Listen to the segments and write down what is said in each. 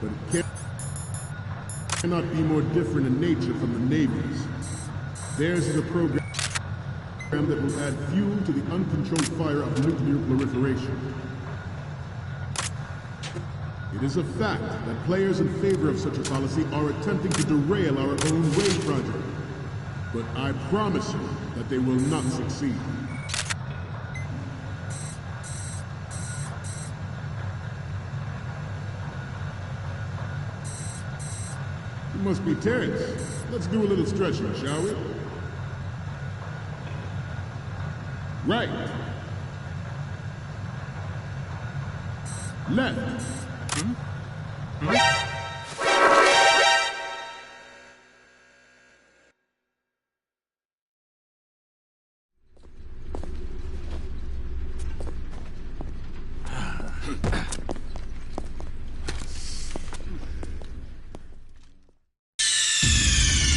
but it cannot be more different in nature from the Navy's. Theirs is a program that will add fuel to the uncontrolled fire of nuclear proliferation. It is a fact that players in favor of such a policy are attempting to derail our own Ray project. But I promise you that they will not succeed. You must be Terrence. Let's do a little stretching, shall we? Right. Left.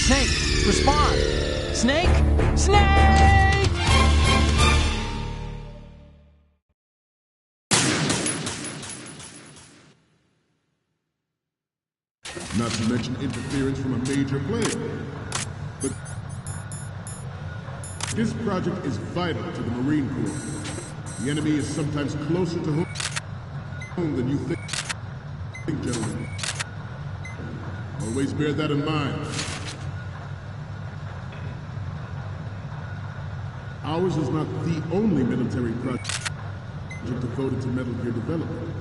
Snake, respond! Snake! Snake! Not to mention interference from a major player. But this project is vital to the Marine Corps. The enemy is sometimes closer to home than you think, gentlemen. Always bear that in mind. Ours is not the only military project devoted to Metal Gear development,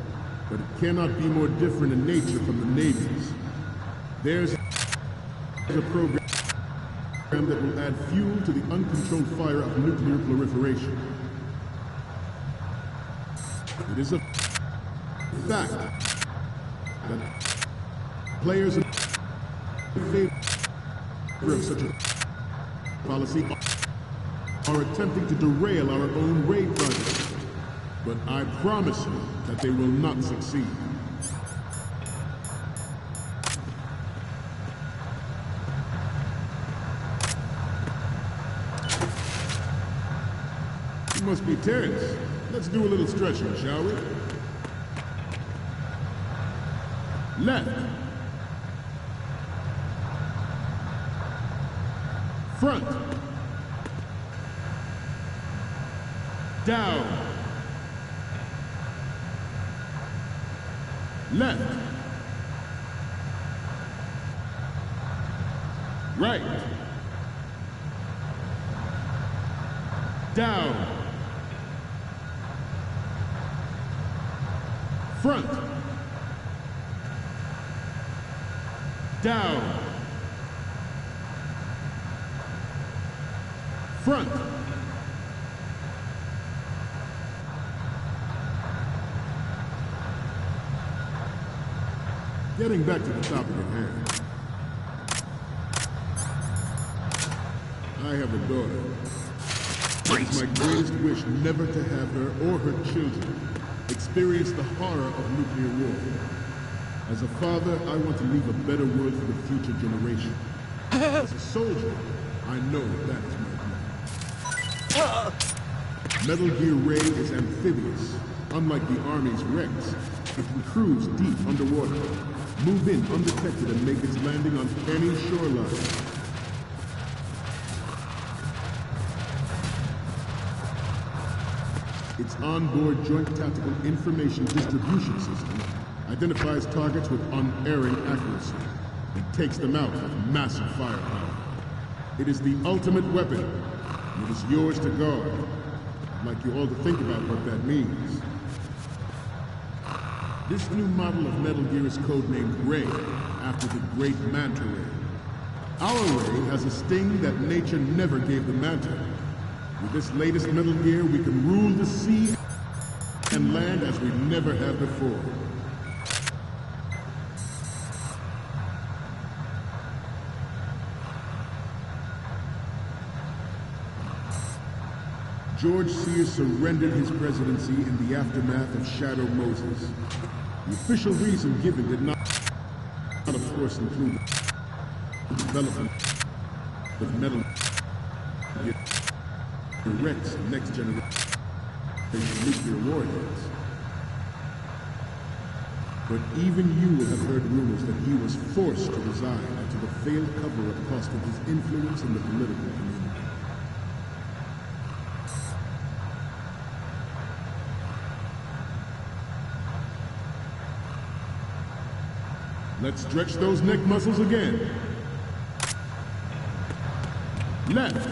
but it cannot be more different in nature from the Navy's. There's a program that will add fuel to the uncontrolled fire of nuclear proliferation. It is a fact that players in favor of such a policy are attempting to derail our own Ray project. But I promise you that they will not succeed. You must be Terrence. Let's do a little stretching, shall we? Left. Front. Down. Left. Right. Down. Front. Down. Front. Getting back to the topic at hand. I have a daughter. It's my greatest wish never to have her or her children experience the horror of nuclear war. As a father, I want to leave a better world for the future generation. As a soldier, I know that is my goal. Metal Gear Ray is amphibious. Unlike the Army's Rex, it can cruise deep underwater, move in undetected and make its landing on any shoreline. Its onboard Joint Tactical Information Distribution System identifies targets with unerring accuracy and takes them out with massive firepower. It is the ultimate weapon, and it is yours to guard. I'd like you all to think about what that means. This new model of Metal Gear is codenamed Ray, after the great Manta Ray. Our Ray has a sting that nature never gave the Manta. With this latest Metal Gear, we can rule the sea and land as we never have before. George Sears surrendered his presidency in the aftermath of Shadow Moses. The official reason given did not, of course, include the development of Metal Gear Rex next generation nuclear warheads. But even you will have heard rumors that he was forced to resign after the failed cover-up cost him his influence in the political community. Let's stretch those neck muscles again. Left.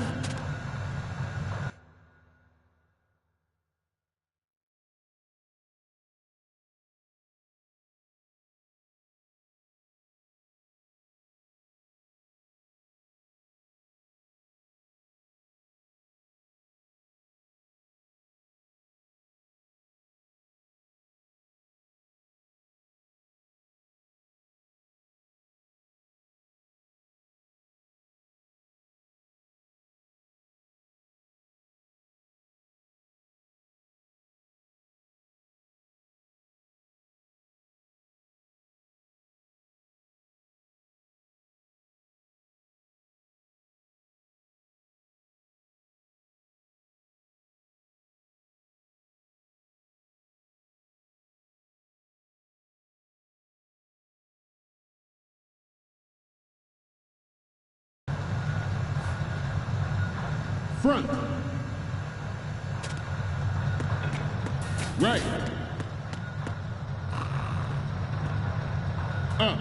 Front. Right. Up.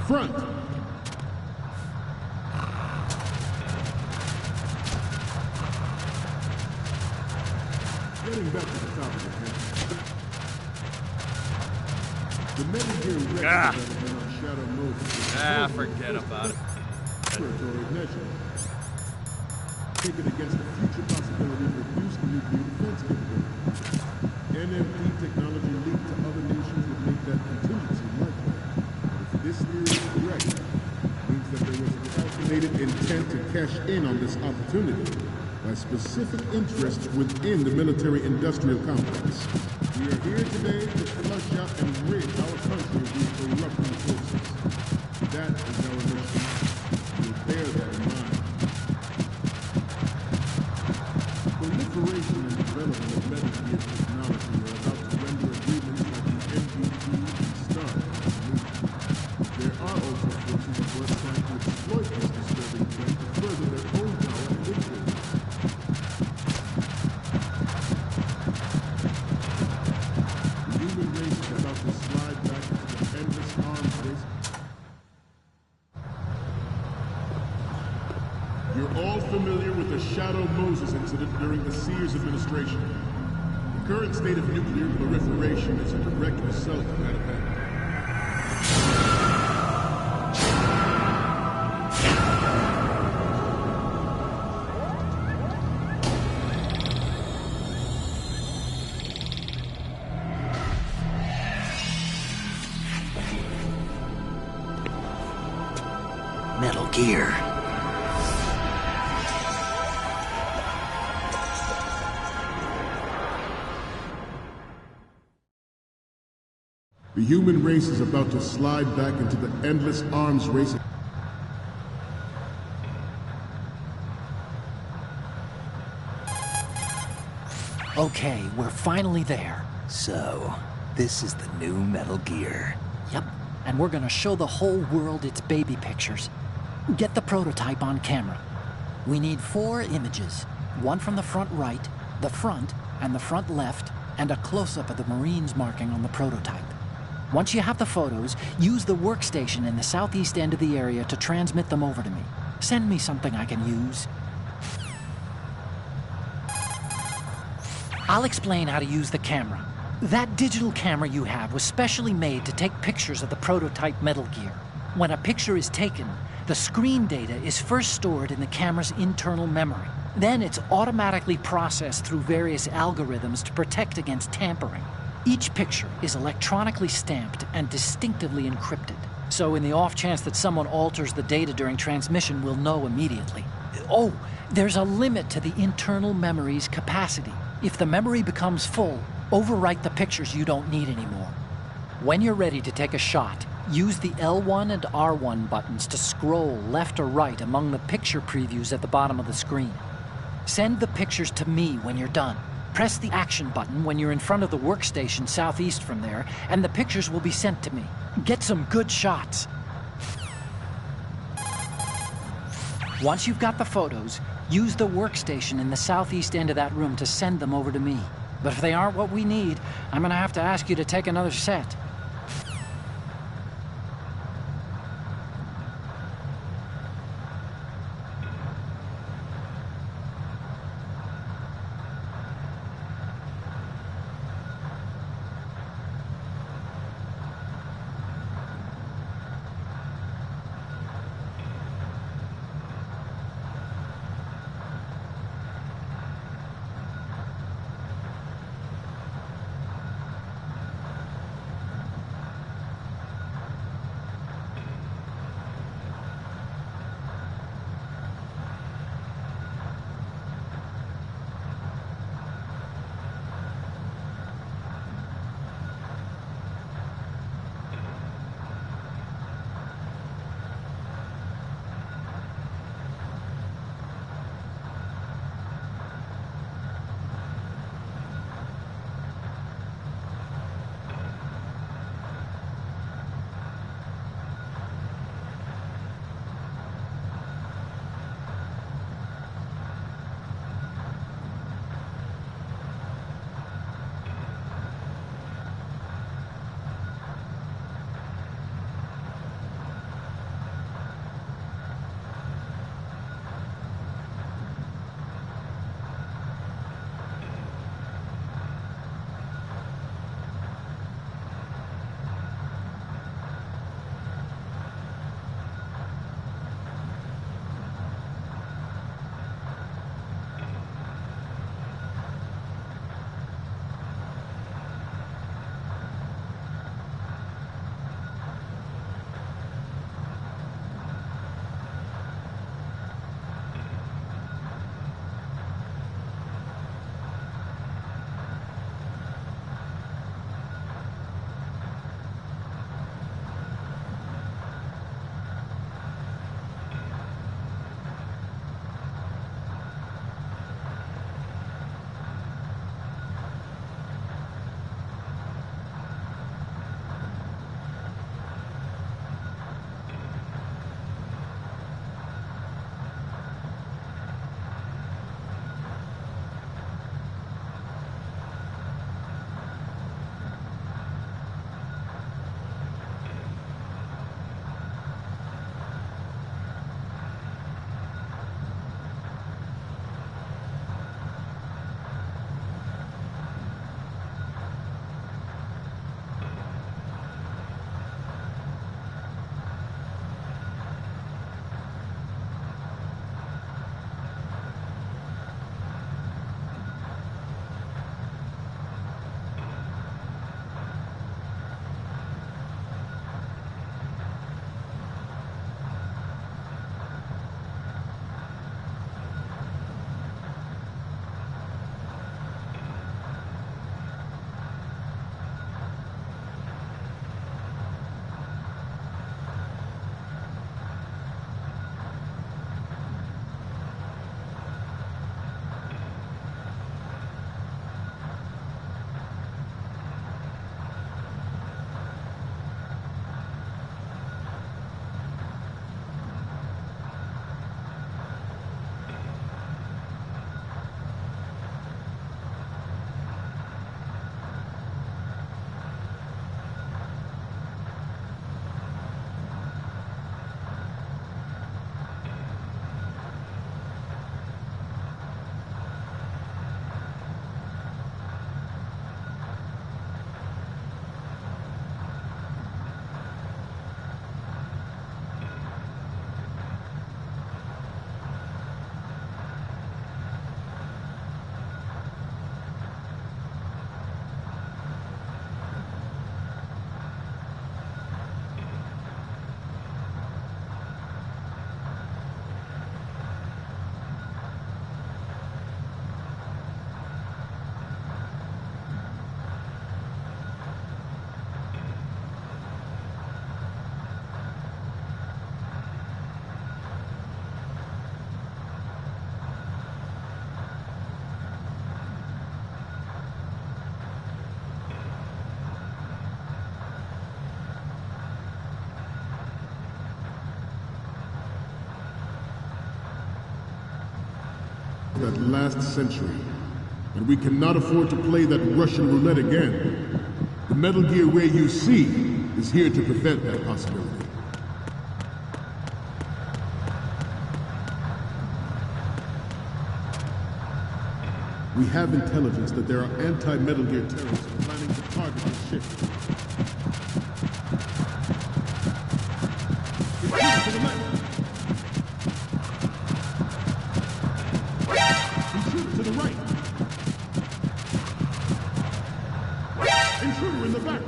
Front. Getting back to the top of the head. The Metal Gear Rex development on Shadow Moses. Forget about it. Territory measure. Taken against the future possibility of reduced nuclear defense capability. NMD technology leaked to other nations would make that contingency likely. But if this theory is correct, it means that there was a calculated intent to cash in on this opportunity by specific interests within the military-industrial complex. We are here today to flush out and rid our country of these corrupting forces. That is our mission. Bear that in mind. Proliferation and development of Metal Gear technology are about to render agreements like the MVP and STAR obsolete. There are also forces at work trying to exploit this disturbing trend to further their own power and influence. The human race is about to slide back into the endless arms race. You're all familiar with the Shadow Moses incident during the Sears administration. The current state of nuclear proliferation is a direct result of that event. Metal Gear. The human race is about to slide back into the endless arms race. Okay, we're finally there. So, this is the new Metal Gear. Yep, and we're gonna show the whole world its baby pictures. Get the prototype on camera. We need 4 images. One from the front right, the front, and the front left, and a close-up of the Marines marking on the prototype. Once you have the photos, use the workstation in the southeast end of the area to transmit them over to me. Send me something I can use. I'll explain how to use the camera. That digital camera you have was specially made to take pictures of the prototype Metal Gear. When a picture is taken, the screen data is first stored in the camera's internal memory. Then it's automatically processed through various algorithms to protect against tampering. Each picture is electronically stamped and distinctively encrypted. So in the off chance that someone alters the data during transmission, we'll know immediately. Oh, there's a limit to the internal memory's capacity. If the memory becomes full, overwrite the pictures you don't need anymore. When you're ready to take a shot, use the L1 and R1 buttons to scroll left or right among the picture previews at the bottom of the screen. Send the pictures to me when you're done. Press the action button when you're in front of the workstation southeast from there, and the pictures will be sent to me. Get some good shots. Once you've got the photos, use the workstation in the southeast end of that room to send them over to me. But if they aren't what we need, I'm gonna have to ask you to take another set. that last century, and we cannot afford to play that Russian roulette again. The Metal Gear Ray you see is here to prevent that possibility. We have intelligence that there are anti-Metal Gear terrorists planning to target the ship. It's to the left. Intruder to the right. Intruder in the back.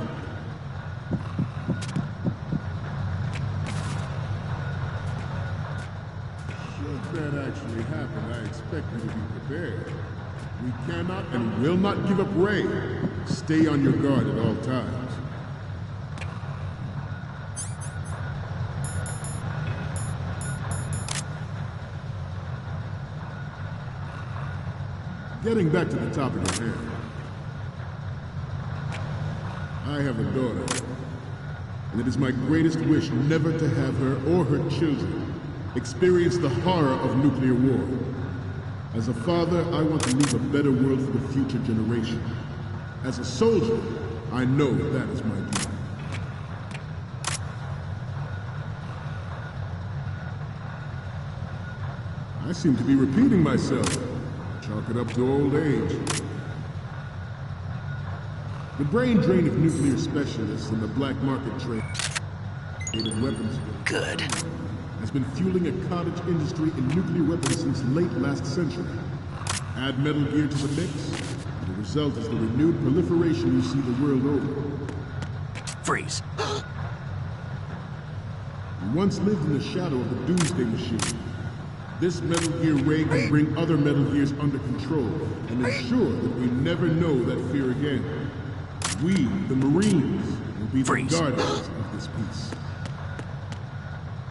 Should that actually happen, I expect you to be prepared. We cannot and will not give up Ray. Stay on your guard at all times. Getting back to the topic at hand. I have a daughter, and it is my greatest wish never to have her or her children experience the horror of nuclear war. As a father, I want to leave a better world for the future generation. As a soldier, I know that is my duty. I seem to be repeating myself. Chalk it up to old age. The brain drain of nuclear specialists and the black market trade in weapons has been fueling a cottage industry in nuclear weapons since late last century. Add Metal Gear to the mix, and the result is the renewed proliferation you see the world over. Freeze. We once lived in the shadow of the Doomsday Machine. This Metal Gear Ray can bring other Metal Gears under control and ensure that we never know that fear again. We, the Marines, will be the guardians of this peace.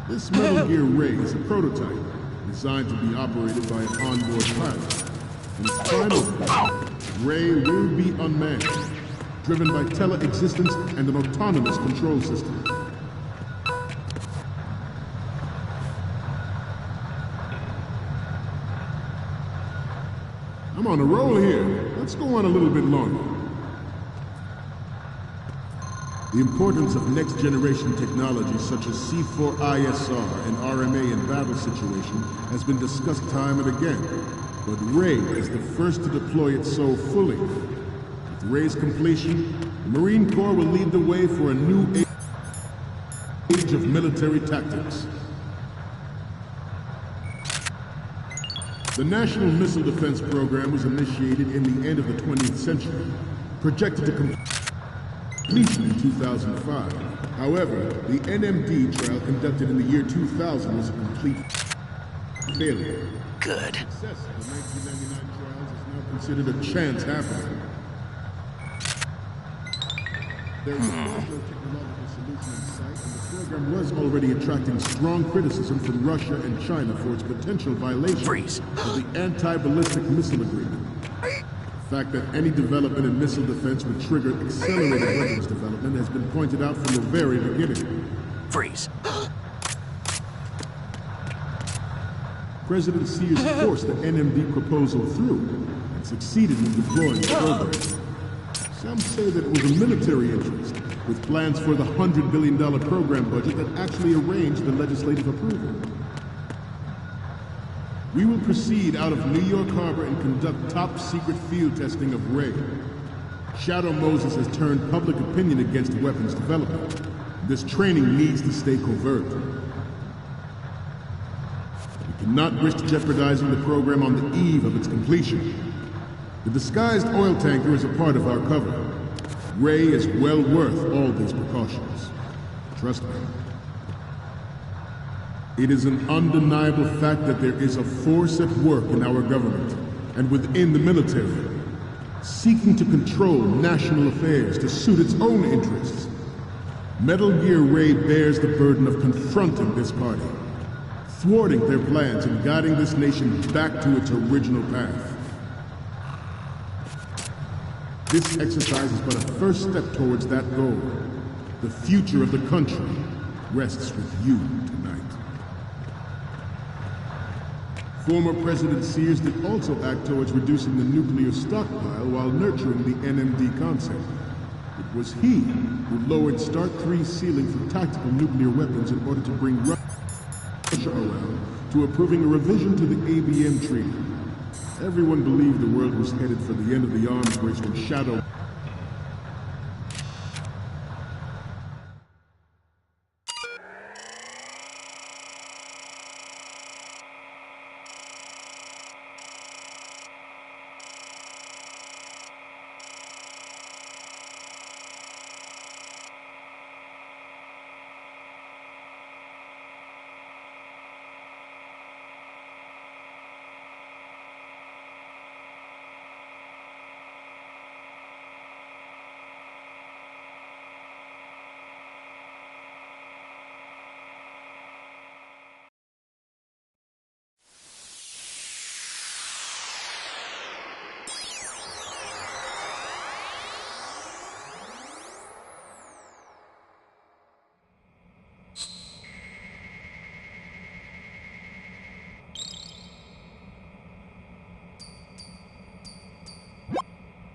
This Metal Gear Ray is a prototype designed to be operated by an onboard pilot. In its final form, Ray will be unmanned, driven by tele-existence and an autonomous control system. I'm on a roll here. Let's go on a little bit longer. The importance of next-generation technology such as C4ISR and RMA in battle situation has been discussed time and again, but Ray is the first to deploy it so fully. With Ray's completion, the Marine Corps will lead the way for a new age of military tactics. The National Missile Defense Program was initiated in the end of the 20th century, projected to completion in 2005. However, the NMD trial conducted in the year 2000 was a complete failure. Good. Success of the 1999 trials is now considered a chance happening. There was no technological solution in sight, and the program was already attracting strong criticism from Russia and China for its potential violation of the anti-ballistic missile agreement. The fact that any development in missile defense would trigger accelerated weapons development has been pointed out from the very beginning. Freeze. President Sears forced the NMD proposal through and succeeded in deploying the program. Some say that it was a military interest, with plans for the $100 billion program budget that actually arranged the legislative approval. We will proceed out of New York Harbor and conduct top-secret field testing of Ray. Shadow Moses has turned public opinion against weapons development. This training needs to stay covert. We cannot risk jeopardizing the program on the eve of its completion. The disguised oil tanker is a part of our cover. Ray is well worth all these precautions. Trust me. It is an undeniable fact that there is a force at work in our government and within the military, seeking to control national affairs to suit its own interests. Metal Gear Ray bears the burden of confronting this party, thwarting their plans and guiding this nation back to its original path. This exercise is but a first step towards that goal. The future of the country rests with you tonight. Former President Sears did also act towards reducing the nuclear stockpile while nurturing the NMD concept. It was he who lowered Start 3's ceiling for tactical nuclear weapons in order to bring Russia around to approving a revision to the ABM treaty. Everyone believed the world was headed for the end of the arms race when Shadow...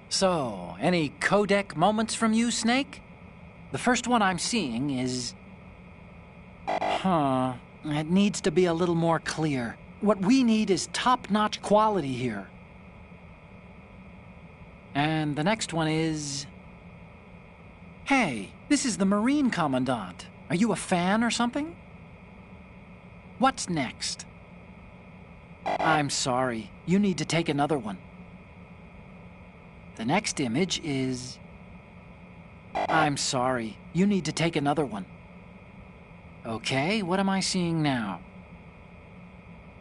So, any codec moments from you, Snake? The first one I'm seeing is... It needs to be a little more clear. What we need is top-notch quality here. And the next one is... Hey, this is the Marine Commandant. Are you a fan or something? What's next? I'm sorry. You need to take another one. The next image is... I'm sorry. You need to take another one. Okay, what am I seeing now?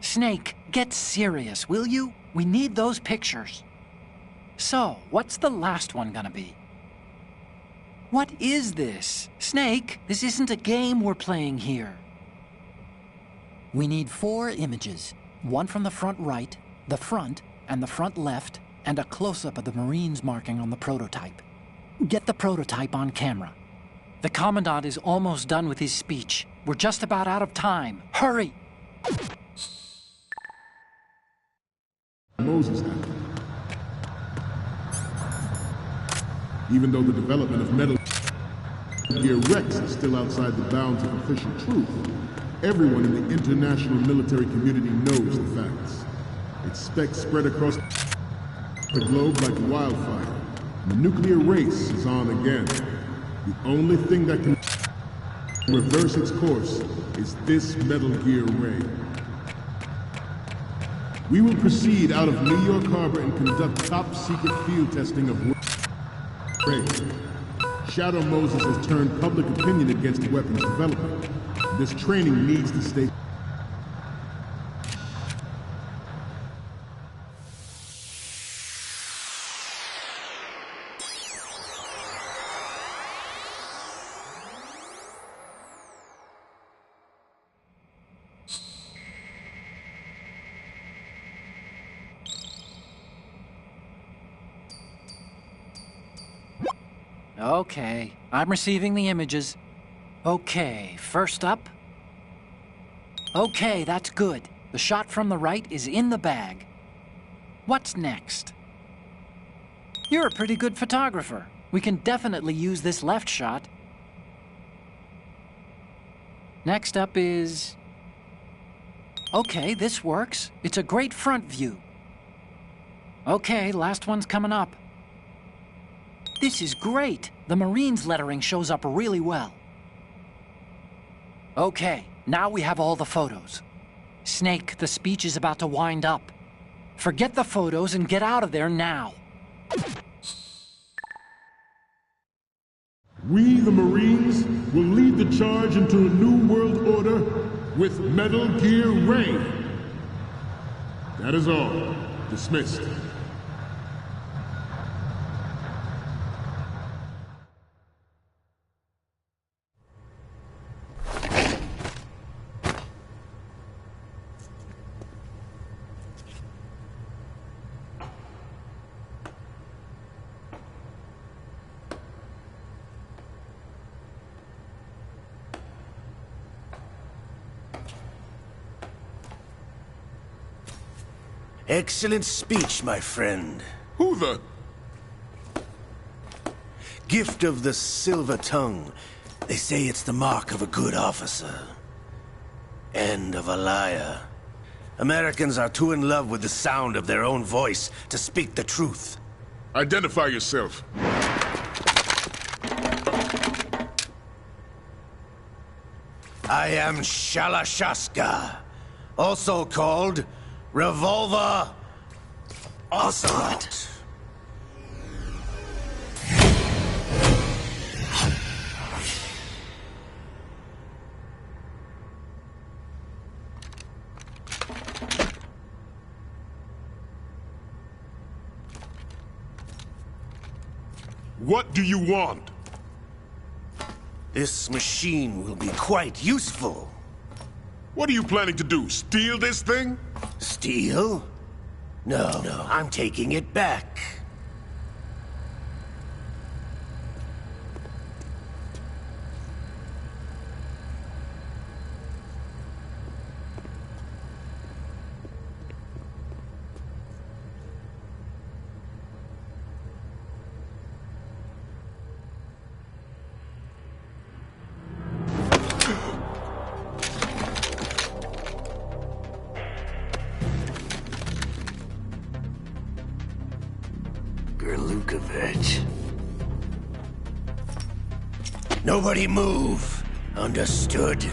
Snake, get serious, will you? We need those pictures. So, what's the last one gonna be? What is this? Snake, this isn't a game we're playing here. We need 4 images. One from the front right, the front, and the front left, and a close-up of the Marines marking on the prototype. Get the prototype on camera. The Commandant is almost done with his speech. We're just about out of time. Hurry! Moses happened. Even though the development of Metal Gear Rex is still outside the bounds of official truth, everyone in the international military community knows the facts. Its specs spread across the globe like wildfire. The nuclear race is on again. The only thing that can reverse its course is this Metal Gear Ray. We will proceed out of New York Harbor and conduct top-secret field testing of Ray. Shadow Moses has turned public opinion against weapons development. This training needs to stay. Okay, I'm receiving the images. Okay, first up. Okay, that's good. The shot from the right is in the bag. What's next? You're a pretty good photographer. We can definitely use this left shot. Next up is... Okay, this works. It's a great front view. Okay, last one's coming up. This is great. The Marines lettering shows up really well. Okay, now we have all the photos. Snake, the speech is about to wind up. Forget the photos and get out of there now. We, the Marines, will lead the charge into a new world order with Metal Gear Ray. That is all. Dismissed. Excellent speech, my friend. Who the... Gift of the silver tongue. They say it's the mark of a good officer. And of a liar. Americans are too in love with the sound of their own voice to speak the truth. Identify yourself. I am Shalashaska, also called Revolver Ocelot. What do you want? This machine will be quite useful. What are you planning to do? Steal this thing? Steal? No, I'm taking it back. Nobody move. Understood?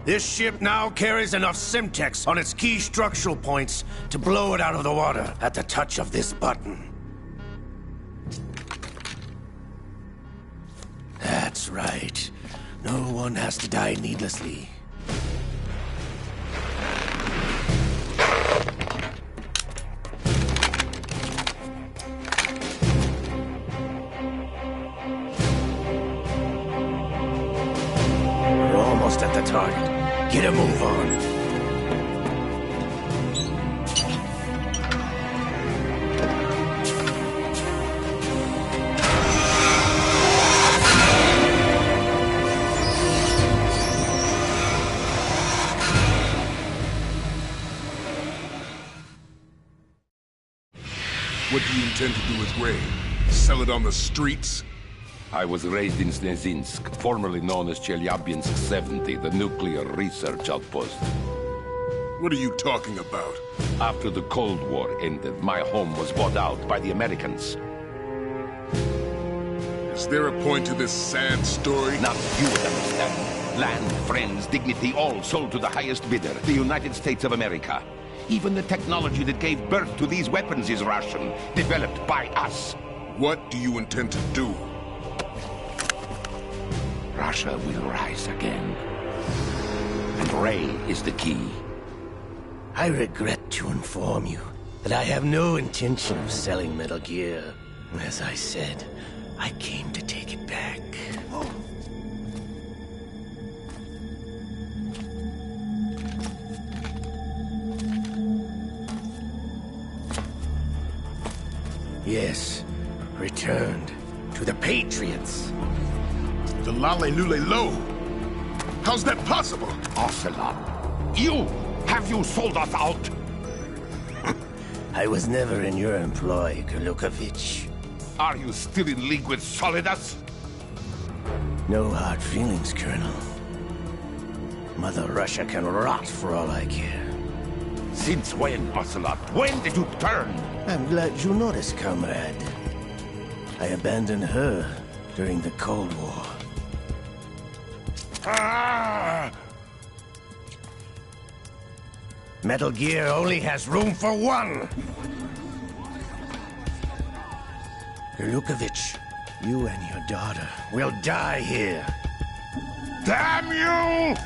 This ship now carries enough Simtex on its key structural points to blow it out of the water at the touch of this button. That's right. No one has to die needlessly. We're almost at the target. Get a move on. What do you intend to do with Ray? Sell it on the streets? I was raised in Snezinsk, formerly known as Chelyabinsk 70, the nuclear research outpost. What are you talking about? After the Cold War ended, my home was bought out by the Americans. Is there a point to this sad story? Now you would understand. Land, friends, dignity, all sold to the highest bidder, the United States of America. Even the technology that gave birth to these weapons is Russian, developed by us. What do you intend to do? Russia will rise again. And Ray is the key. I regret to inform you that I have no intention of selling Metal Gear. As I said, I came to take it back. Yes, returned to the Patriots. The Lale Lule Lo? How's that possible? Ocelot, you! Have you sold us out? I was never in your employ, Gurlukovich. Are you still in league with Solidus? No hard feelings, Colonel. Mother Russia can rot for all I care. Since when, Ocelot? When did you turn? I'm glad you noticed, comrade. I abandoned her during the Cold War. Ah! Metal Gear only has room for one! Gurlukovich, you and your daughter will die here. Damn you!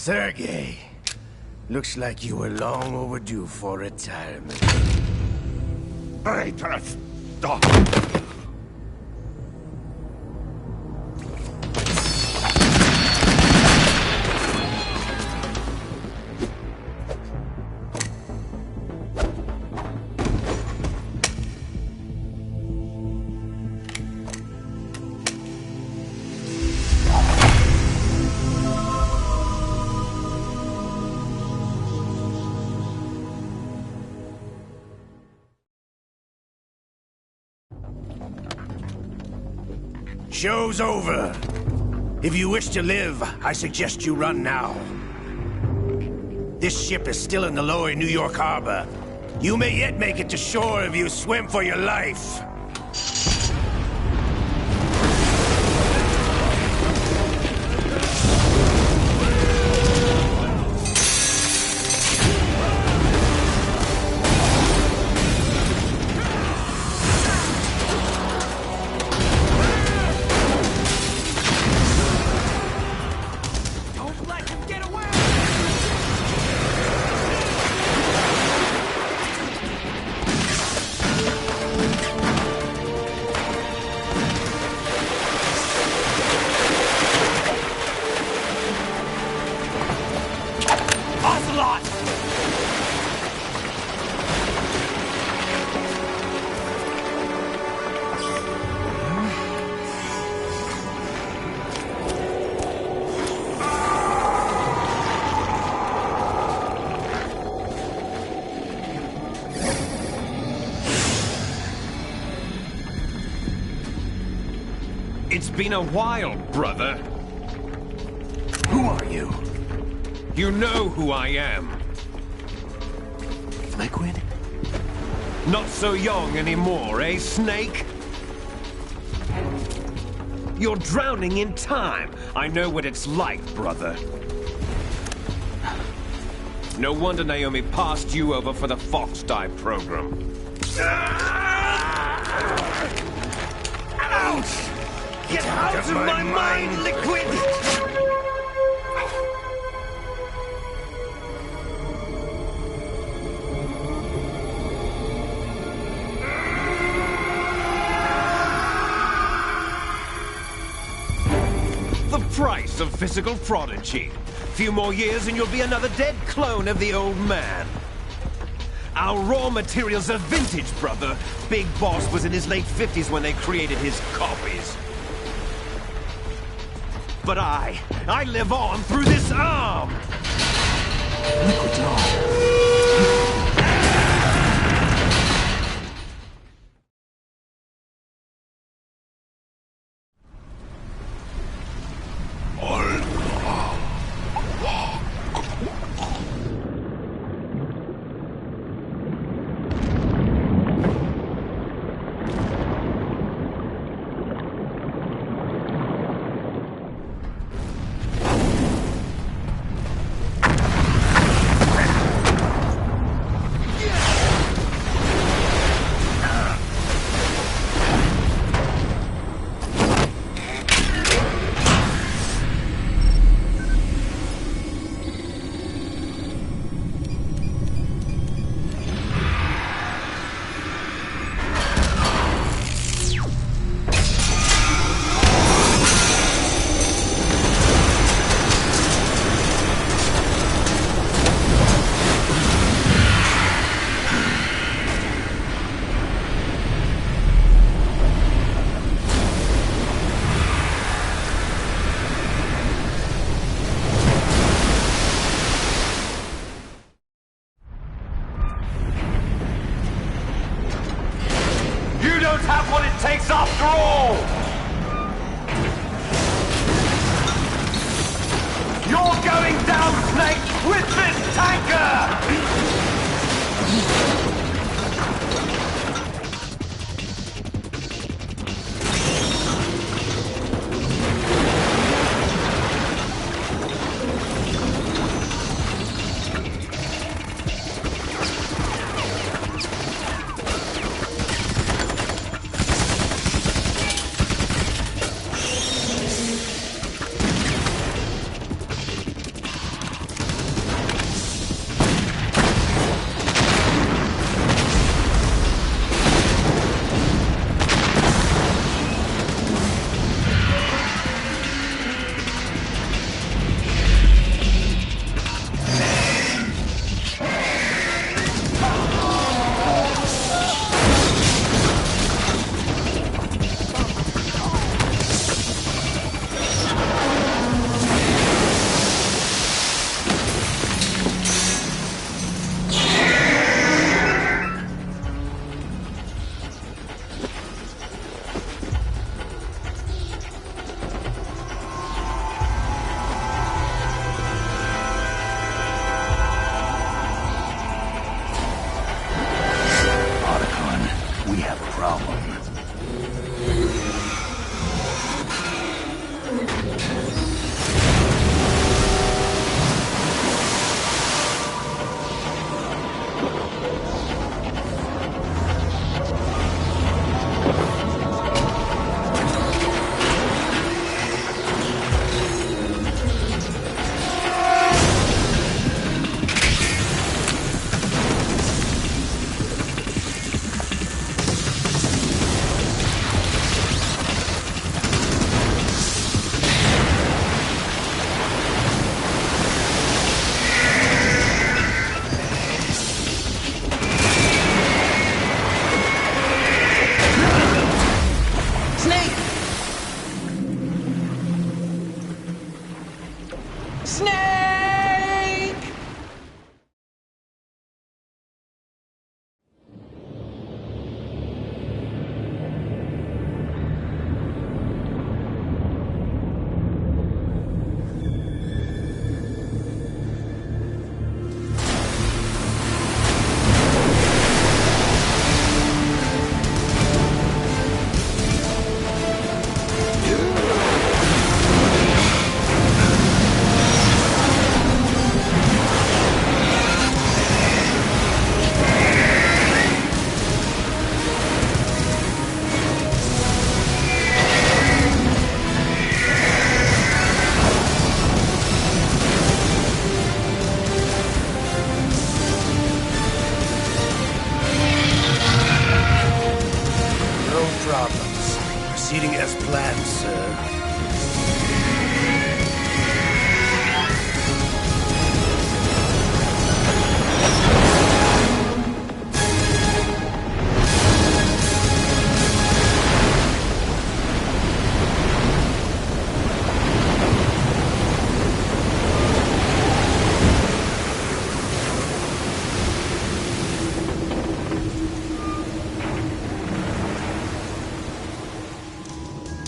Sergei, looks like you were long overdue for retirement. Traitors! Stop! Show's over. If you wish to live, I suggest you run now. This ship is still in the lower New York harbor. You may yet make it to shore if you swim for your life. It's been a while, brother. Who are you? You know who I am. Liquid? Not so young anymore, eh, Snake? You're drowning in time. I know what it's like, brother. No wonder Naomi passed you over for the Fox Die program. Ouch! Get out of my mind, Liquid! The price of physical prodigy. Few more years and you'll be another dead clone of the old man. Our raw materials are vintage, brother. Big Boss was in his late 50s when they created his copies. But I live on through this arm! Liquid's on. Have what it takes after all! You're going down, Snake, with this tanker! Snake! Proceeding as planned, sir.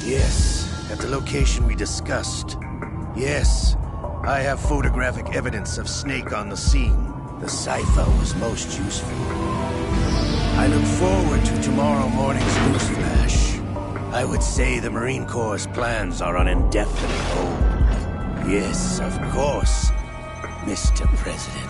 Yes, at the location we discussed. Yes, I have photographic evidence of Snake on the scene. The cipher was most useful. I look forward to tomorrow morning's news flash. I would say the Marine Corps' plans are on indefinite hold. Yes, of course, Mr. President.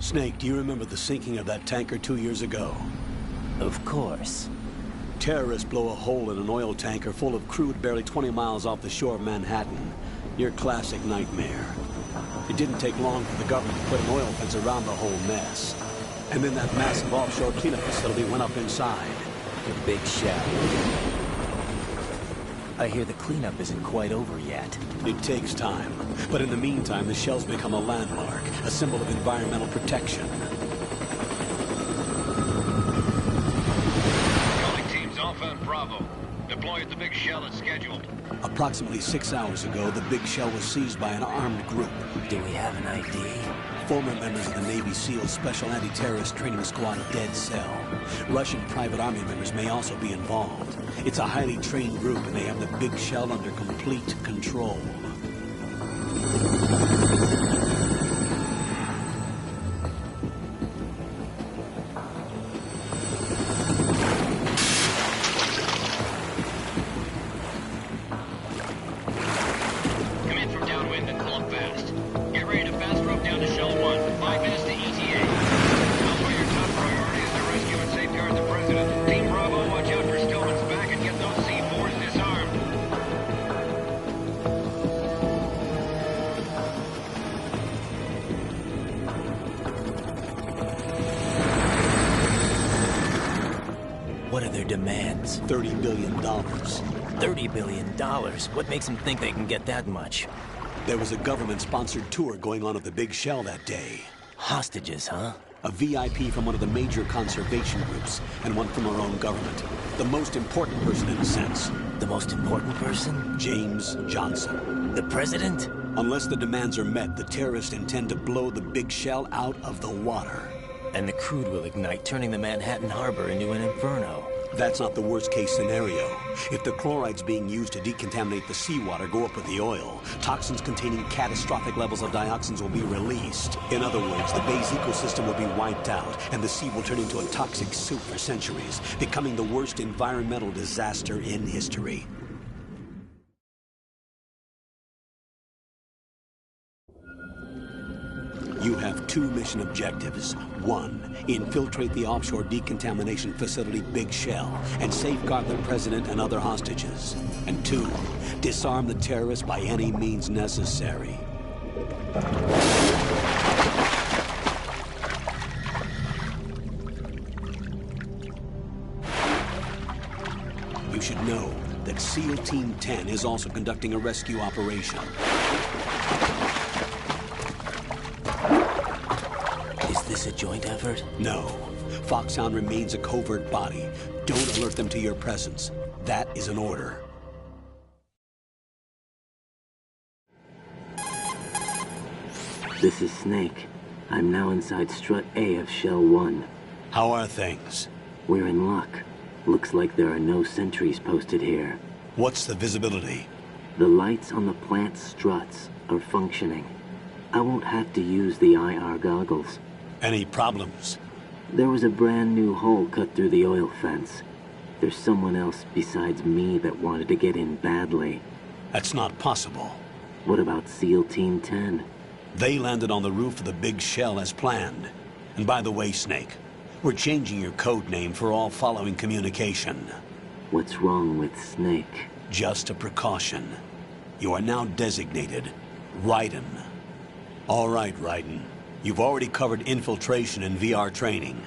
Snake, do you remember the sinking of that tanker 2 years ago? Of course. Terrorists blow a hole in an oil tanker full of crude barely 20 miles off the shore of Manhattan. Your classic nightmare. It didn't take long for the government to put an oil fence around the whole mess. And then that massive offshore cleanup facility went up inside. The big shell. I hear the cleanup isn't quite over yet. It takes time. But in the meantime, the shell's become a landmark, a symbol of environmental protection. Calling teams Alpha and Bravo. Deploy at the big shell as scheduled. Approximately 6 hours ago, the big shell was seized by an armed group. Do we have an ID? Former members of the Navy SEAL Special Anti-Terrorist Training Squad Dead Cell. Russian private army members may also be involved. It's a highly trained group, and they have the big shell under complete control. Come in from downwind and pull up fast. Get ready to fast rope down to Shell 1. 5 minutes to ETA. Elsewhere, your top priority is to rescue and safeguard the President. Team Bravo, watch out for Stillman's back and get those C4s disarmed. What are their demands? $30 billion. $30 billion? What makes them think they can get that much? There was a government-sponsored tour going on at the big shell that day. Hostages, huh? A VIP from one of the major conservation groups, and one from our own government. The most important person in a sense. The most important person? James Johnson. The president? Unless the demands are met, the terrorists intend to blow the big shell out of the water. And the crude will ignite, turning the Manhattan harbor into an inferno. That's not the worst-case scenario. If the chlorides being used to decontaminate the seawater go up with the oil, toxins containing catastrophic levels of dioxins will be released. In other words, the bay's ecosystem will be wiped out, and the sea will turn into a toxic soup for centuries, becoming the worst environmental disaster in history. You have 2 mission objectives. 1, infiltrate the offshore decontamination facility Big Shell and safeguard the president and other hostages. And 2, disarm the terrorists by any means necessary. You should know that SEAL Team 10 is also conducting a rescue operation. Is this a joint effort? No. Foxhound remains a covert body. Don't alert them to your presence. That is an order. This is Snake. I'm now inside Strut A of Shell 1. How are things? We're in luck. Looks like there are no sentries posted here. What's the visibility? The lights on the plant struts are functioning. I won't have to use the IR goggles. Any problems? There was a brand new hole cut through the oil fence. There's someone else besides me that wanted to get in badly. That's not possible. What about SEAL Team 10? They landed on the roof of the Big Shell as planned. And by the way, Snake, we're changing your code name for all following communication. What's wrong with Snake? Just a precaution. You are now designated Raiden. All right, Raiden. You've already covered infiltration and VR training.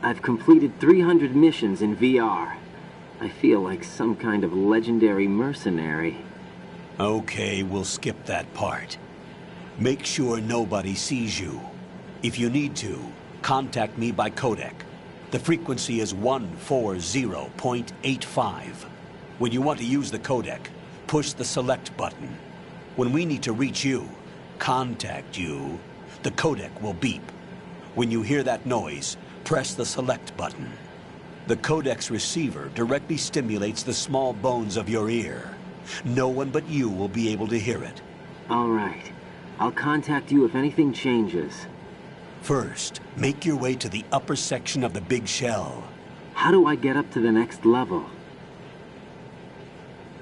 I've completed 300 missions in VR. I feel like some kind of legendary mercenary. Okay, we'll skip that part. Make sure nobody sees you. If you need to, contact me by codec. The frequency is 140.85. When you want to use the codec, push the select button. When we need to reach you, contact you, the codec will beep. When you hear that noise, press the select button. The codec's receiver directly stimulates the small bones of your ear. No one but you will be able to hear it. All right. I'll contact you if anything changes. First, make your way to the upper section of the Big Shell. How do I get up to the next level?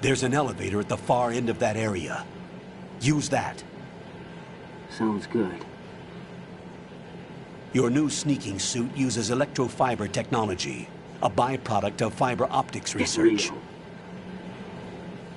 There's an elevator at the far end of that area. Use that. Sounds good. Your new sneaking suit uses electrofiber technology, a byproduct of fiber optics research.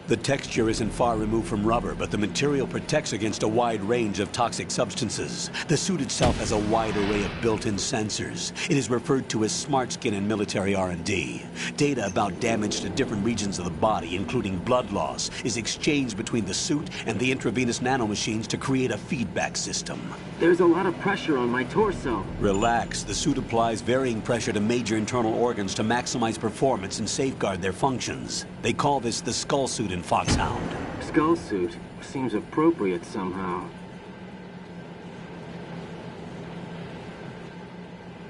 The texture isn't far removed from rubber, but the material protects against a wide range of toxic substances. The suit itself has a wide array of built-in sensors. It is referred to as smart skin in military R&D. Data about damage to different regions of the body, including blood loss, is exchanged between the suit and the intravenous nanomachines to create a feedback system. There's a lot of pressure on my torso. Relax. The suit applies varying pressure to major internal organs to maximize performance and safeguard their functions. They call this the skull suit in Foxhound. Skull suit seems appropriate somehow.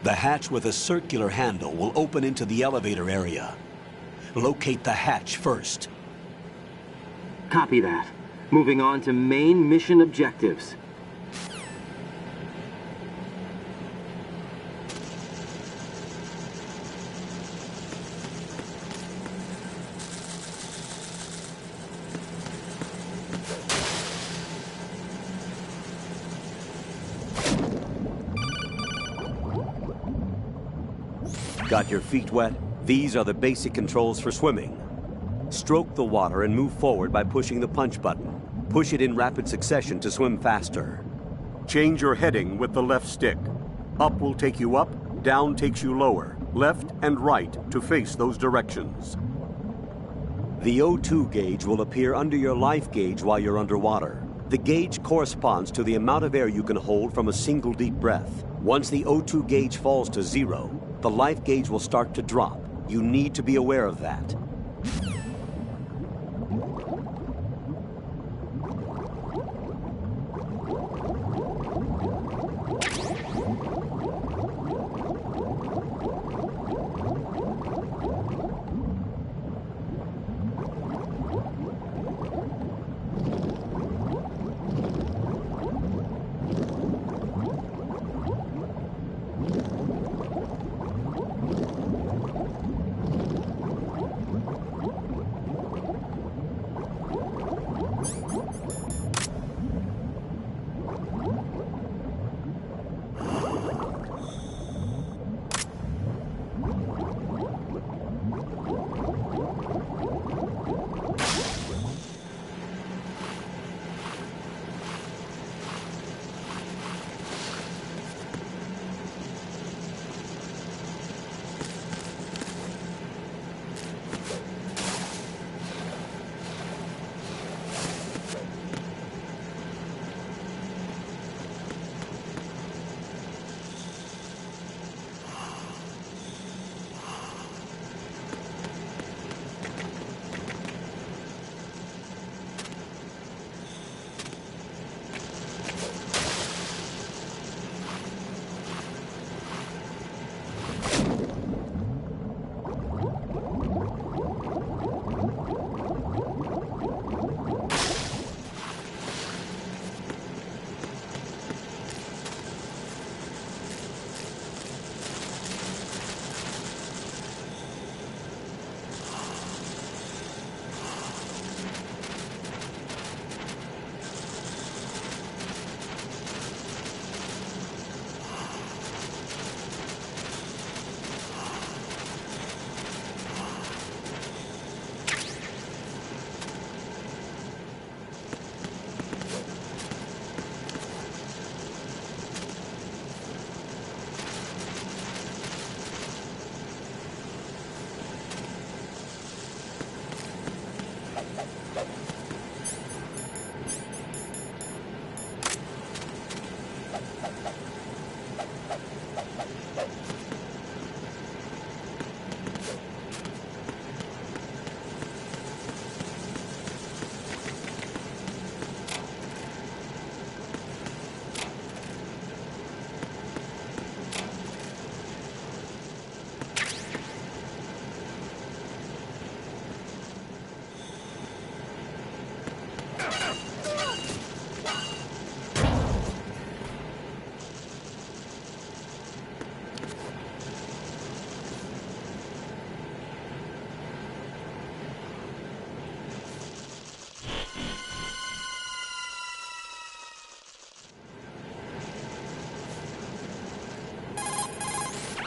The hatch with a circular handle will open into the elevator area. Locate the hatch first. Copy that. Moving on to main mission objectives. Got your feet wet? These are the basic controls for swimming. Stroke the water and move forward by pushing the punch button. Push it in rapid succession to swim faster. Change your heading with the left stick. Up will take you up, down takes you lower, left and right to face those directions. The O2 gauge will appear under your life gauge while you're underwater. The gauge corresponds to the amount of air you can hold from a single deep breath. Once the O2 gauge falls to 0, the life gauge will start to drop. You need to be aware of that.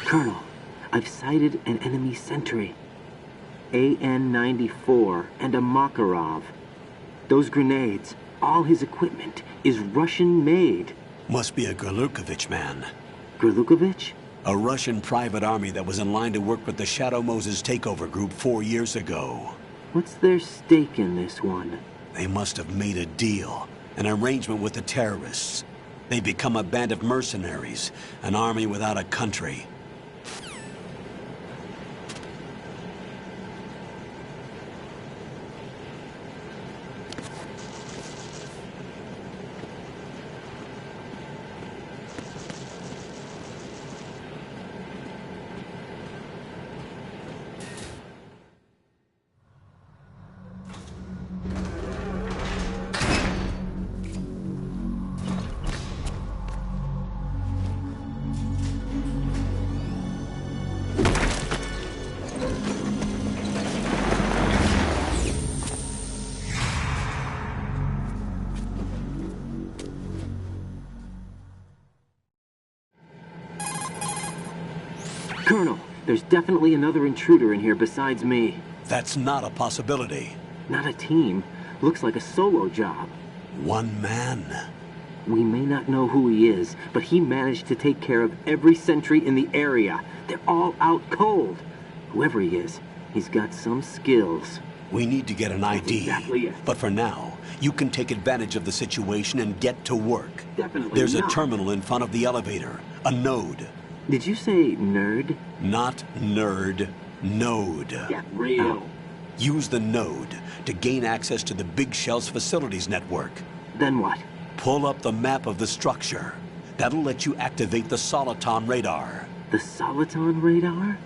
Colonel, I've sighted an enemy sentry. AN-94 and a Makarov. Those grenades, all his equipment, is Russian-made. Must be a Gurlukovich man. Gurlukovich? A Russian private army that was in line to work with the Shadow Moses takeover group 4 years ago. What's their stake in this one? They must have made a deal, an arrangement with the terrorists. They become a band of mercenaries, an army without a country. Colonel, there's definitely another intruder in here besides me. That's not a possibility. Not a team. Looks like a solo job. One man. We may not know who he is, but he managed to take care of every sentry in the area. They're all out cold. Whoever he is, he's got some skills. We need to get an ID. That's exactly it. But for now, you can take advantage of the situation and get to work. Definitely There's not. a terminal in front of the elevator. A node. Did you say nerd? Not nerd. Node. Get real. Use the node to gain access to the Big Shell's facilities network. Then what? Pull up the map of the structure. That'll let you activate the Soliton radar. The Soliton radar?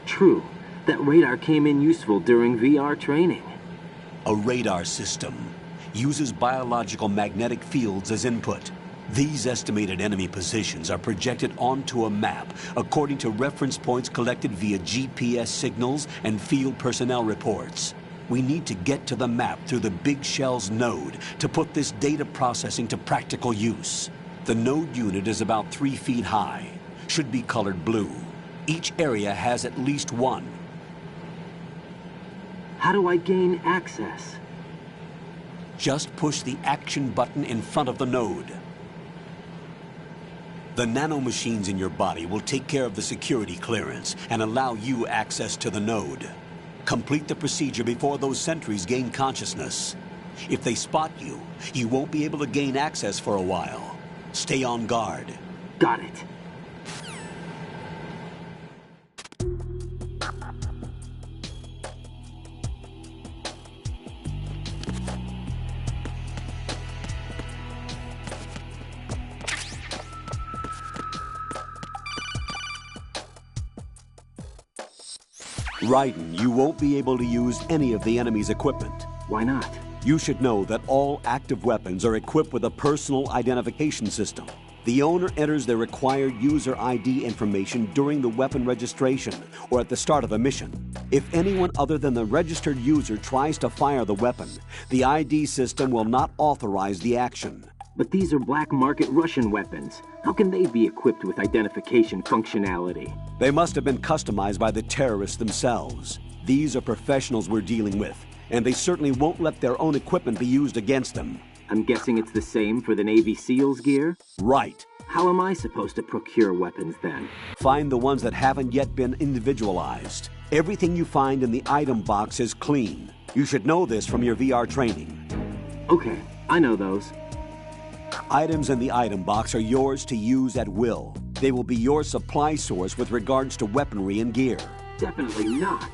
True. That radar came in useful during VR training. A radar system uses biological magnetic fields as input. These estimated enemy positions are projected onto a map according to reference points collected via GPS signals and field personnel reports. We need to get to the map through the Big Shell's node to put this data processing to practical use. The node unit is about 3 feet high, should be colored blue. Each area has at least one. How do I gain access? Just push the action button in front of the node. The nanomachines in your body will take care of the security clearance and allow you access to the node. Complete the procedure before those sentries gain consciousness. If they spot you, you won't be able to gain access for a while. Stay on guard. Got it. Raiden, you won't be able to use any of the enemy's equipment. Why not? You should know that all active weapons are equipped with a personal identification system. The owner enters their required user ID information during the weapon registration or at the start of a mission. If anyone other than the registered user tries to fire the weapon, the ID system will not authorize the action. But these are black market Russian weapons. How can they be equipped with identification functionality? They must have been customized by the terrorists themselves. These are professionals we're dealing with, and they certainly won't let their own equipment be used against them. I'm guessing it's the same for the Navy SEALs gear? Right. How am I supposed to procure weapons then? Find the ones that haven't yet been individualized. Everything you find in the item box is clean. You should know this from your VR training. Okay, I know those. Items in the item box are yours to use at will. They will be your supply source with regards to weaponry and gear. Definitely not.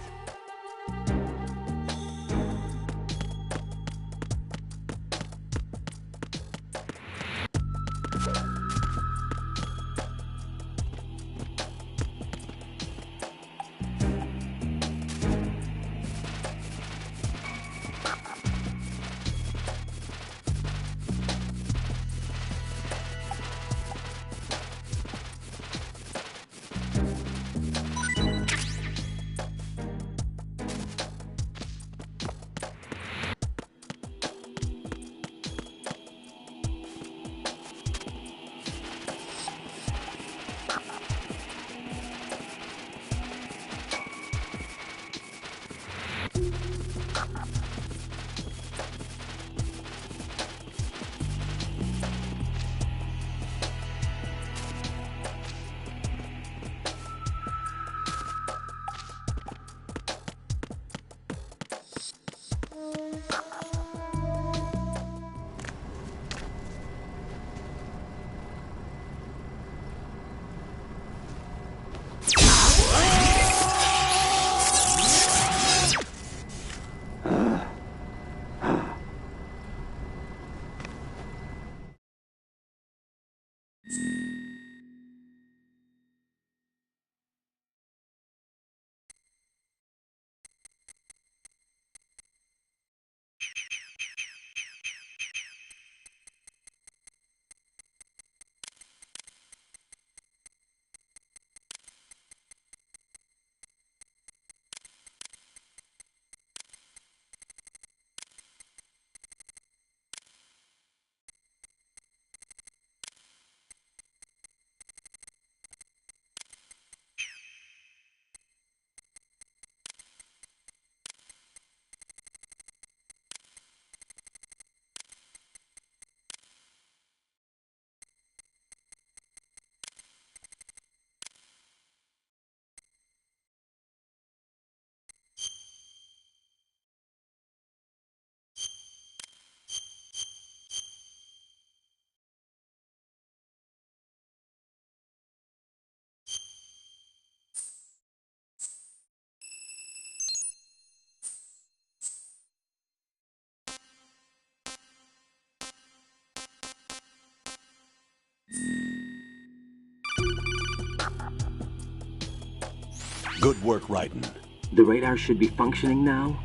Good work, Raiden. The radar should be functioning now?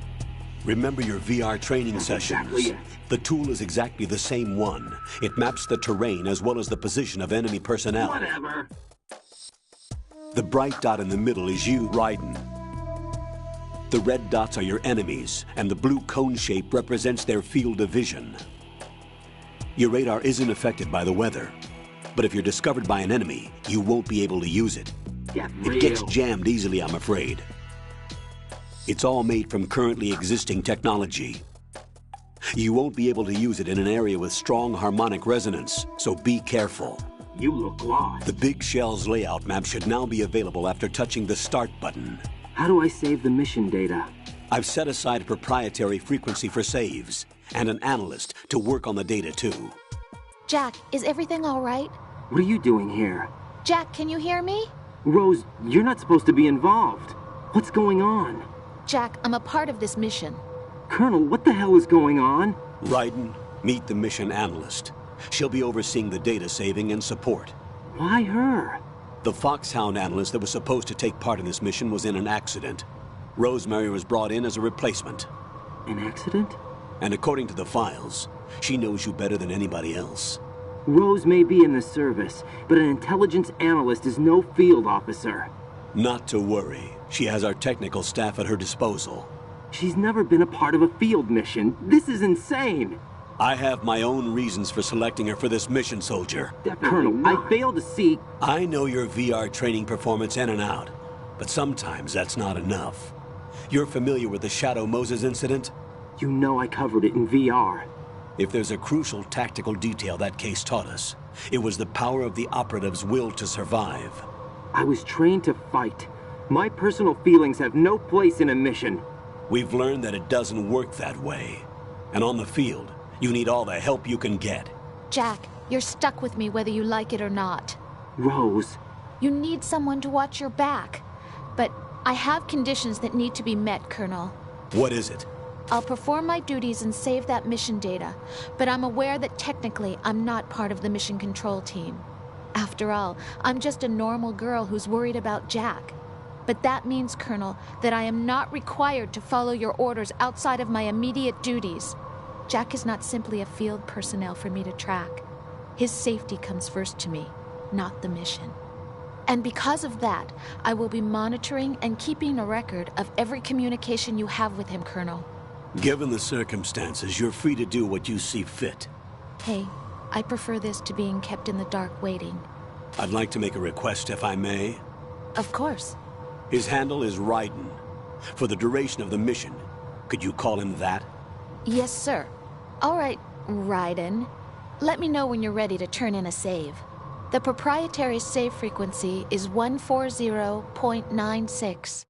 Remember your VR training That's sessions. exactly it. The tool is exactly the same one. It maps the terrain as well as the position of enemy personnel. Whatever. The bright dot in the middle is you, Raiden. The red dots are your enemies, and the blue cone shape represents their field of vision. Your radar isn't affected by the weather, but if you're discovered by an enemy, you won't be able to use it. Get It real. gets jammed easily, I'm afraid. It's all made from currently existing technology. You won't be able to use it in an area with strong harmonic resonance, so be careful. You look lost. The Big Shell's layout map should now be available after touching the Start button. How do I save the mission data? I've set aside a proprietary frequency for saves, and an analyst to work on the data too. Jack, is everything all right? What are you doing here? Jack, can you hear me? Rose, you're not supposed to be involved. What's going on? Jack, I'm a part of this mission. Colonel, what the hell is going on? Raiden, meet the mission analyst. She'll be overseeing the data saving and support. Why her? The Foxhound analyst that was supposed to take part in this mission was in an accident. Rosemary was brought in as a replacement. An accident? And according to the files, she knows you better than anybody else. Rose may be in the service, but an intelligence analyst is no field officer. Not to worry. She has our technical staff at her disposal. She's never been a part of a field mission. This is insane. I have my own reasons for selecting her for this mission, soldier. Colonel, I fail to see... I know your VR training performance in and out, but sometimes that's not enough. You're familiar with the Shadow Moses incident? You know I covered it in VR. If there's a crucial tactical detail that case taught us, it was the power of the operative's will to survive. I was trained to fight. My personal feelings have no place in a mission. We've learned that it doesn't work that way. And on the field, you need all the help you can get. Jack, you're stuck with me whether you like it or not. Rose. You need someone to watch your back. But I have conditions that need to be met, Colonel. What is it? I'll perform my duties and save that mission data, but I'm aware that technically I'm not part of the mission control team. After all, I'm just a normal girl who's worried about Jack. But that means, Colonel, that I am not required to follow your orders outside of my immediate duties. Jack is not simply a field personnel for me to track. His safety comes first to me, not the mission. And because of that, I will be monitoring and keeping a record of every communication you have with him, Colonel. Given the circumstances, you're free to do what you see fit. Hey, I prefer this to being kept in the dark waiting. I'd like to make a request, if I may. Of course. His handle is Raiden. For the duration of the mission, could you call him that? Yes, sir. All right, Raiden. Let me know when you're ready to turn in a save. The proprietary save frequency is 140.96.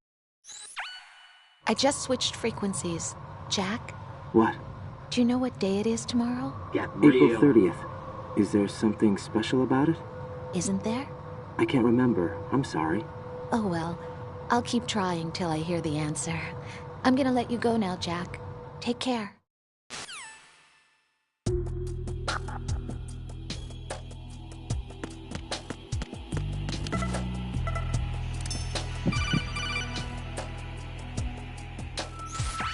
I just switched frequencies. Jack? What? Do you know what day it is tomorrow? April 30th. Is there something special about it? Isn't there? I can't remember. I'm sorry. Oh well. I'll keep trying till I hear the answer. I'm gonna let you go now, Jack. Take care.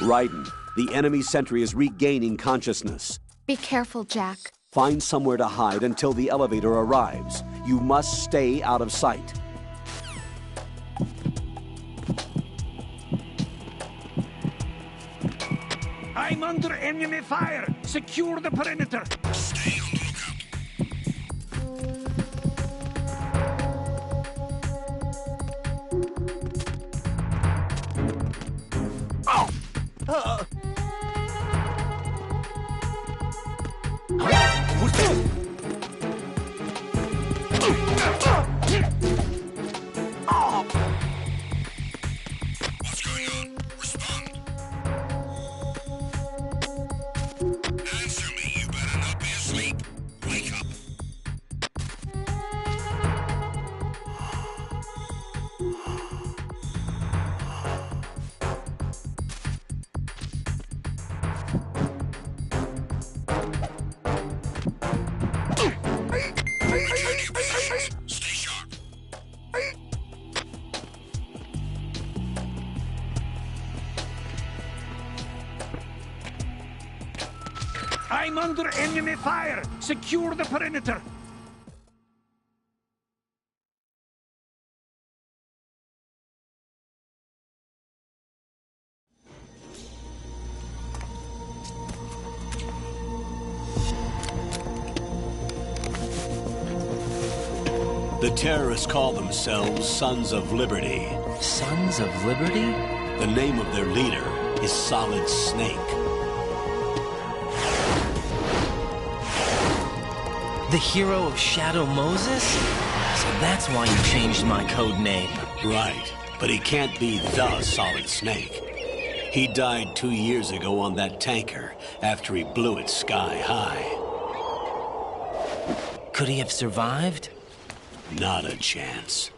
Raiden, the enemy sentry is regaining consciousness. Be careful, Jack. Find somewhere to hide until the elevator arrives. You must stay out of sight. I'm under enemy fire! Secure the perimeter! Stay on the lookout! Oh! Who's this? What's going on? Respond. Answer me, you better not be a I'm under enemy fire! Secure the perimeter! The terrorists call themselves Sons of Liberty. Sons of Liberty? The name of their leader is Solid Snake. The hero of Shadow Moses? So that's why you changed my code name. Right, but he can't be the Solid Snake. He died 2 years ago on that tanker after he blew it sky high. Could he have survived? Not a chance.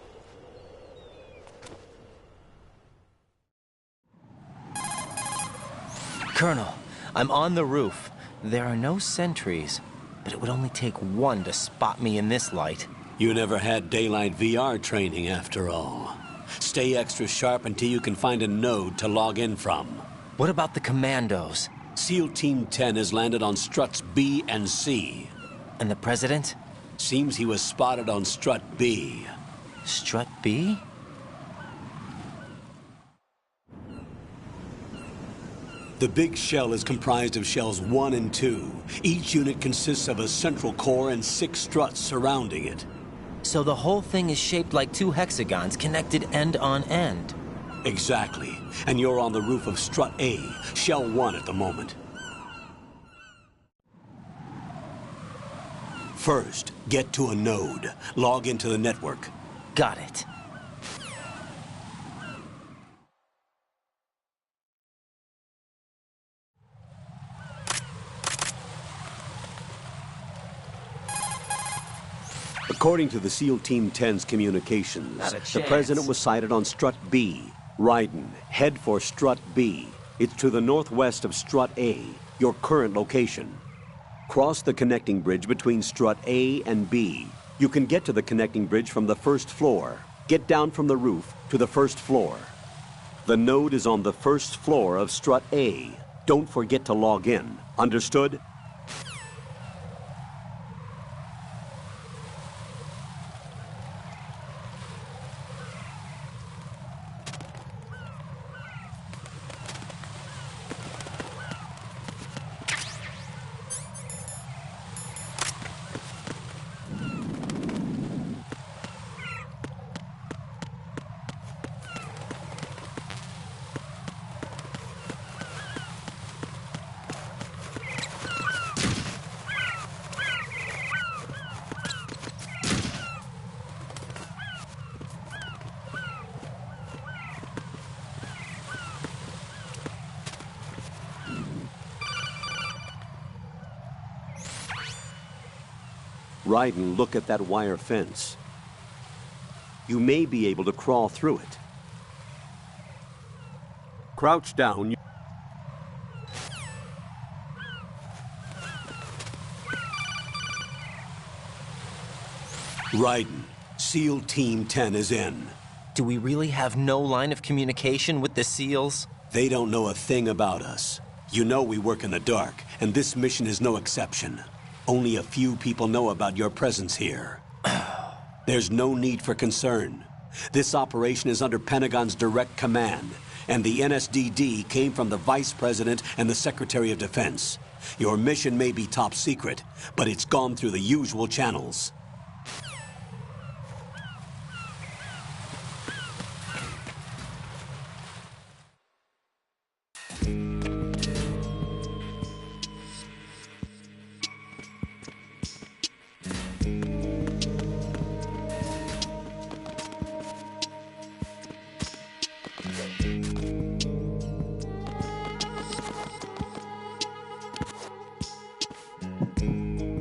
Colonel, I'm on the roof. There are no sentries, but it would only take one to spot me in this light. You never had daylight VR training after all. Stay extra sharp until you can find a node to log in from. What about the commandos? SEAL Team 10 has landed on struts B and C. And the president? Seems he was spotted on strut B. Strut B? The big shell is comprised of shells 1 and 2. Each unit consists of a central core and 6 struts surrounding it. So the whole thing is shaped like 2 hexagons connected end on end. Exactly. And you're on the roof of strut A, shell 1 at the moment. First, get to a node. Log into the network. Got it. According to the SEAL Team 10's communications, Not a the chance. president was sighted on strut B. Ryden, head for strut B. It's to the northwest of strut A, your current location. Cross the connecting bridge between strut A and B. You can get to the connecting bridge from the first floor. Get down from the roof to the first floor. The node is on the first floor of strut A. Don't forget to log in. Understood? Ryden, look at that wire fence. You may be able to crawl through it. Crouch down. Ryden, SEAL Team 10 is in. Do we really have no line of communication with the SEALs? They don't know a thing about us. You know we work in the dark, and this mission is no exception. Only a few people know about your presence here. There's no need for concern. This operation is under Pentagon's direct command, and the NSDD came from the Vice President and the Secretary of Defense. Your mission may be top secret, but it's gone through the usual channels.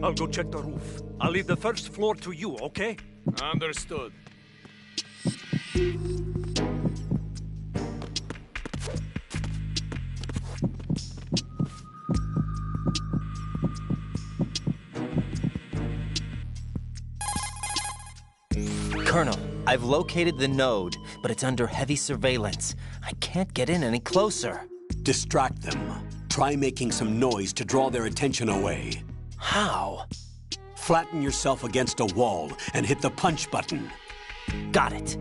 I'll go check the roof. I'll leave the first floor to you, okay? Understood. Colonel, I've located the node, but it's under heavy surveillance. I can't get in any closer. Distract them. Try making some noise to draw their attention away. How? Flatten yourself against a wall and hit the punch button. Got it.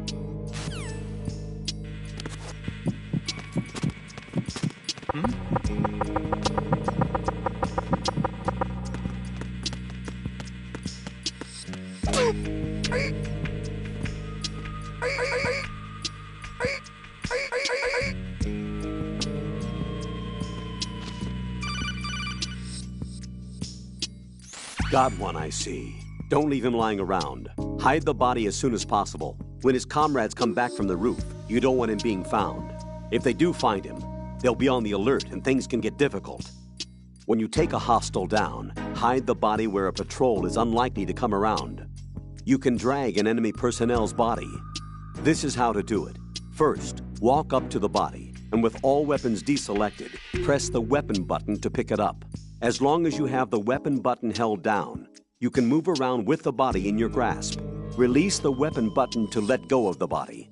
Got one, I see. Don't leave him lying around. Hide the body as soon as possible. When his comrades come back from the roof, you don't want him being found. If they do find him, they'll be on the alert and things can get difficult. When you take a hostile down, hide the body where a patrol is unlikely to come around. You can drag an enemy personnel's body. This is how to do it. First, walk up to the body, and with all weapons deselected, press the weapon button to pick it up. As long as you have the weapon button held down, you can move around with the body in your grasp. Release the weapon button to let go of the body.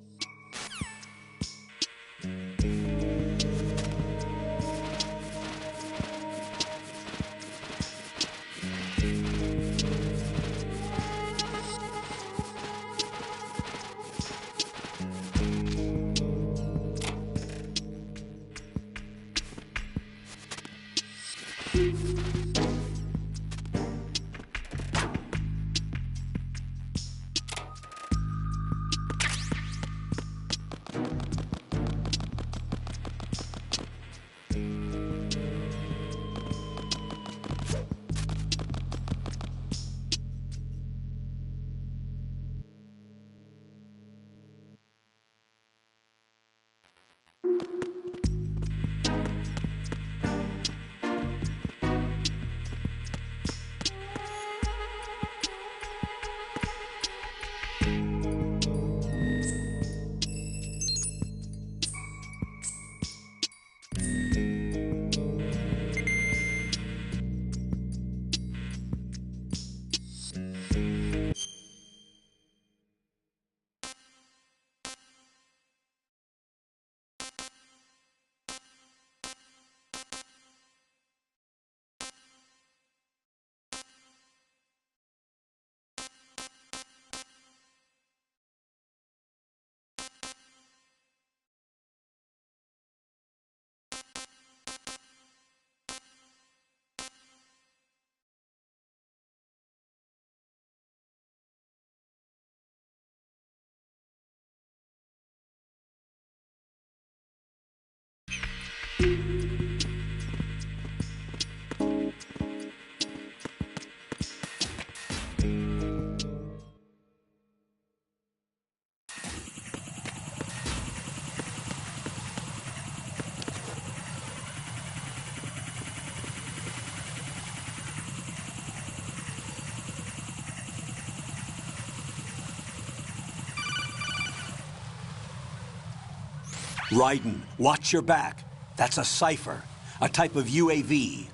Raiden, watch your back. That's a cipher, a type of UAV.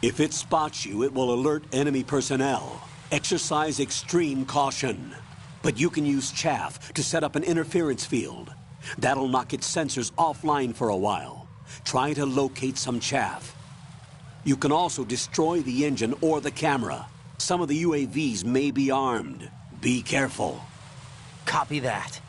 If it spots you, it will alert enemy personnel. Exercise extreme caution. But you can use chaff to set up an interference field. That'll knock its sensors offline for a while. Try to locate some chaff. You can also destroy the engine or the camera. Some of the UAVs may be armed. Be careful. Copy that.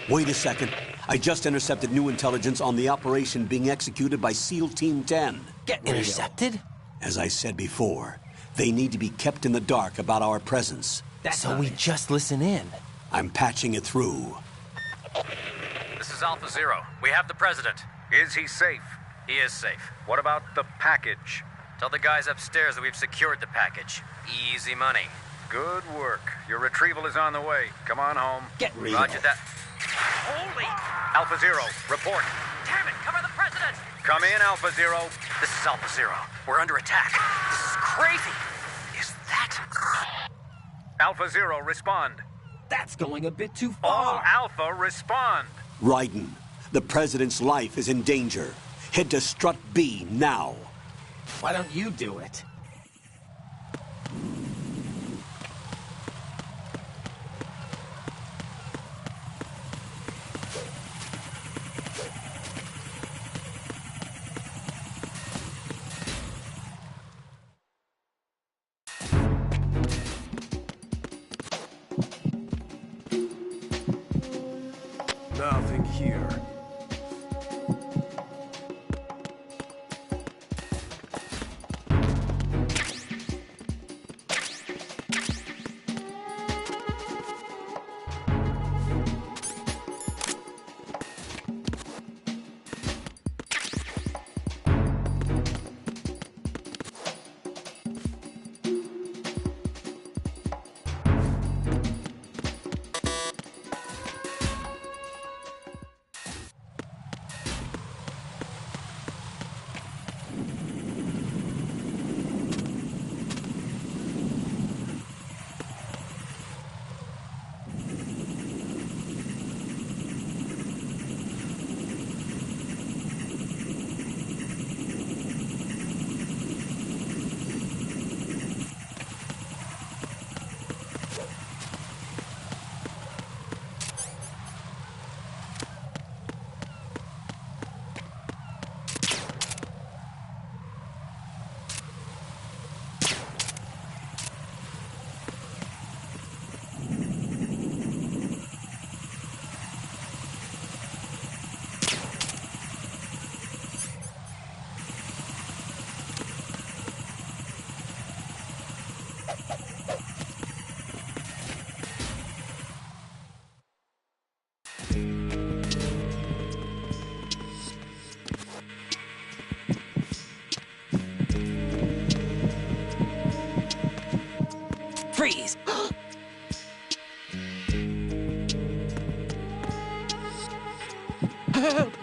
Wait a second. I just intercepted new intelligence on the operation being executed by SEAL Team 10. Get intercepted? As I said before, they need to be kept in the dark about our presence. So we just listen in. I'm patching it through. This is Alpha Zero. We have the president. Is he safe? He is safe. What about the package? Tell the guys upstairs that we've secured the package. Easy money. Good work. Your retrieval is on the way. Come on home. Get real. Roger that. Holy! Alpha Zero, report. Damn it, cover the president! Come in, Alpha Zero. This is Alpha Zero. We're under attack. This is crazy. Is that... Alpha Zero, respond. That's going a bit too far. All Alpha, respond. Raiden, the president's life is in danger. Head to Strut B now. Why don't you do it? Nothing here. Freeze! Help!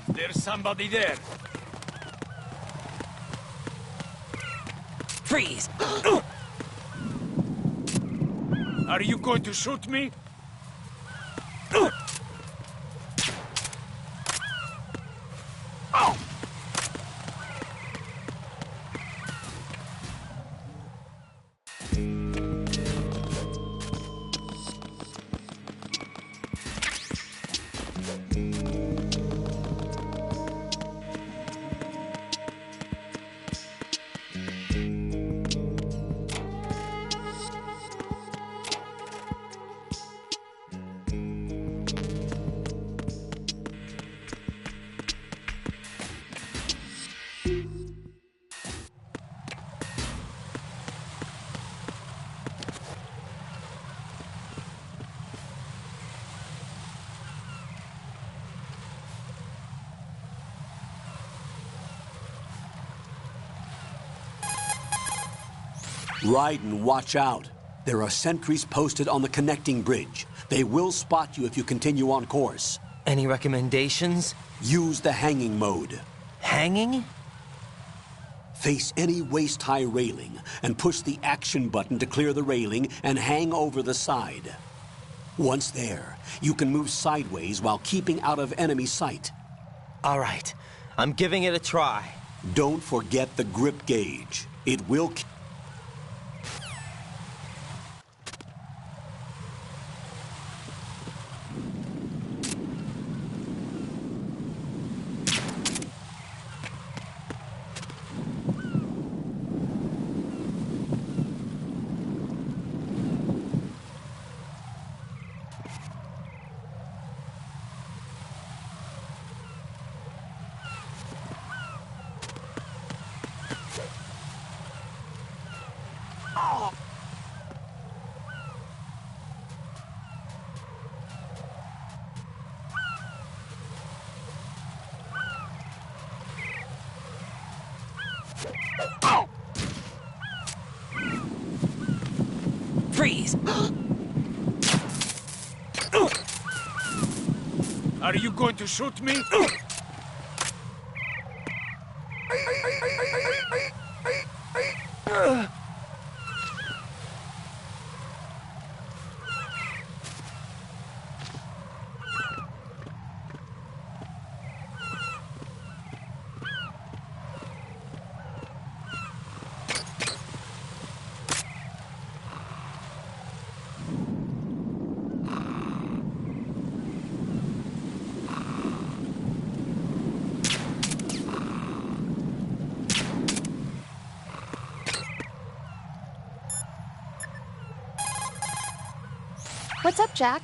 There's somebody there. Freeze! Are you going to shoot me? Raiden, watch out. There are sentries posted on the connecting bridge. They will spot you if you continue on course. Any recommendations? Use the hanging mode. Hanging? Face any waist-high railing and push the action button to clear the railing and hang over the side. Once there, you can move sideways while keeping out of enemy sight. All right, I'm giving it a try. Don't forget the grip gauge. It will... Freeze! Are you going to shoot me? What's up, Jack?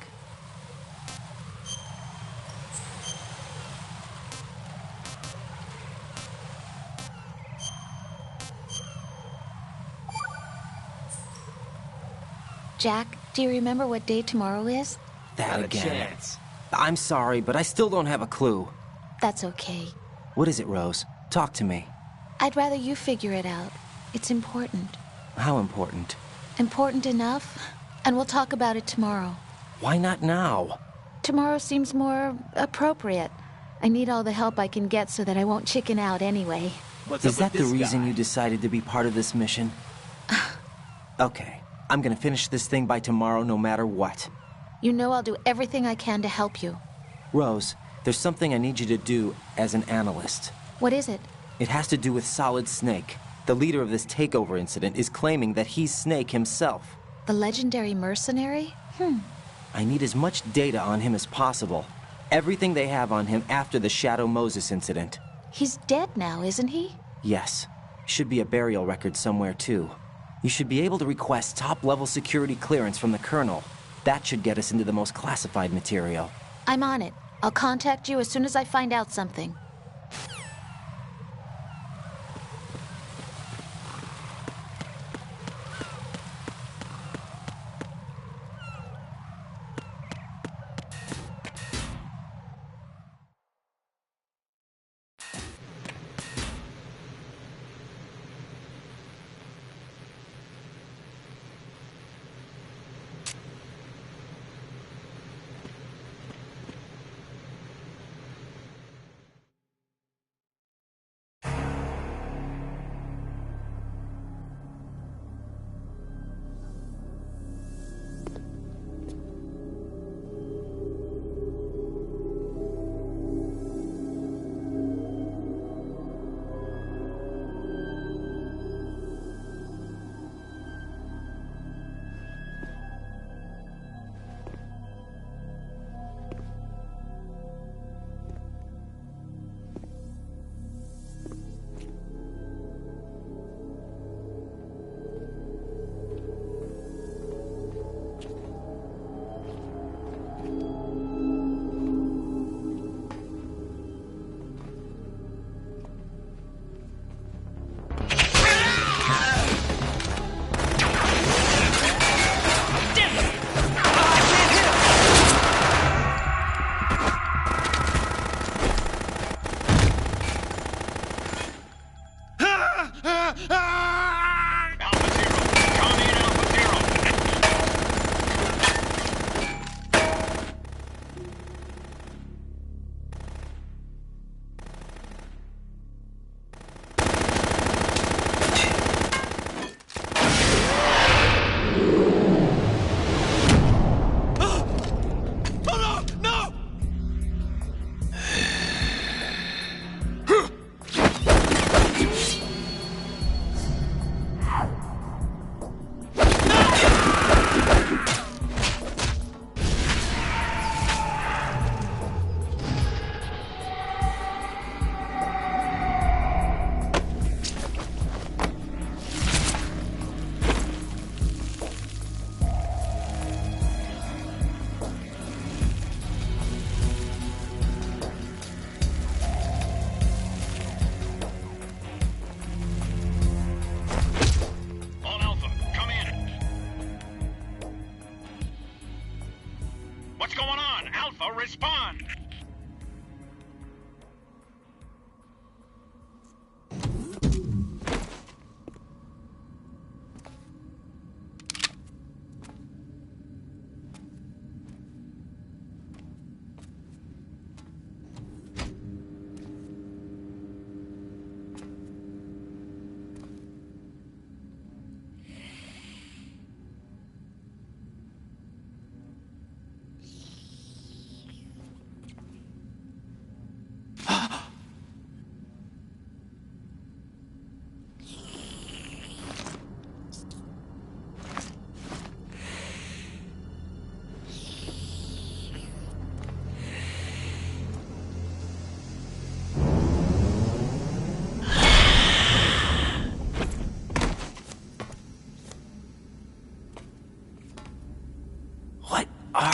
Jack, do you remember what day tomorrow is? That Not a again. chance. I'm sorry, but I still don't have a clue. That's okay. What is it, Rose? Talk to me. I'd rather you figure it out. It's important. How important? Important enough? And we'll talk about it tomorrow. Why not now? Tomorrow seems more appropriate. I need all the help I can get so that I won't chicken out anyway. Is that the reason you decided to be part of this mission? Okay. I'm gonna finish this thing by tomorrow no matter what. You know I'll do everything I can to help you. Rose, there's something I need you to do as an analyst. What is it? It has to do with Solid Snake. The leader of this takeover incident is claiming that he's Snake himself. The legendary mercenary? I need as much data on him as possible. Everything they have on him after the Shadow Moses incident. He's dead now, isn't he? Yes. Should be a burial record somewhere, too. You should be able to request top-level security clearance from the Colonel. That should get us into the most classified material. I'm on it. I'll contact you as soon as I find out something.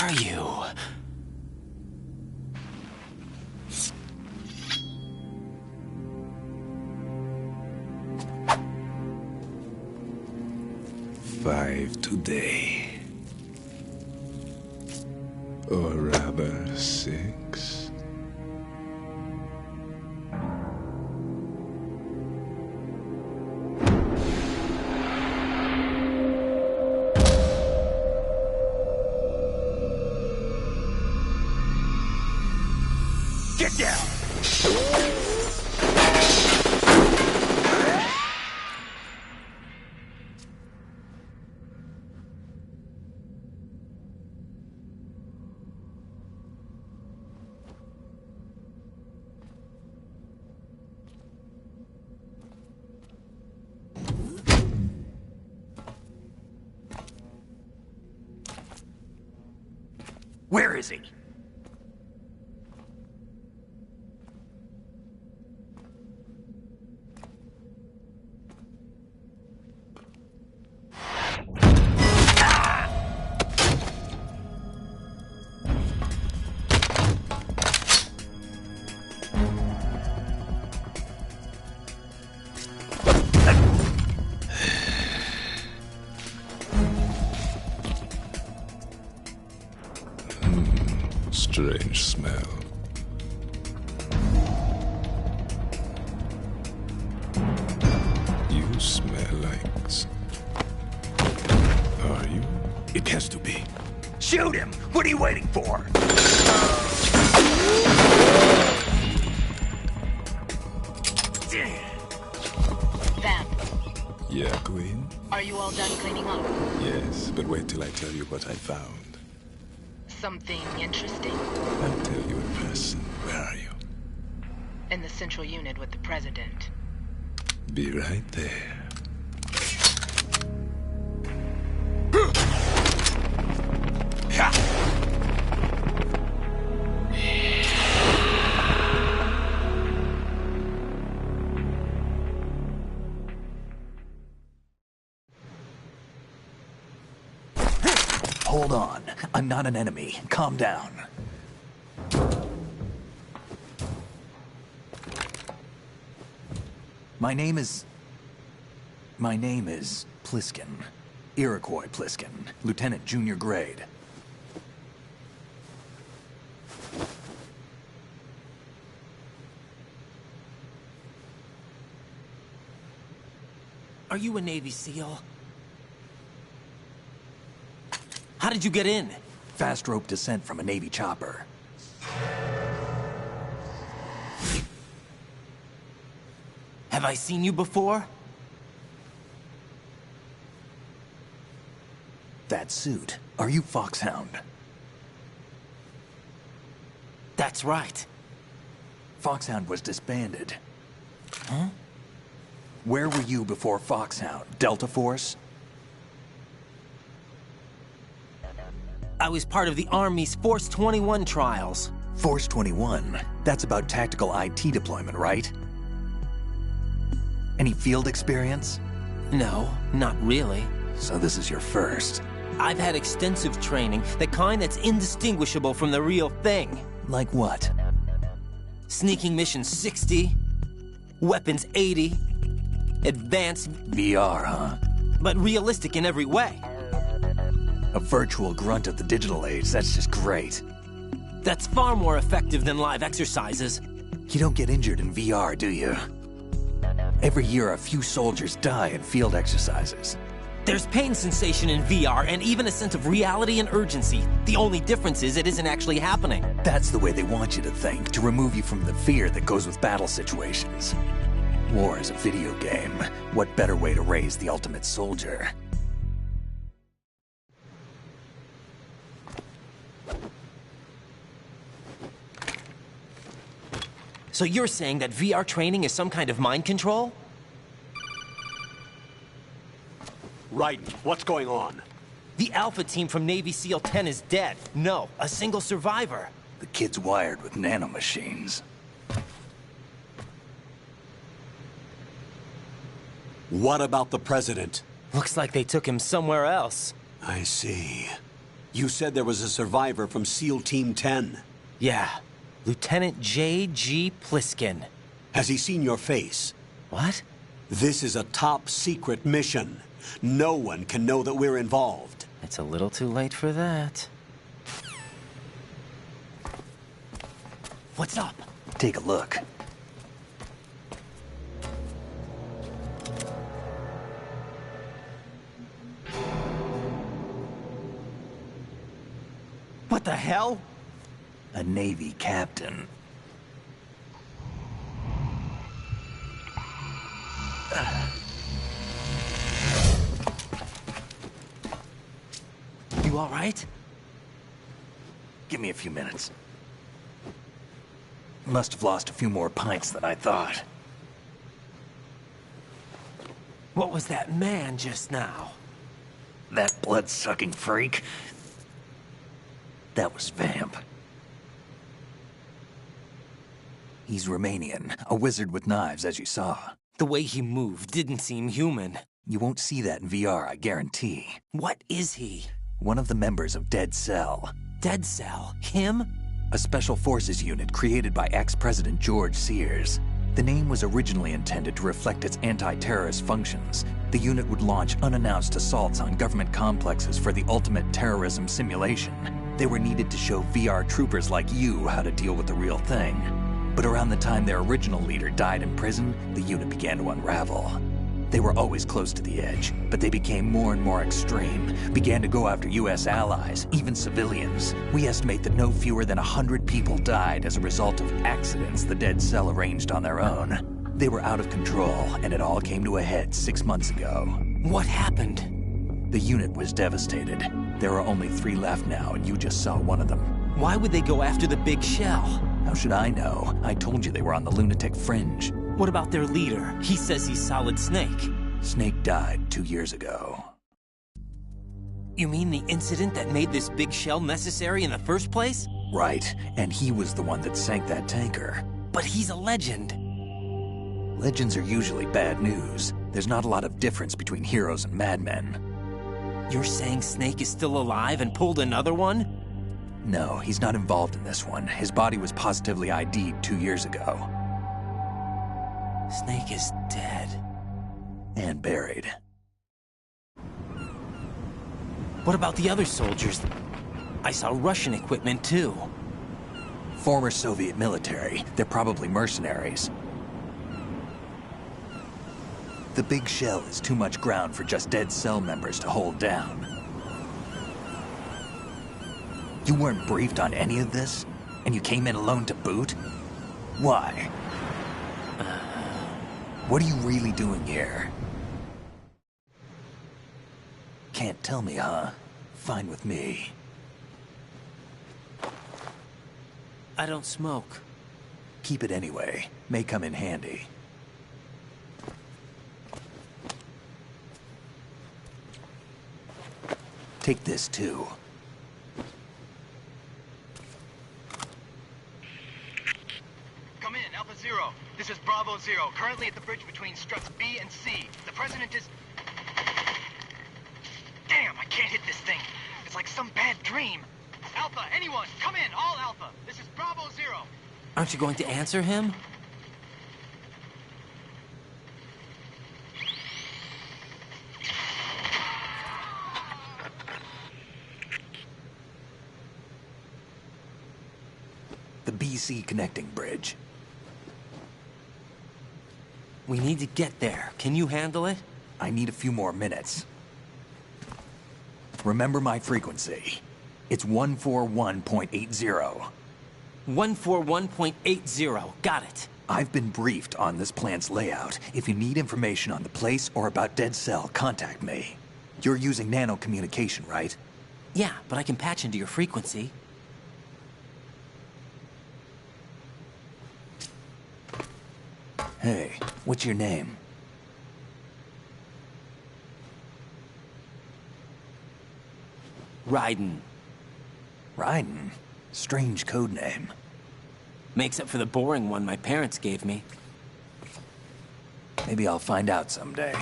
are you? Five today. Or rather, 6. Get down! Where is he? Strange smell. You smell like... Are you? It has to be. Shoot him! What are you waiting for? Vamp, Yeah, Queen? are you all done cleaning up? Yes, but wait till I tell you what I found. Something interesting? I'll tell you in person. Where are you? In the central unit with the president. Be right there. Hold on. I'm not an enemy. Calm down. My name is Pliskin. Iroquois Pliskin. Lieutenant Junior Grade. Are you a Navy SEAL? How did you get in? Fast rope descent from a Navy chopper. Have I seen you before? That suit. Are you Foxhound? That's right. Foxhound was disbanded. Huh? Where were you before Foxhound? Delta Force? I was part of the Army's Force 21 trials. Force 21? That's about tactical IT deployment, right? Any field experience? No, not really. So this is your first. I've had extensive training, the kind that's indistinguishable from the real thing. Like what? Sneaking mission 60, weapons 80, advanced... VR, huh? But realistic in every way. A virtual grunt of the digital age, that's just great. That's far more effective than live exercises. You don't get injured in VR, do you? Every year, a few soldiers die in field exercises. There's pain sensation in VR and even a sense of reality and urgency. The only difference is it isn't actually happening. That's the way they want you to think, to remove you from the fear that goes with battle situations. War is a video game. What better way to raise the ultimate soldier? So you're saying that VR training is some kind of mind control? Right. What's going on? The Alpha team from Navy SEAL 10 is dead. No, a single survivor. The kid's wired with nanomachines. What about the president? Looks like they took him somewhere else. I see. You said there was a survivor from SEAL Team 10. Yeah. Lieutenant J.G. Pliskin. Has he seen your face? What? This is a top-secret mission. No one can know that we're involved. It's a little too late for that. What's up? Take a look. What the hell? A Navy captain. You all right? Give me a few minutes. Must have lost a few more pints than I thought. What was that man just now? That blood-sucking freak? That was Vamp. He's Romanian, a wizard with knives, as you saw. The way he moved didn't seem human. You won't see that in VR, I guarantee. What is he? One of the members of Dead Cell. Dead Cell? Him? A special forces unit created by ex-President George Sears. The name was originally intended to reflect its anti-terrorist functions. The unit would launch unannounced assaults on government complexes for the ultimate terrorism simulation. They were needed to show VR troopers like you how to deal with the real thing. But around the time their original leader died in prison, the unit began to unravel. They were always close to the edge, but they became more and more extreme, began to go after U.S. allies, even civilians. We estimate that no fewer than 100 people died as a result of accidents the Dead Cell arranged on their own. They were out of control, and it all came to a head 6 months ago. What happened? The unit was devastated. There are only 3 left now, and you just saw one of them. Why would they go after the big shell? How should I know? I told you they were on the lunatic fringe. What about their leader? He says he's Solid Snake. Snake died 2 years ago. You mean the incident that made this big shell necessary in the first place? Right, and he was the one that sank that tanker. But he's a legend. Legends are usually bad news. There's not a lot of difference between heroes and madmen. You're saying Snake is still alive and pulled another one? No, he's not involved in this one. His body was positively ID'd 2 years ago. Snake is dead. And buried. What about the other soldiers? I saw Russian equipment too. Former Soviet military. They're probably mercenaries. The big shell is too much ground for just Dead Cell members to hold down. You weren't briefed on any of this? And you came in alone to boot? Why? What are you really doing here? Can't tell me, huh? Fine with me. I don't smoke. Keep it anyway. May come in handy. Take this, too. Come in, Alpha Zero. This is Bravo Zero, currently at the bridge between struts B and C. The President is... Damn, I can't hit this thing. It's like some bad dream. Alpha, anyone, come in, all Alpha. This is Bravo Zero. Aren't you going to answer him? The BC connecting bridge. We need to get there. Can you handle it? I need a few more minutes. Remember my frequency. It's 141.80. 141.80. Got it. I've been briefed on this plant's layout. If you need information on the place or about Dead Cell, contact me. You're using nano communication, right? Yeah, but I can patch into your frequency. Hey, what's your name? Raiden. Raiden? Strange code name. Makes up for the boring one my parents gave me. Maybe I'll find out someday.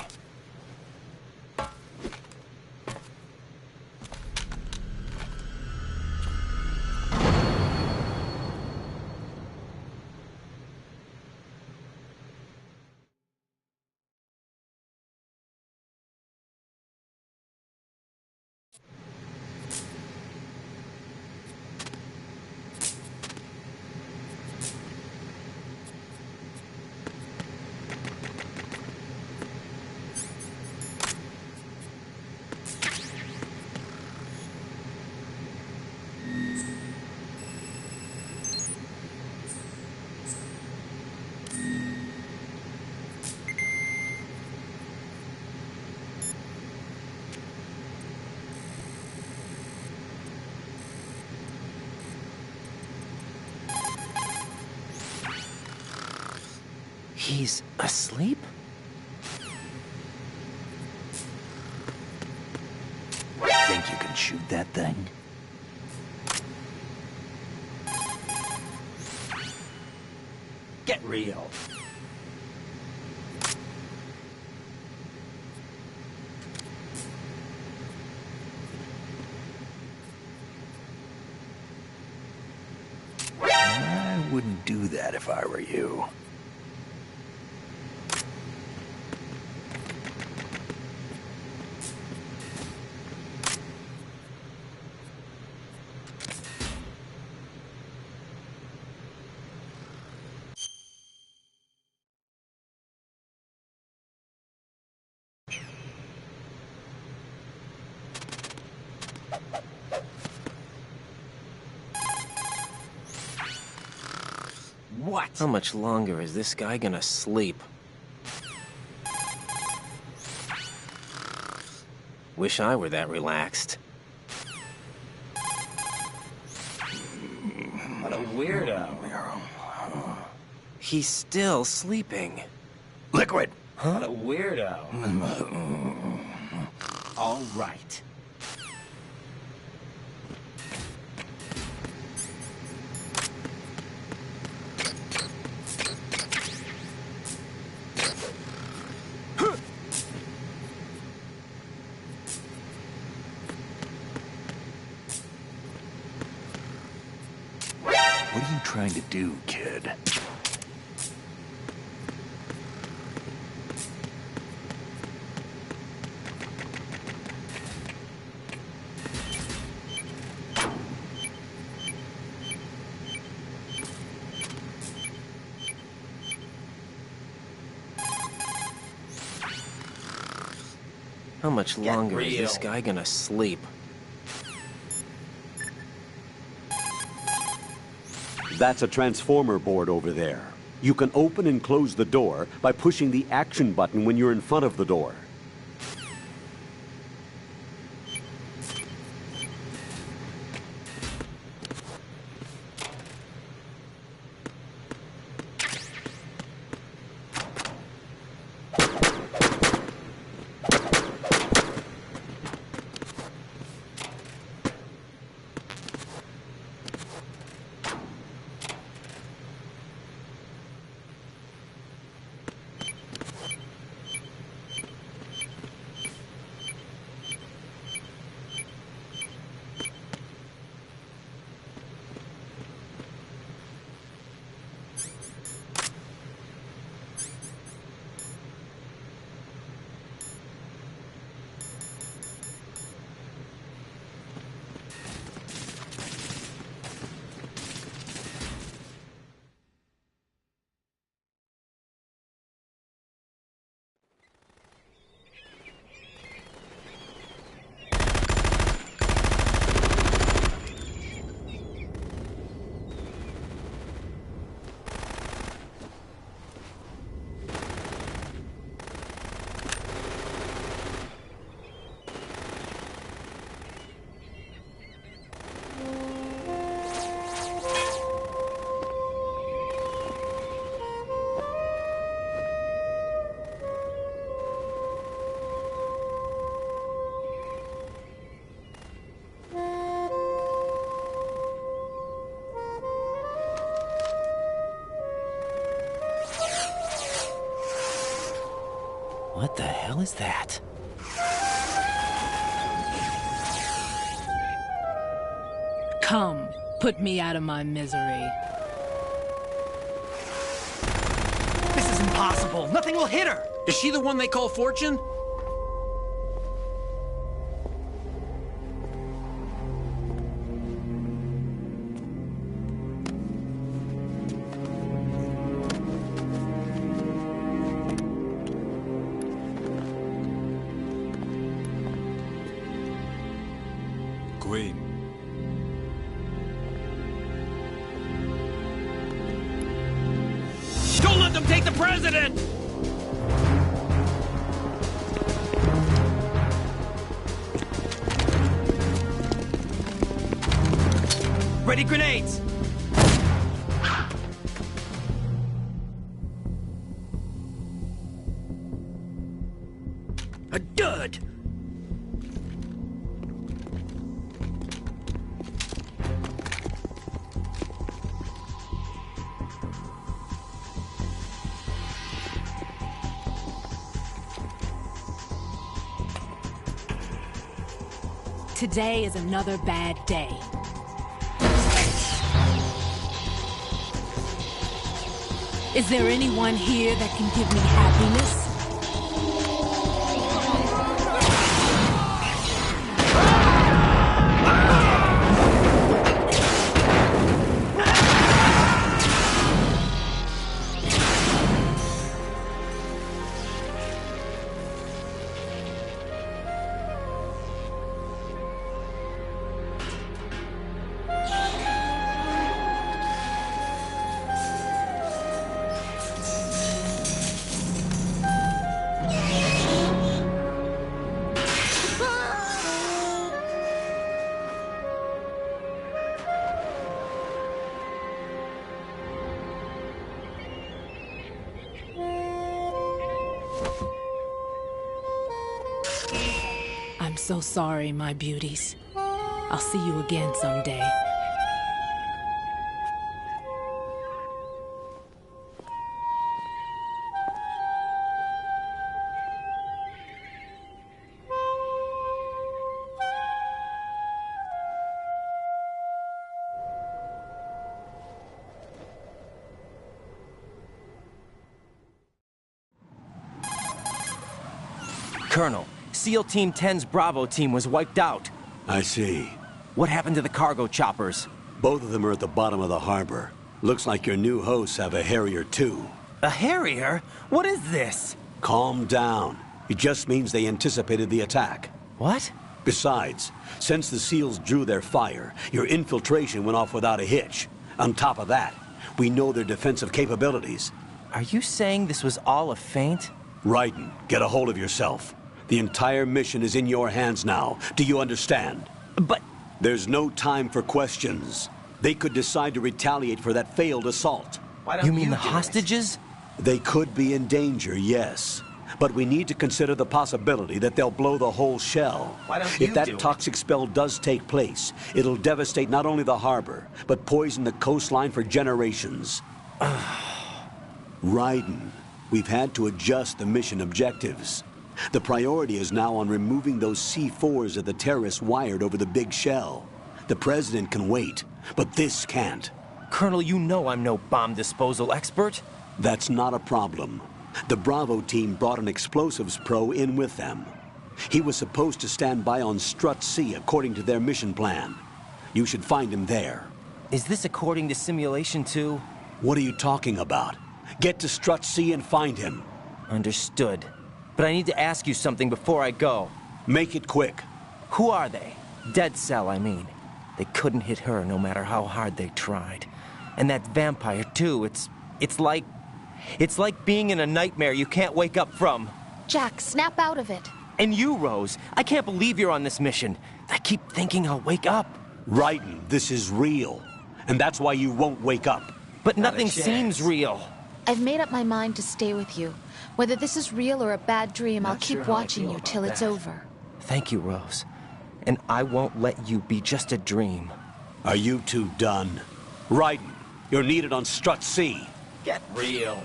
He's asleep? Think you can shoot that thing? Get real. I wouldn't do that if I were you. What? How much longer is this guy gonna sleep? Wish I were that relaxed. What a weirdo. He's still sleeping. Liquid! Huh? What a weirdo. All right. What are you trying to do, kid? How much longer is this guy gonna sleep? That's a transformer board over there. You can open and close the door by pushing the action button when you're in front of the door. What the hell is that? Come, put me out of my misery. This is impossible. Nothing will hit her. Is she the one they call Fortune? Queen. Don't let them take the president! Ready grenades! A dud! Today is another bad day. Is there anyone here that can give me happiness? I'm so sorry, my beauties. I'll see you again someday. Colonel, SEAL Team 10's Bravo team was wiped out. I see. What happened to the cargo choppers? Both of them are at the bottom of the harbor. Looks like your new hosts have a Harrier too. A Harrier? What is this? Calm down. It just means they anticipated the attack. What? Besides, since the SEALs drew their fire, your infiltration went off without a hitch. On top of that, we know their defensive capabilities. Are you saying this was all a feint? Raiden, get a hold of yourself. The entire mission is in your hands now. Do you understand? But... There's no time for questions. They could decide to retaliate for that failed assault. You mean the hostages? They could be in danger, yes. But we need to consider the possibility that they'll blow the whole shell. If that toxic spell does take place, it'll devastate not only the harbor, but poison the coastline for generations. Raiden, we've had to adjust the mission objectives. The priority is now on removing those C4s that the terrorists wired over the big shell. The President can wait, but this can't. Colonel, you know I'm no bomb disposal expert. That's not a problem. The Bravo team brought an explosives pro in with them. He was supposed to stand by on Strut C according to their mission plan. You should find him there. Is this according to simulation too? What are you talking about? Get to Strut C and find him. Understood. But I need to ask you something before I go. Make it quick. Who are they? Dead Cell, I mean. They couldn't hit her no matter how hard they tried. And that vampire too, it's like being in a nightmare you can't wake up from. Jack, snap out of it. And you, Rose, I can't believe you're on this mission. I keep thinking I'll wake up. Raiden, this is real. And that's why you won't wake up. But nothing seems real. I've made up my mind to stay with you. Whether this is real or a bad dream, I'll keep watching you till it's over. Thank you, Rose. And I won't let you be just a dream. Are you two done? Raiden, you're needed on Strut C. Get real.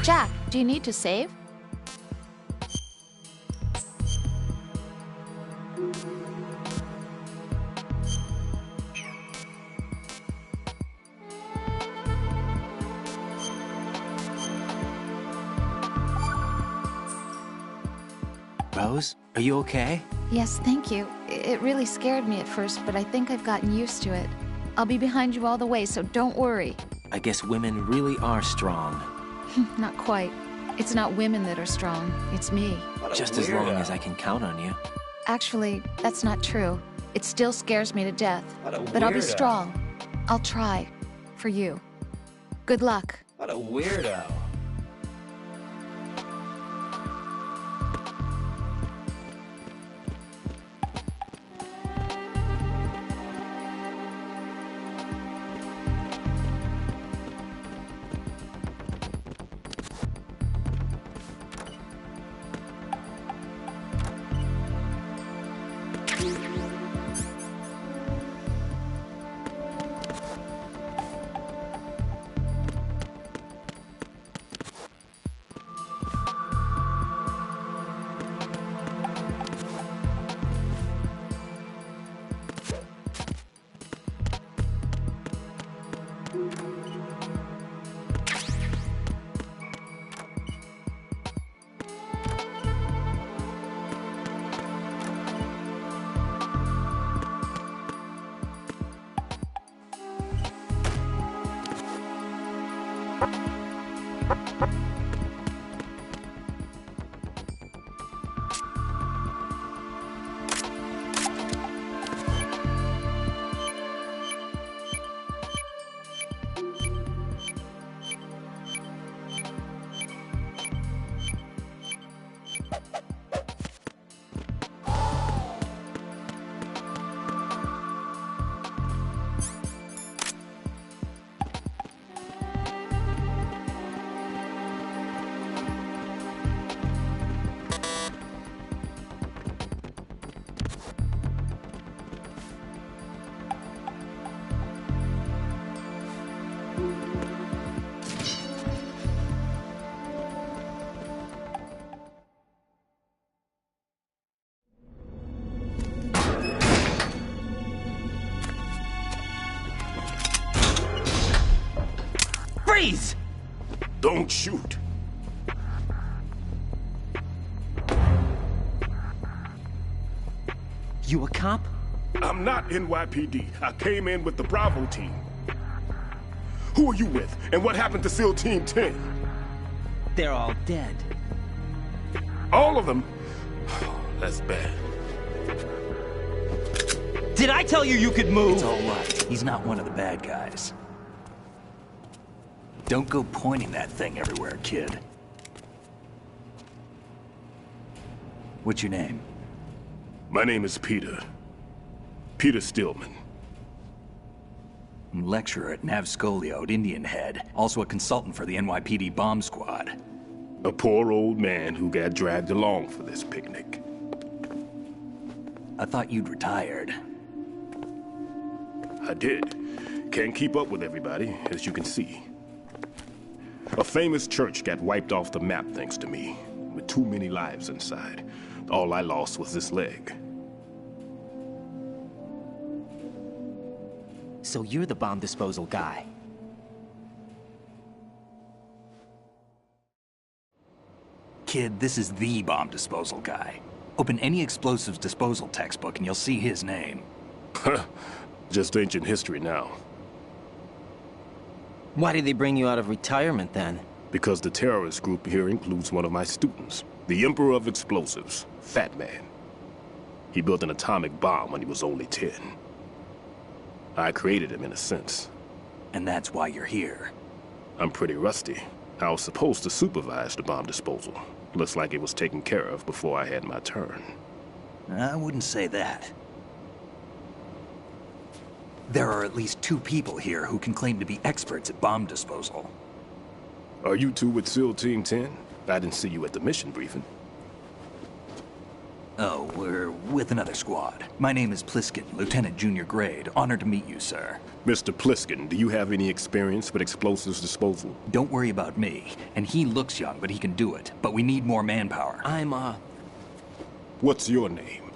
Jack, do you need to save? Rose, are you okay? Yes, thank you. It really scared me at first, but I think I've gotten used to it. I'll be behind you all the way, so don't worry. I guess women really are strong. Not quite. It's not women that are strong, it's me. Just as long as I can count on you. Actually, that's not true. It still scares me to death. But I'll be strong. I'll try. For you. Good luck. What a weirdo. Freeze! Don't shoot. You a cop? I'm not NYPD. I came in with the Bravo team. Who are you with? And what happened to SEAL Team 10? They're all dead. All of them? Oh, that's bad. Did I tell you you could move? It's all right. He's not one of the bad guys. Don't go pointing that thing everywhere, kid. What's your name? My name is Peter. Peter Stillman. I'm lecturer at Navscolio at Indian Head. Also a consultant for the NYPD bomb squad. A poor old man who got dragged along for this picnic. I thought you'd retired. I did. Can't keep up with everybody, as you can see. A famous church got wiped off the map thanks to me, with too many lives inside. All I lost was this leg. So you're the bomb disposal guy. Kid, this is the bomb disposal guy. Open any explosives disposal textbook and you'll see his name. Just ancient history now. Why did they bring you out of retirement then? Because the terrorist group here includes one of my students, the Emperor of Explosives, Fat Man. He built an atomic bomb when he was only 10. I created him in a sense. And that's why you're here. I'm pretty rusty. I was supposed to supervise the bomb disposal. Looks like it was taken care of before I had my turn. I wouldn't say that. There are at least 2 people here who can claim to be experts at bomb disposal. Are you two with SEAL Team 10? I didn't see you at the mission briefing. Oh, we're with another squad. My name is Pliskin, Lieutenant Junior Grade. Honored to meet you, sir. Mr. Pliskin, do you have any experience with explosives disposal? Don't worry about me. And he looks young, but he can do it. But we need more manpower. I'm, What's your name?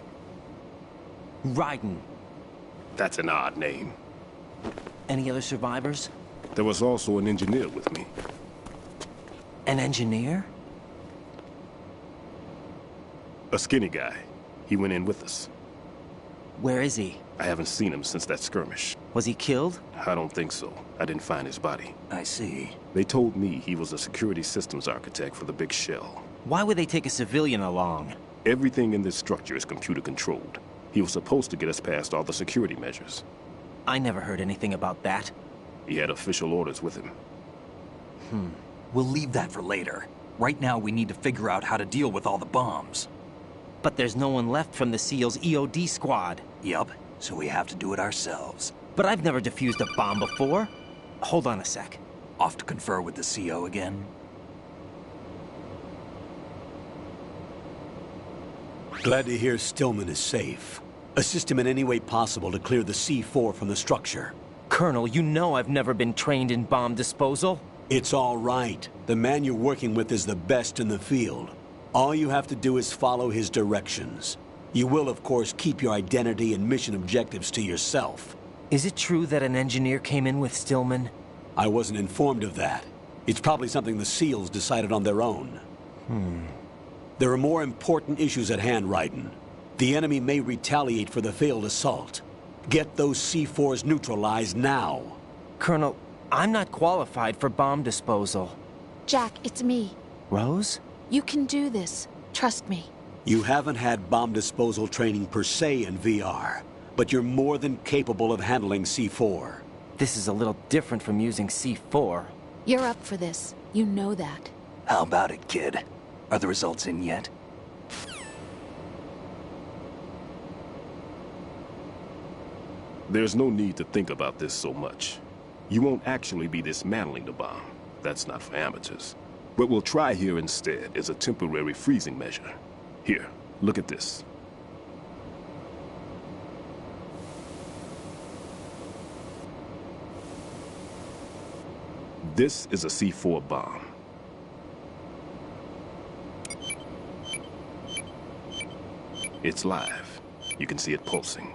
Raiden. That's an odd name. Any other survivors? There was also an engineer with me. An engineer? A skinny guy. He went in with us. Where is he? I haven't seen him since that skirmish. Was he killed? I don't think so. I didn't find his body. I see. They told me he was a security systems architect for the big shell. Why would they take a civilian along? Everything in this structure is computer controlled. He was supposed to get us past all the security measures. I never heard anything about that. He had official orders with him. We'll leave that for later. Right now, we need to figure out how to deal with all the bombs. But there's no one left from the SEAL's EOD squad. Yup, so we have to do it ourselves. But I've never defused a bomb before. Hold on a sec. Off to confer with the CO again? Glad to hear Stillman is safe. Assist him in any way possible to clear the C4 from the structure. Colonel, you know I've never been trained in bomb disposal. It's all right. The man you're working with is the best in the field. All you have to do is follow his directions. You will, of course, keep your identity and mission objectives to yourself. Is it true that an engineer came in with Stillman? I wasn't informed of that. It's probably something the SEALs decided on their own. There are more important issues at hand, Raiden. The enemy may retaliate for the failed assault. Get those C4s neutralized now. Colonel, I'm not qualified for bomb disposal. Jack, it's me. Rose? You can do this. Trust me. You haven't had bomb disposal training per se in VR, but you're more than capable of handling C4. This is a little different from using C4. You're up for this. You know that. How about it, kid? Are the results in yet? There's no need to think about this so much. You won't actually be dismantling the bomb. That's not for amateurs. What we'll try here instead is a temporary freezing measure. Here, look at this. This is a C4 bomb. It's live. You can see it pulsing.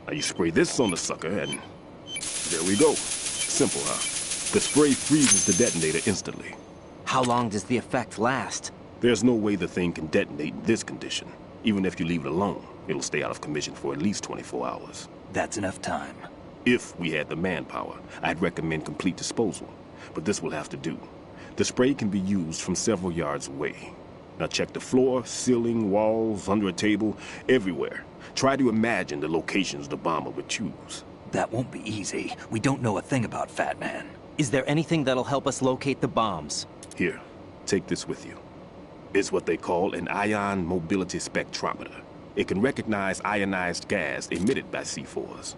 Now you spray this on the sucker and there we go. Simple, huh? The spray freezes the detonator instantly. How long does the effect last? There's no way the thing can detonate in this condition. Even if you leave it alone, it'll stay out of commission for at least 24 hours. That's enough time. If we had the manpower, I'd recommend complete disposal. But this will have to do. The spray can be used from several yards away. Now check the floor, ceiling, walls, under a table, everywhere. Try to imagine the locations the bomber would choose. That won't be easy. We don't know a thing about Fat Man. Is there anything that'll help us locate the bombs? Here, take this with you. It's what they call an ion mobility spectrometer. It can recognize ionized gas emitted by C4s.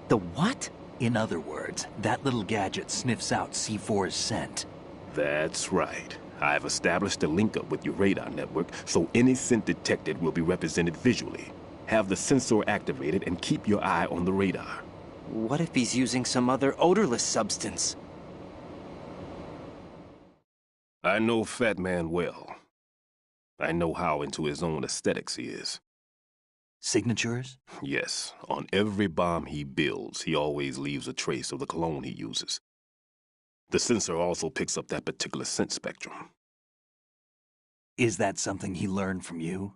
The what? In other words, that little gadget sniffs out C4's scent. That's right. I've established a link-up with your radar network, so any scent detected will be represented visually. Have the sensor activated and keep your eye on the radar. What if he's using some other odorless substance? I know Fat Man well. I know how into his own aesthetics he is. Signatures? Yes. On every bomb he builds, he always leaves a trace of the cologne he uses. The sensor also picks up that particular scent spectrum. Is that something he learned from you?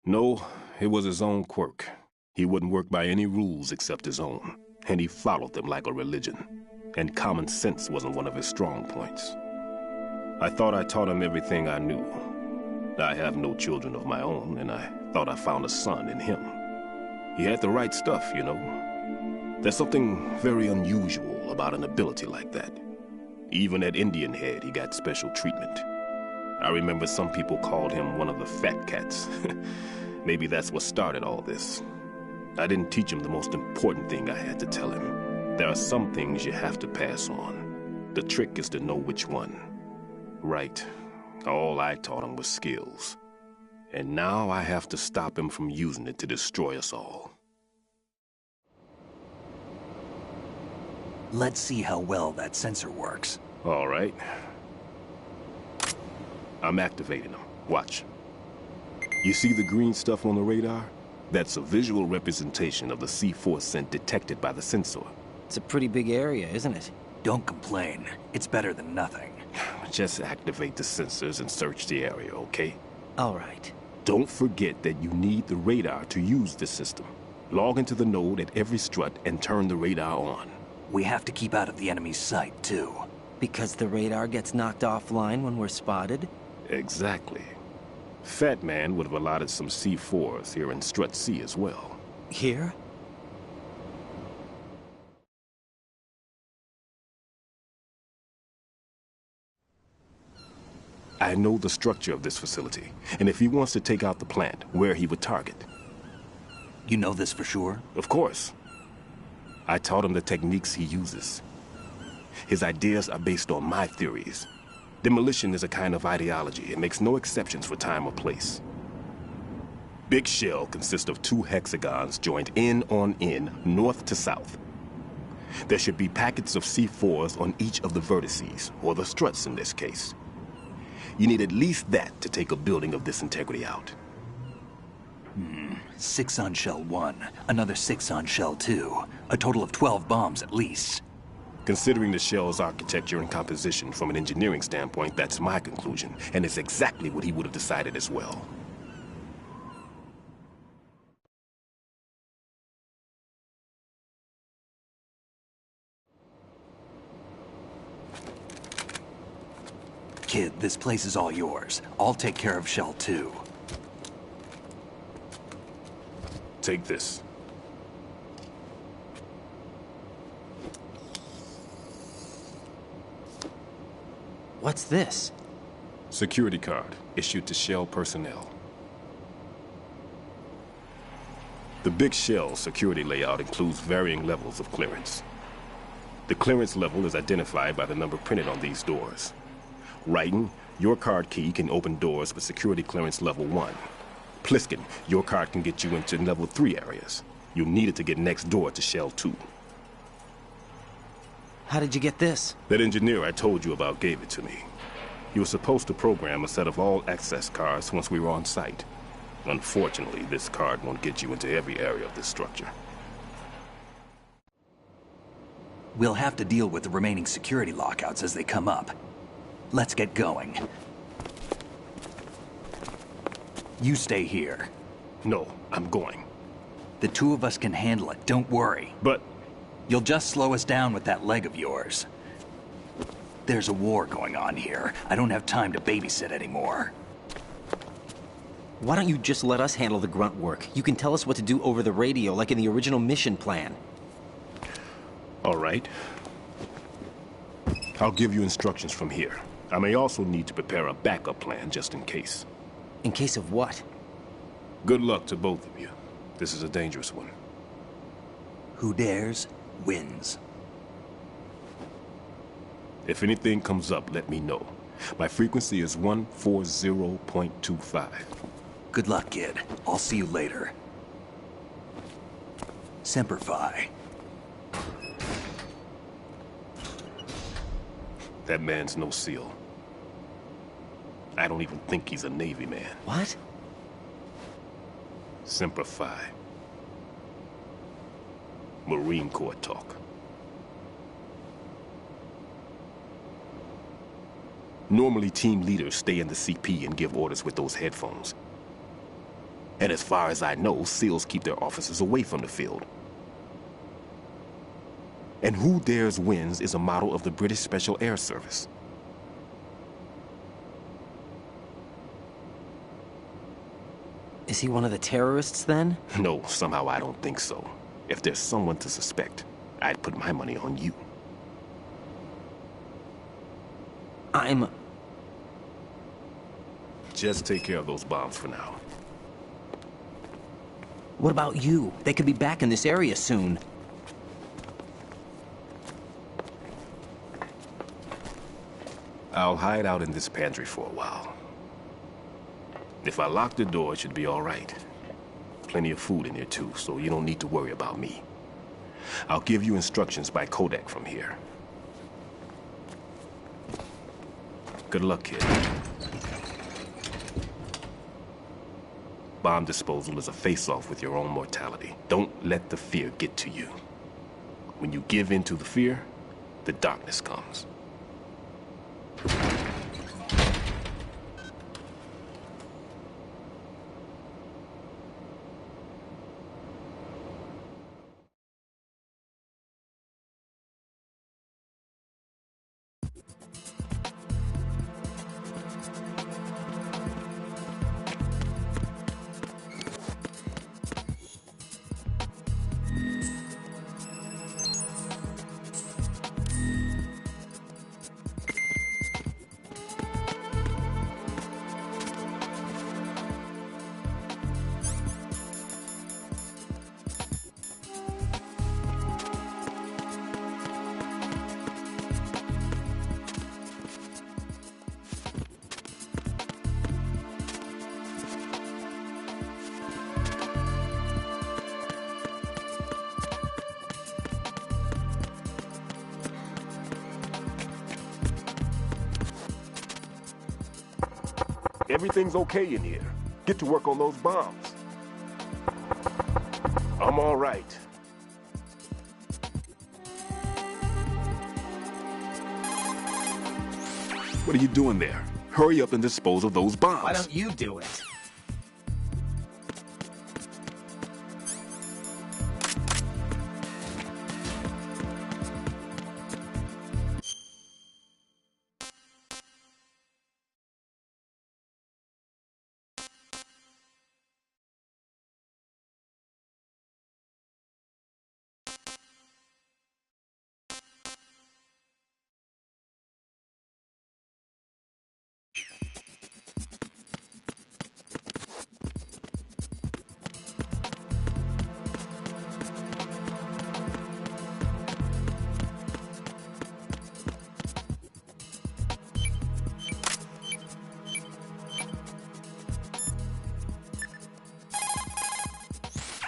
No, it was his own quirk. He wouldn't work by any rules except his own, and he followed them like a religion. And common sense wasn't one of his strong points. I thought I taught him everything I knew. I have no children of my own, and I thought I found a son in him. He had the right stuff, you know. There's something very unusual about an ability like that. Even at Indian Head, he got special treatment. I remember some people called him one of the fat cats. Maybe that's what started all this. I didn't teach him the most important thing I had to tell him. There are some things you have to pass on. The trick is to know which one. Right. All I taught him was skills. And now I have to stop him from using it to destroy us all. Let's see how well that sensor works. All right. I'm activating them. Watch. You see the green stuff on the radar? That's a visual representation of the C4 scent detected by the sensor. It's a pretty big area, isn't it? Don't complain. It's better than nothing. Just activate the sensors and search the area, okay? All right. Don't forget that you need the radar to use this system. Log into the node at every strut and turn the radar on. We have to keep out of the enemy's sight, too. Because the radar gets knocked offline when we're spotted? Exactly. Fat Man would have allotted some C4s here in Strut C as well. Here? I know the structure of this facility, and if he wants to take out the plant, where he would target. You know this for sure? Of course. I taught him the techniques he uses. His ideas are based on my theories. Demolition is a kind of ideology. It makes no exceptions for time or place. Big Shell consists of 2 hexagons joined end on end, north to south. There should be packets of C4s on each of the vertices, or the struts in this case. You need at least that to take a building of this integrity out. 6 on Shell 1, another 6 on Shell 2. A total of 12 bombs at least. Considering the shell's architecture and composition from an engineering standpoint, that's my conclusion, and it's exactly what he would have decided as well. Kid, this place is all yours. I'll take care of Shell 2. Take this. What's this? Security card, issued to Shell personnel. The Big Shell security layout includes varying levels of clearance. The clearance level is identified by the number printed on these doors. Writing, your card key can open doors with security clearance level 1. Pliskin, your card can get you into level 3 areas. You'll need it to get next door to Shell 2. How did you get this? That engineer I told you about gave it to me. He was supposed to program a set of all access cards once we were on site. Unfortunately, this card won't get you into every area of this structure. We'll have to deal with the remaining security lockouts as they come up. Let's get going. You stay here. No, I'm going. The 2 of us can handle it, don't worry. But... You'll just slow us down with that leg of yours. There's a war going on here. I don't have time to babysit anymore. Why don't you just let us handle the grunt work? You can tell us what to do over the radio, like in the original mission plan. All right. I'll give you instructions from here. I may also need to prepare a backup plan just in case. In case of what? Good luck to both of you. This is a dangerous one. Who dares, wins. If anything comes up, let me know. My frequency is 140.25. Good luck, kid. I'll see you later. Semper Fi. That man's no SEAL. I don't even think he's a Navy man. What? Semper Fi. Marine Corps talk. Normally, team leaders stay in the CP and give orders with those headphones. And as far as I know, SEALs keep their officers away from the field. And Who Dares Wins is a model of the British Special Air Service. Is he one of the terrorists, then? No, somehow I don't think so. If there's someone to suspect, I'd put my money on you. Just take care of those bombs for now. What about you? They could be back in this area soon. I'll hide out in this pantry for a while. If I lock the door, it should be all right. Plenty of food in here too, so you don't need to worry about me. I'll give you instructions by Kodak from here. Good luck, kid. Bomb disposal is a face-off with your own mortality. Don't let the fear get to you. When you give in to the fear, the darkness comes. Everything's okay in here. Get to work on those bombs. I'm all right. What are you doing there? Hurry up and dispose of those bombs. Why don't you do it?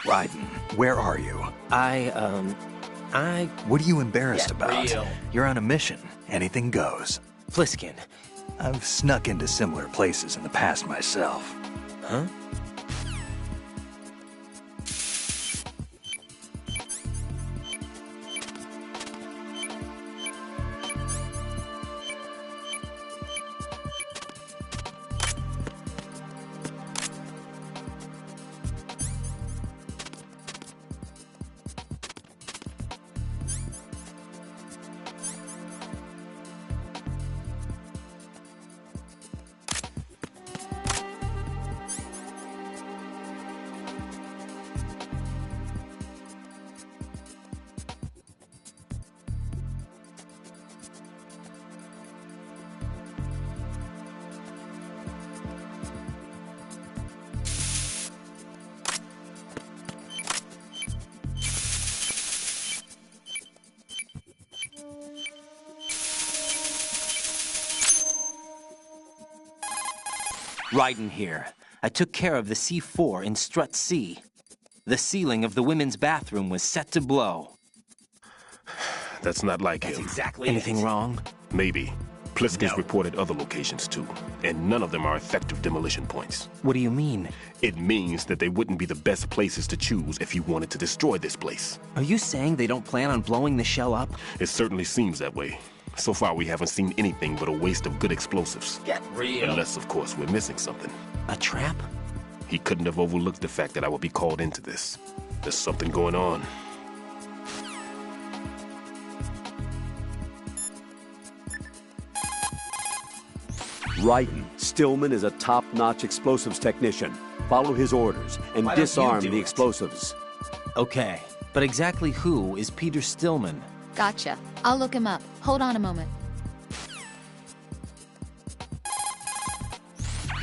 Raiden, where are you? What are you embarrassed about? Real. You're on a mission. Anything goes. Pliskin. I've snuck into similar places in the past myself. Huh? Raiden here. I took care of the C4 in Strut C. The ceiling of the women's bathroom was set to blow. That's not like That's him. exactly Anything wrong? Maybe. Pliskin's reported other locations too, and none of them are effective demolition points. What do you mean? It means that they wouldn't be the best places to choose if you wanted to destroy this place. Are you saying they don't plan on blowing the shell up? It certainly seems that way. So far, we haven't seen anything but a waste of good explosives. Get real. Unless, of course, we're missing something. A trap? He couldn't have overlooked the fact that I would be called into this. There's something going on. Raiden, Stillman is a top-notch explosives technician. Follow his orders and disarm the explosives. Okay, but exactly who is Peter Stillman? Gotcha. I'll look him up. Hold on a moment.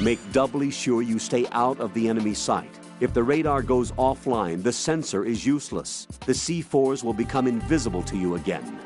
Make doubly sure you stay out of the enemy sight. If the radar goes offline, the sensor is useless. The C4s will become invisible to you again.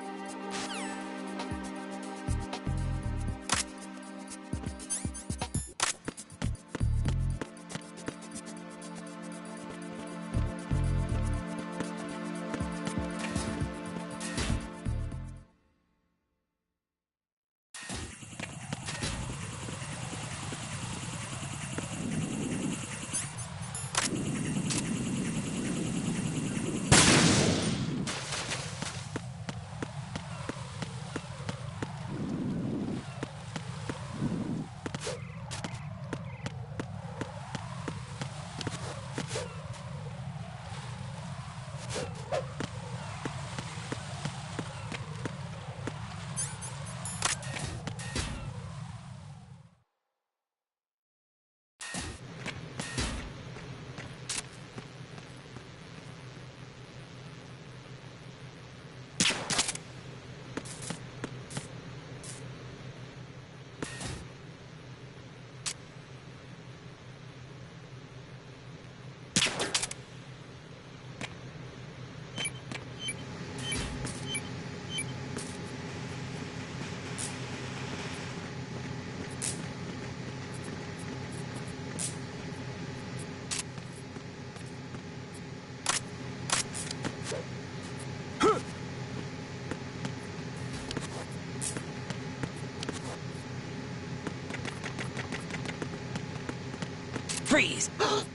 Freeze! Help!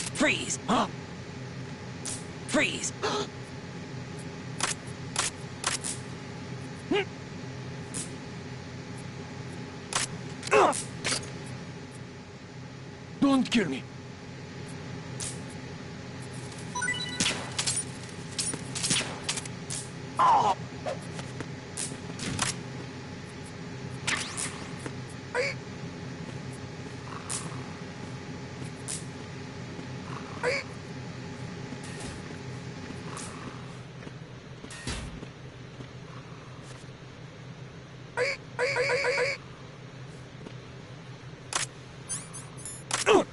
Freeze! Freeze! Don't kill me! Help!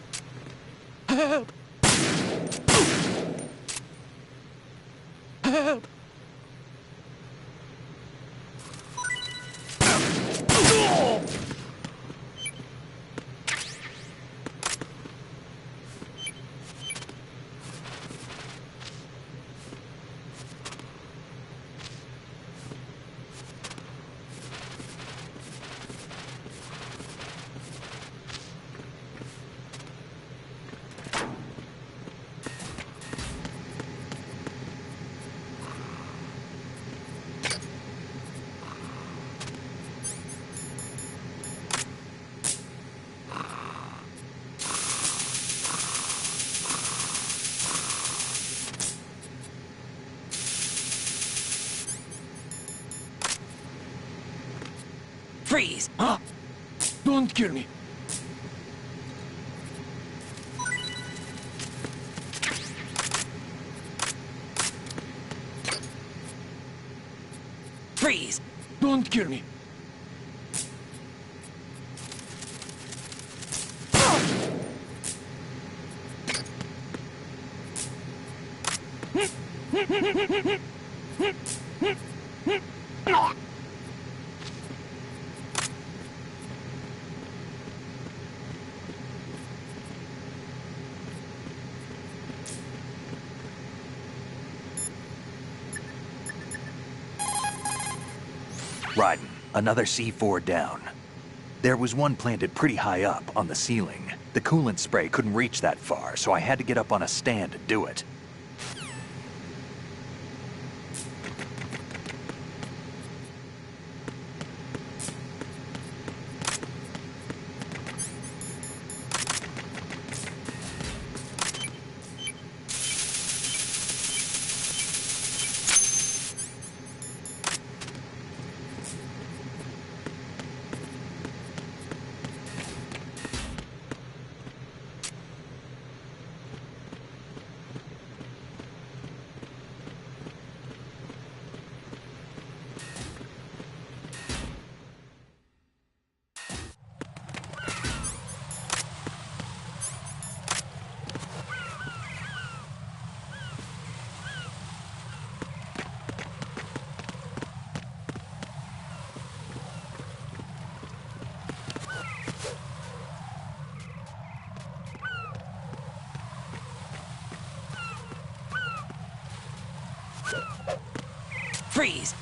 Help! Freeze! Don't kill me! Freeze! Don't kill me! Riding, another C4 down. There was one planted pretty high up on the ceiling. The coolant spray couldn't reach that far, so I had to get up on a stand to do it. Freeze!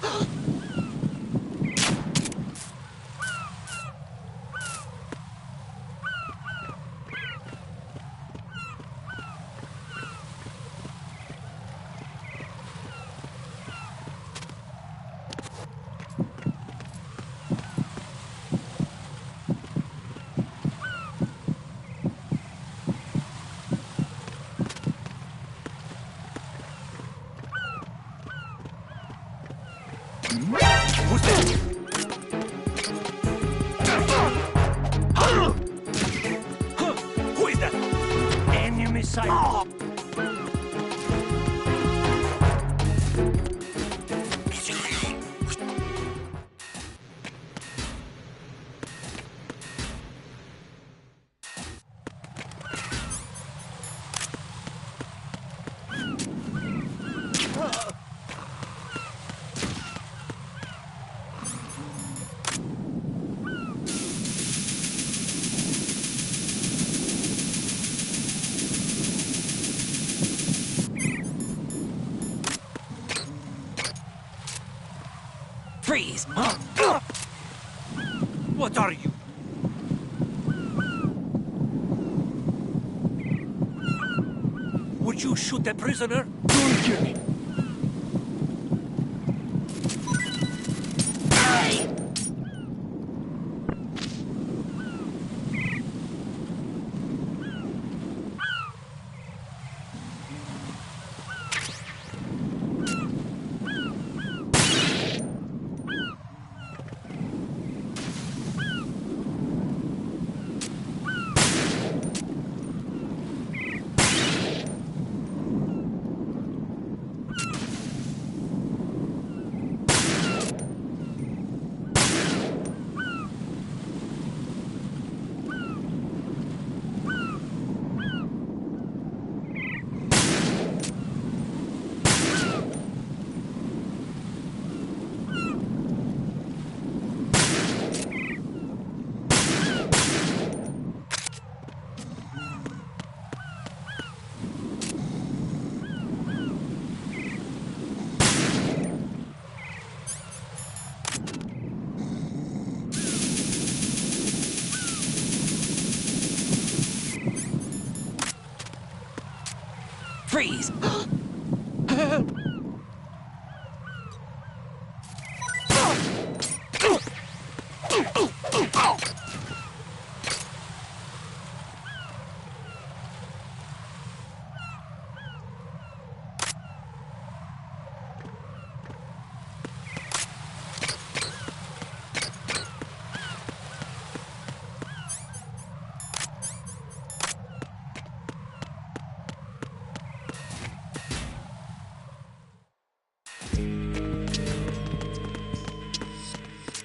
Who's that? Who is that? Enemy sight. Freeze! What are you? Would you shoot the prisoner? Don't kill me! Freeze!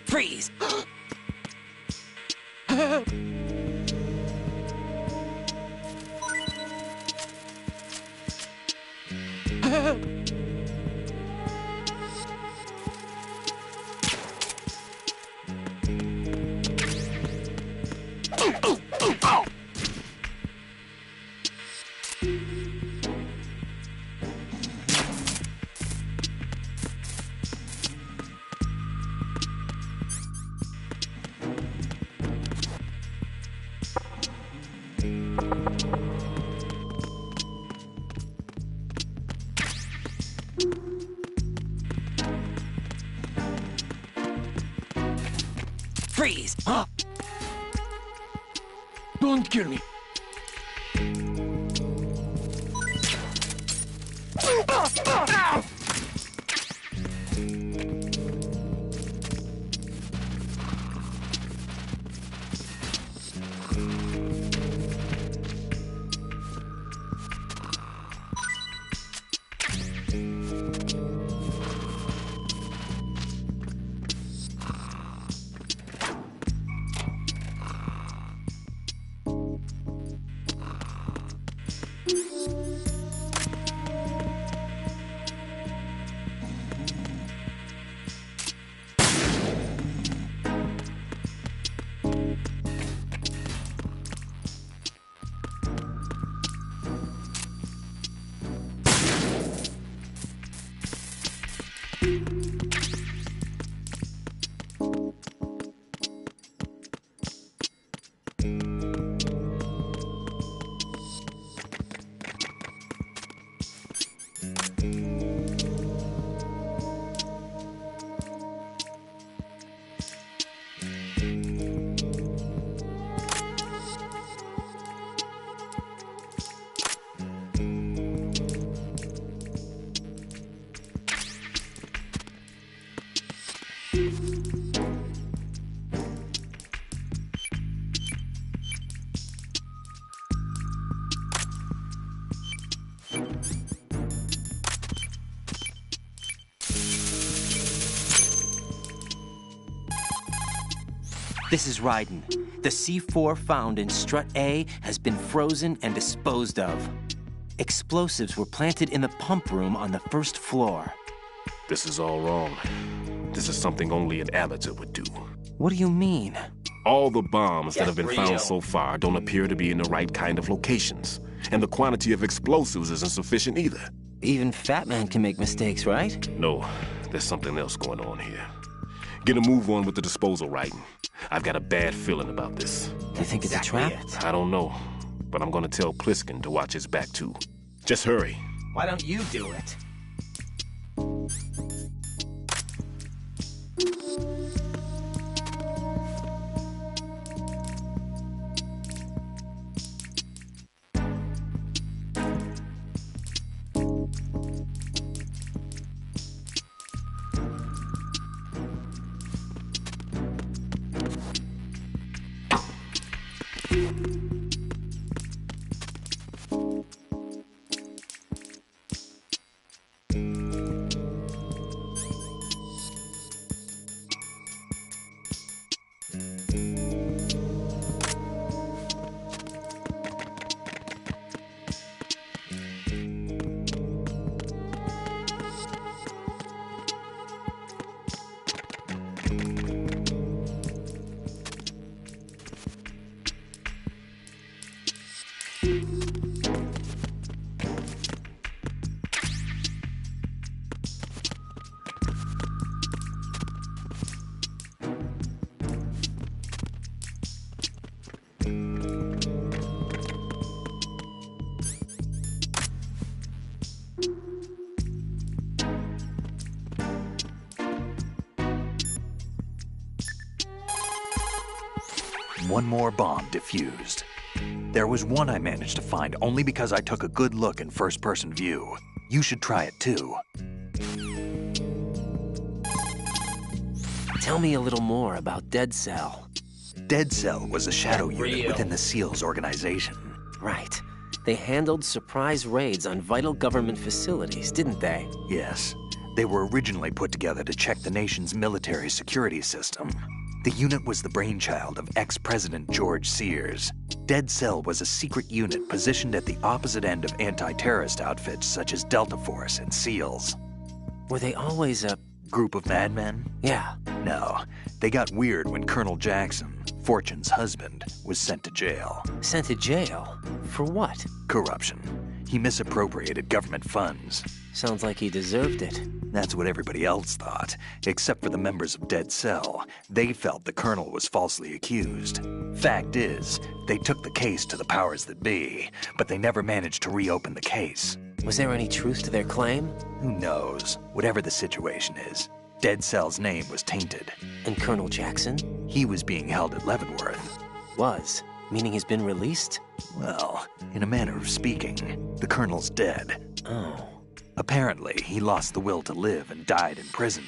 Freeze! Freeze! Don't kill me! This is Raiden. The C4 found in Strut A has been frozen and disposed of. Explosives were planted in the pump room on the first floor. This is all wrong. This is something only an amateur would do. What do you mean? All the bombs that have been found so far don't appear to be in the right kind of locations. And the quantity of explosives isn't sufficient either. Even Fat Man can make mistakes, right? No, there's something else going on here. Get a move on with the disposal writing. I've got a bad feeling about this. They think it's a trap? I don't know, but I'm gonna tell Pliskin to watch his back too. Just hurry. Why don't you do it? One more bomb defused. There was one I managed to find only because I took a good look in first-person view. You should try it too. Tell me a little more about Dead Cell. Dead Cell was a shadow unit within the SEALs organization. Right. They handled surprise raids on vital government facilities, didn't they? Yes. They were originally put together to check the nation's military security system. The unit was the brainchild of ex-President George Sears. Dead Cell was a secret unit positioned at the opposite end of anti-terrorist outfits such as Delta Force and SEALs. Were they always a group of madmen? Yeah. No. They got weird when Colonel Jackson, Fortune's husband, was sent to jail. Sent to jail? For what? Corruption. He misappropriated government funds. Sounds like he deserved it. That's what everybody else thought, except for the members of Dead Cell. They felt the colonel was falsely accused. Fact is, they took the case to the powers that be, but they never managed to reopen the case. Was there any truth to their claim? Who knows? Whatever the situation is, Dead Cell's name was tainted. And Colonel Jackson? He was being held at Leavenworth. Was? Meaning he's been released? Well, in a manner of speaking, the colonel's dead. Oh. Apparently, he lost the will to live and died in prison.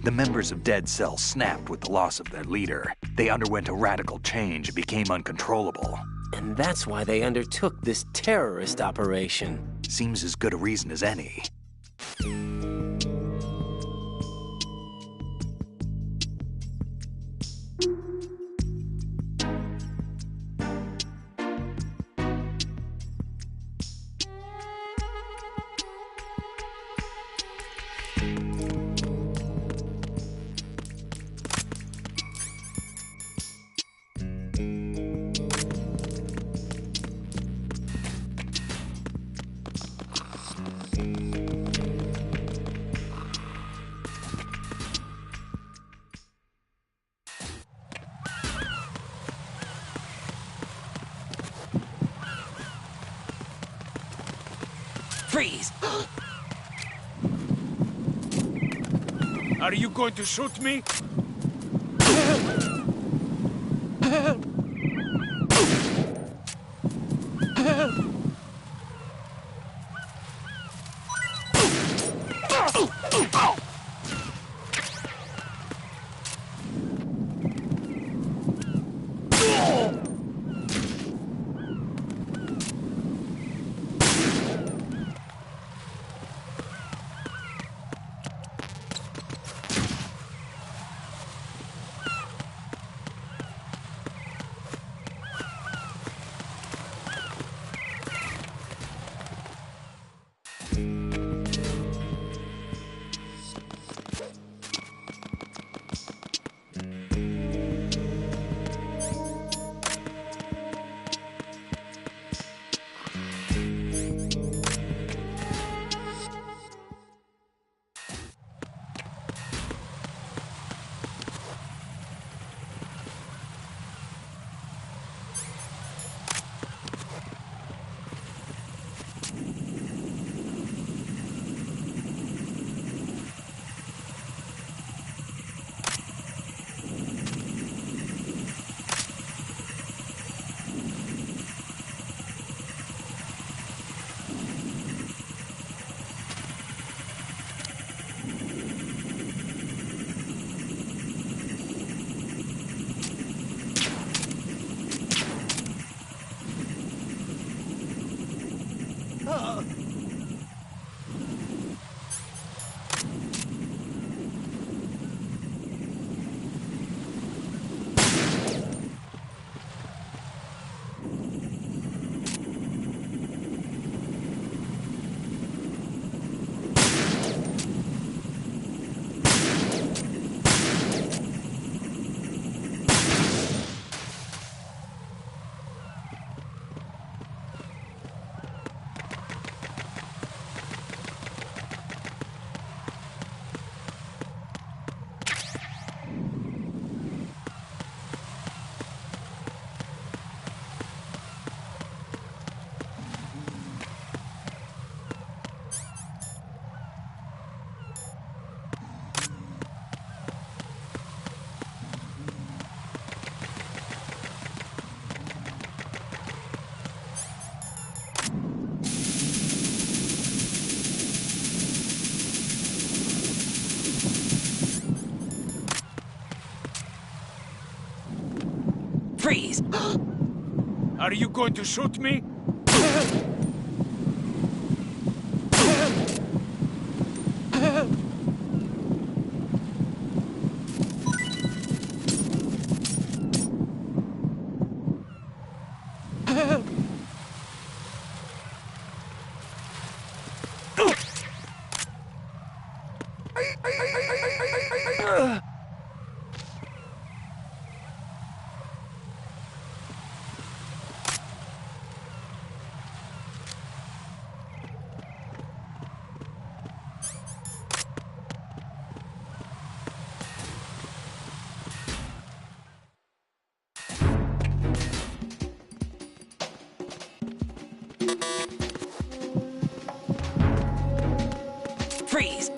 The members of Dead Cell snapped with the loss of their leader. They underwent a radical change and became uncontrollable. And that's why they undertook this terrorist operation. Seems as good a reason as any. Freeze! Are you going to shoot me? Freeze! Are you going to shoot me? Freeze!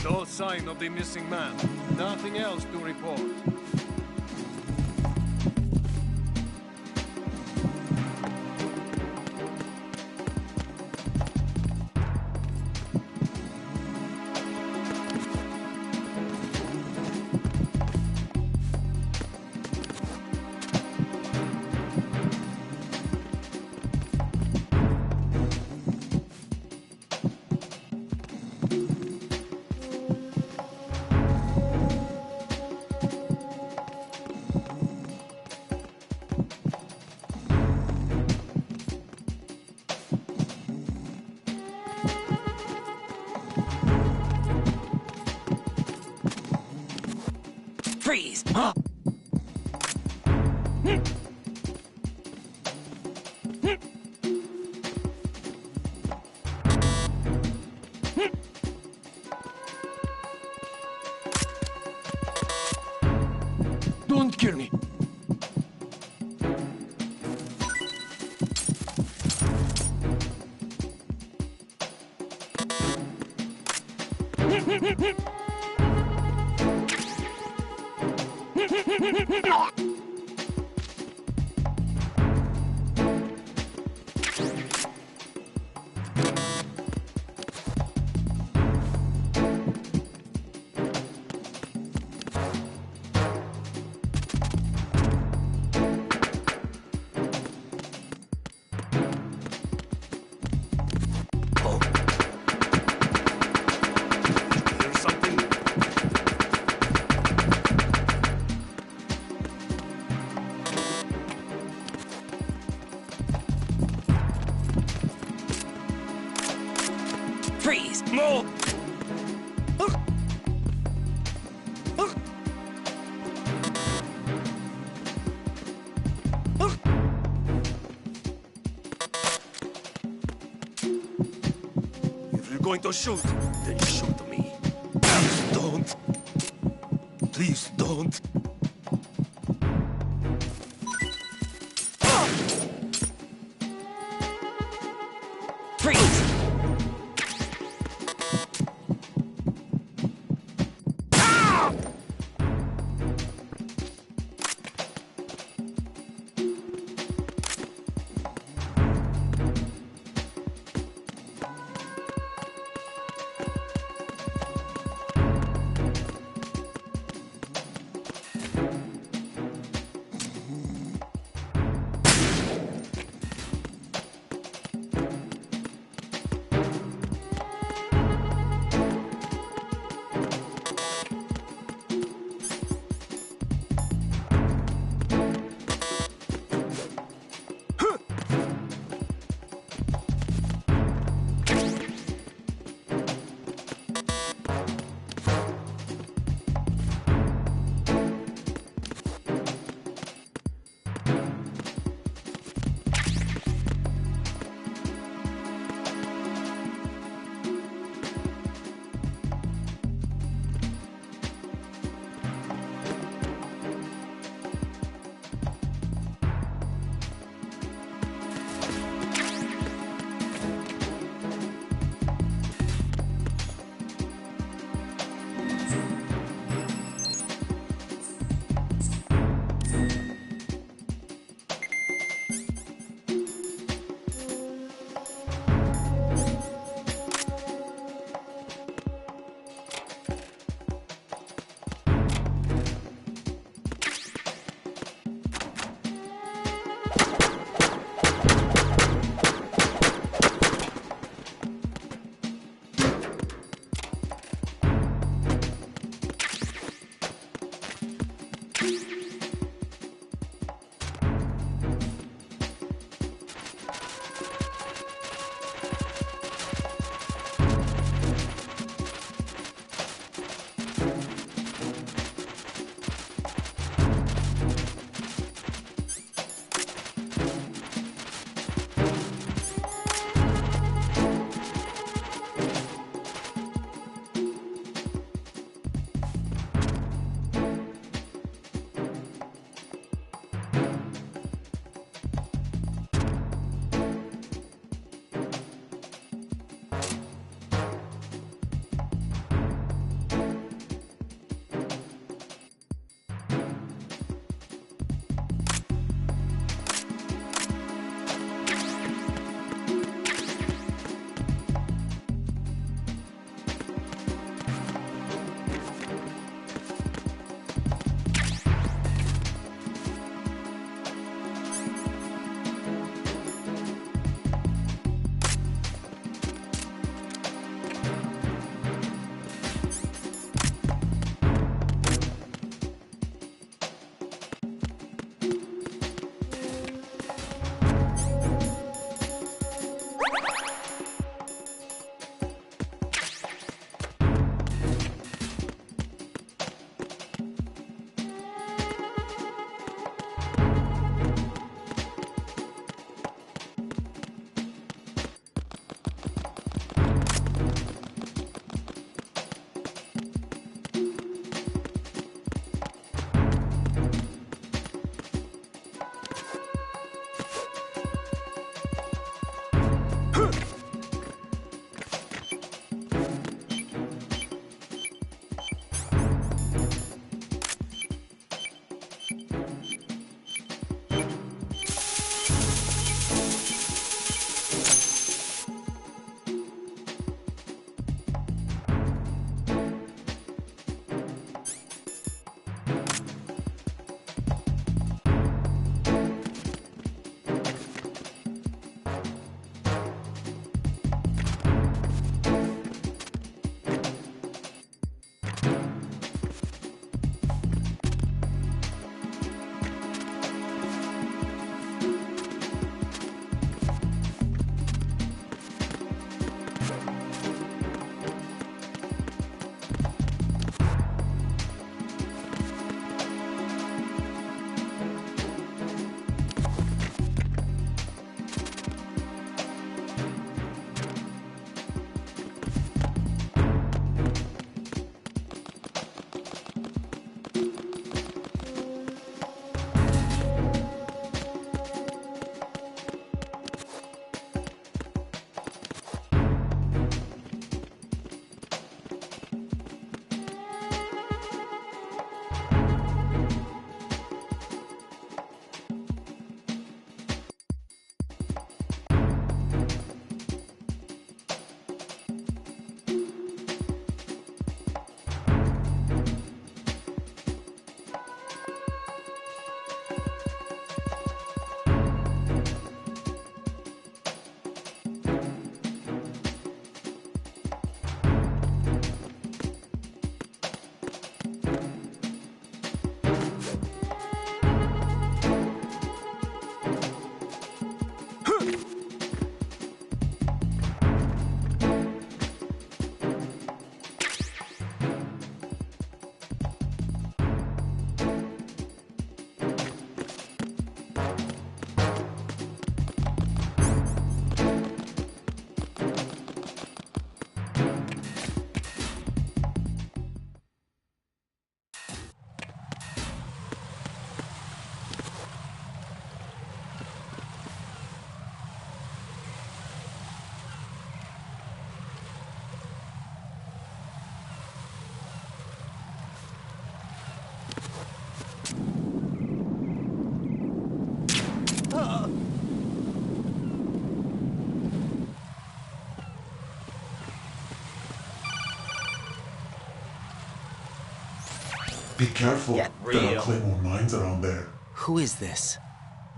No sign of the missing man. Nothing else to report. Freeze! Huh? Don't kill me! Freeze! No! If you're going to shoot, then shoot me. Please don't. Please don't. Freeze! Be careful. There are Claymore mines around there. Who is this?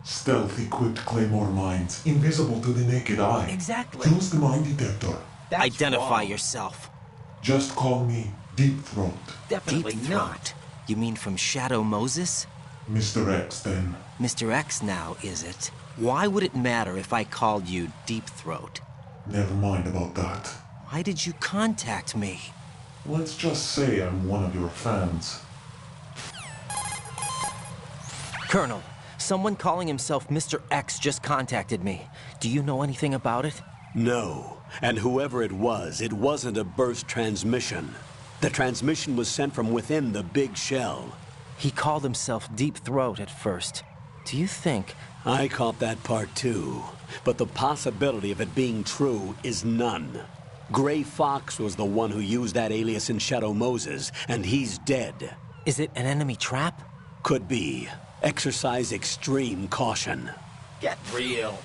Stealth-equipped Claymore mines, invisible to the naked eye. Exactly. Use the mine detector. Identify yourself. Just call me Deep Throat. Definitely Deep Throat. You mean from Shadow Moses? Mr. X, then. Mr. X now, is it? Why would it matter if I called you Deep Throat? Never mind about that. Why did you contact me? Let's just say I'm one of your fans. Colonel, someone calling himself Mr. X just contacted me. Do you know anything about it? No. And whoever it wasn't a burst transmission. The transmission was sent from within the big shell. He called himself Deep Throat at first. Do you think... I caught that part too. But the possibility of it being true is none. Gray Fox was the one who used that alias in Shadow Moses, and he's dead. Is it an enemy trap? Could be. Exercise extreme caution. Get real.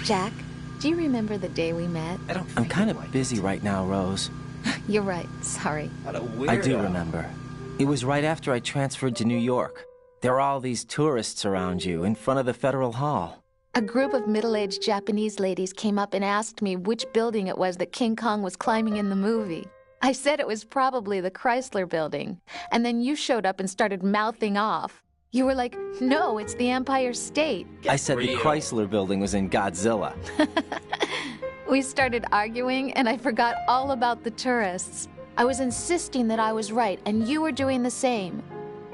Jack, do you remember the day we met? I'm kind of busy right now, Rose. You're right. Sorry. I do remember. It was right after I transferred to New York. There were all these tourists around you in front of the Federal Hall. A group of middle-aged Japanese ladies came up and asked me which building it was that King Kong was climbing in the movie. I said it was probably the Chrysler Building, and then you showed up and started mouthing off. You were like, no, it's the Empire State. I said the Chrysler Building was in Godzilla. We started arguing, and I forgot all about the tourists. I was insisting that I was right, and you were doing the same.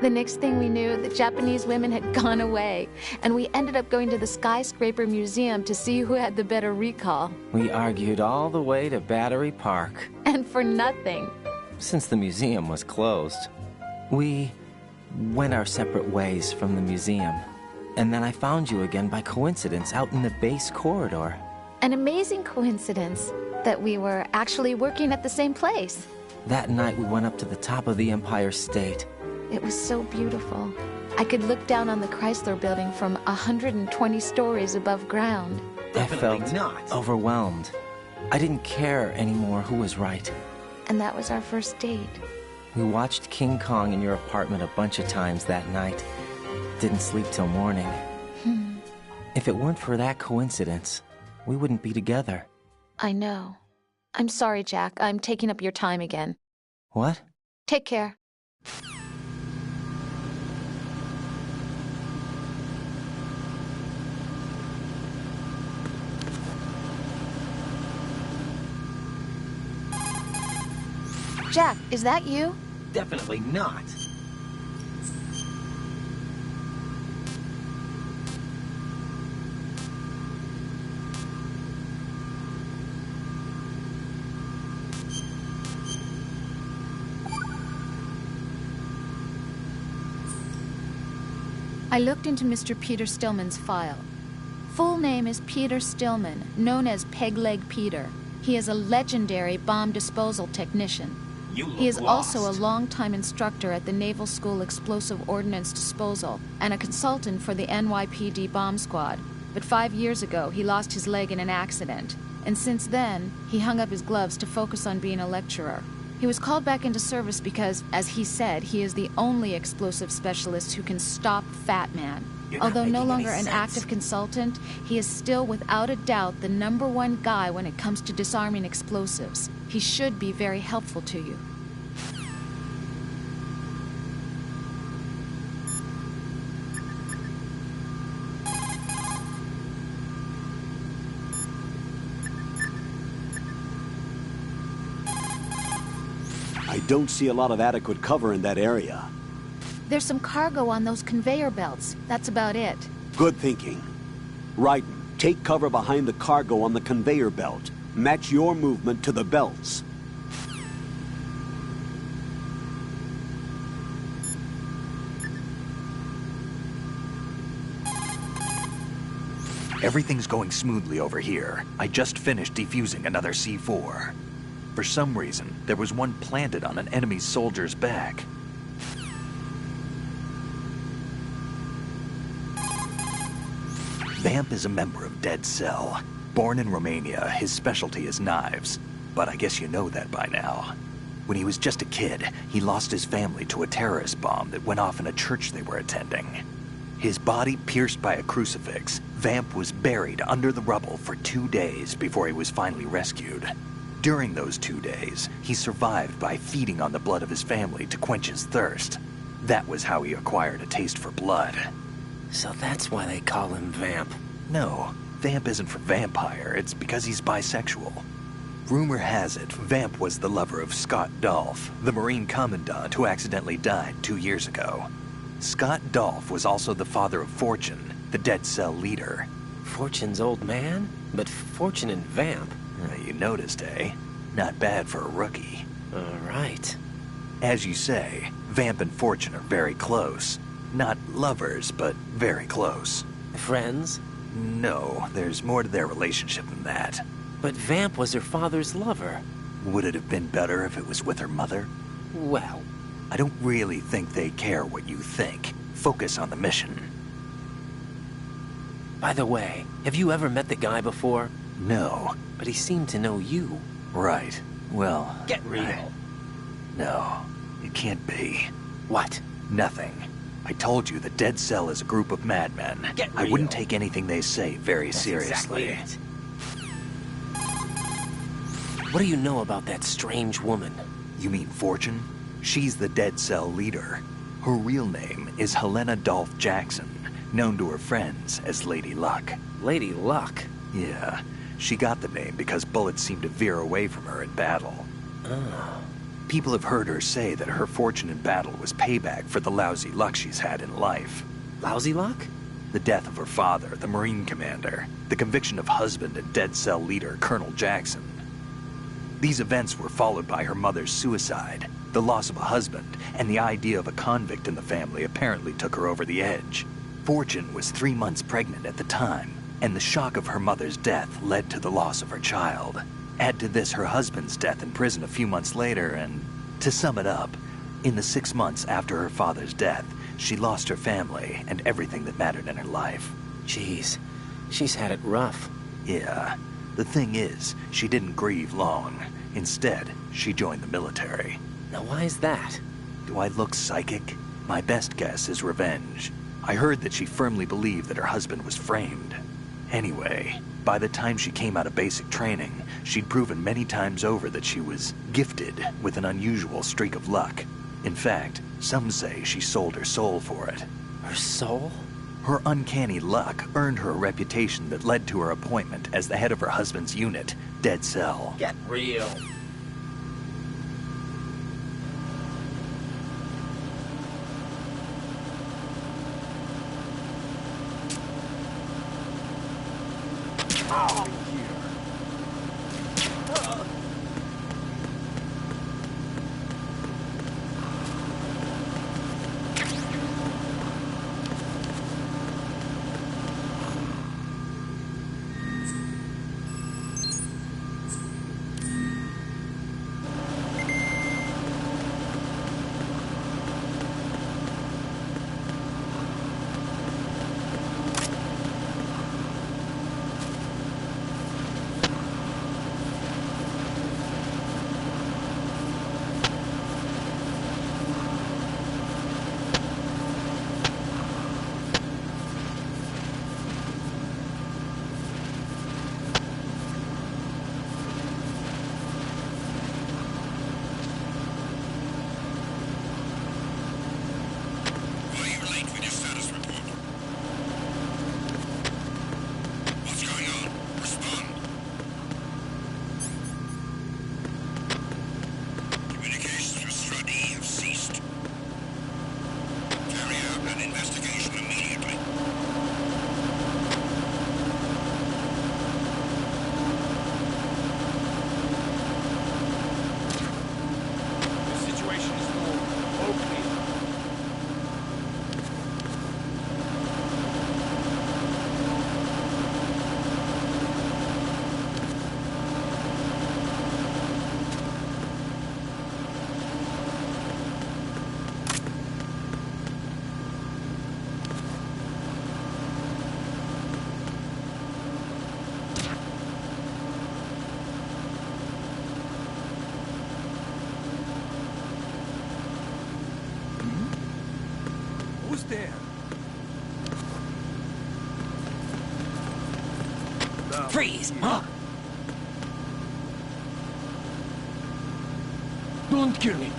The next thing we knew, the Japanese women had gone away, and we ended up going to the Skyscraper Museum to see who had the better recall. We argued all the way to Battery Park. And for nothing. Since the museum was closed, we went our separate ways from the museum. And then I found you again by coincidence out in the base corridor. An amazing coincidence that we were actually working at the same place. That night we went up to the top of the Empire State. It was so beautiful. I could look down on the Chrysler Building from 120 stories above ground. I felt overwhelmed. I didn't care anymore who was right. And that was our first date. We watched King Kong in your apartment a bunch of times that night. Didn't sleep till morning. If it weren't for that coincidence, we wouldn't be together. I know. I'm sorry, Jack. I'm taking up your time again. What? Take care. Jack, is that you? Definitely not. I looked into Mr. Peter Stillman's file. Full name is Peter Stillman, known as Peg-Leg Peter. He is a legendary bomb disposal technician. He is also a longtime instructor at the Naval School Explosive Ordnance Disposal and a consultant for the NYPD bomb squad. But 5 years ago, he lost his leg in an accident. And since then, he hung up his gloves to focus on being a lecturer. He was called back into service because, as he said, he is the only explosive specialist who can stop Fat Man. Although no longer an active consultant, he is still without a doubt the #1 guy when it comes to disarming explosives. He should be very helpful to you. I don't see a lot of adequate cover in that area. There's some cargo on those conveyor belts. That's about it. Good thinking. Raiden, take cover behind the cargo on the conveyor belt. Match your movement to the belts. Everything's going smoothly over here. I just finished defusing another C4. For some reason, there was one planted on an enemy soldier's back. Vamp is a member of Dead Cell. Born in Romania, his specialty is knives. But I guess you know that by now. When he was just a kid, he lost his family to a terrorist bomb that went off in a church they were attending. His body pierced by a crucifix, Vamp was buried under the rubble for 2 days before he was finally rescued. During those 2 days, he survived by feeding on the blood of his family to quench his thirst. That was how he acquired a taste for blood. So that's why they call him Vamp. No, Vamp isn't for vampire, it's because he's bisexual. Rumor has it, Vamp was the lover of Scott Dolph, the Marine Commandant who accidentally died 2 years ago. Scott Dolph was also the father of Fortune, the Dead Cell leader. Fortune's old man? But Fortune and Vamp? You noticed, eh? Not bad for a rookie. All right. As you say, Vamp and Fortune are very close. Not lovers, but very close. Friends? No, there's more to their relationship than that. But Vamp was her father's lover. Would it have been better if it was with her mother? Well, I don't really think they care what you think. Focus on the mission. By the way, have you ever met the guy before? No. But he seemed to know you. Right. Well... Get real. No, it can't be. What? Nothing. I told you the Dead Cell is a group of madmen. Get I real. wouldn't take anything they say very seriously. Exactly it. What do you know about that strange woman? You mean Fortune? She's the Dead Cell leader. Her real name is Helena Dolph Jackson, known to her friends as Lady Luck. Lady Luck? Yeah. She got the name because bullets seemed to veer away from her in battle. Oh. People have heard her say that her fortune in battle was payback for the lousy luck she's had in life. Lousy luck? The death of her father, the Marine commander. The conviction of husband and Dead Cell leader, Colonel Jackson. These events were followed by her mother's suicide. The loss of a husband, and the idea of a convict in the family apparently took her over the edge. Fortune was 3 months pregnant at the time, and the shock of her mother's death led to the loss of her child. Add to this her husband's death in prison a few months later, and to sum it up, in the 6 months after her father's death, she lost her family and everything that mattered in her life. Jeez, she's had it rough. Yeah. The thing is, she didn't grieve long. Instead, she joined the military. Now why is that? Do I look psychic? My best guess is revenge. I heard that she firmly believed that her husband was framed. Anyway, by the time she came out of basic training, she'd proven many times over that she was gifted with an unusual streak of luck. In fact, some say she sold her soul for it. Her soul? Her uncanny luck earned her a reputation that led to her appointment as the head of her husband's unit, Dead Cell. Get real. there. Freeze! Huh? Don't kill me.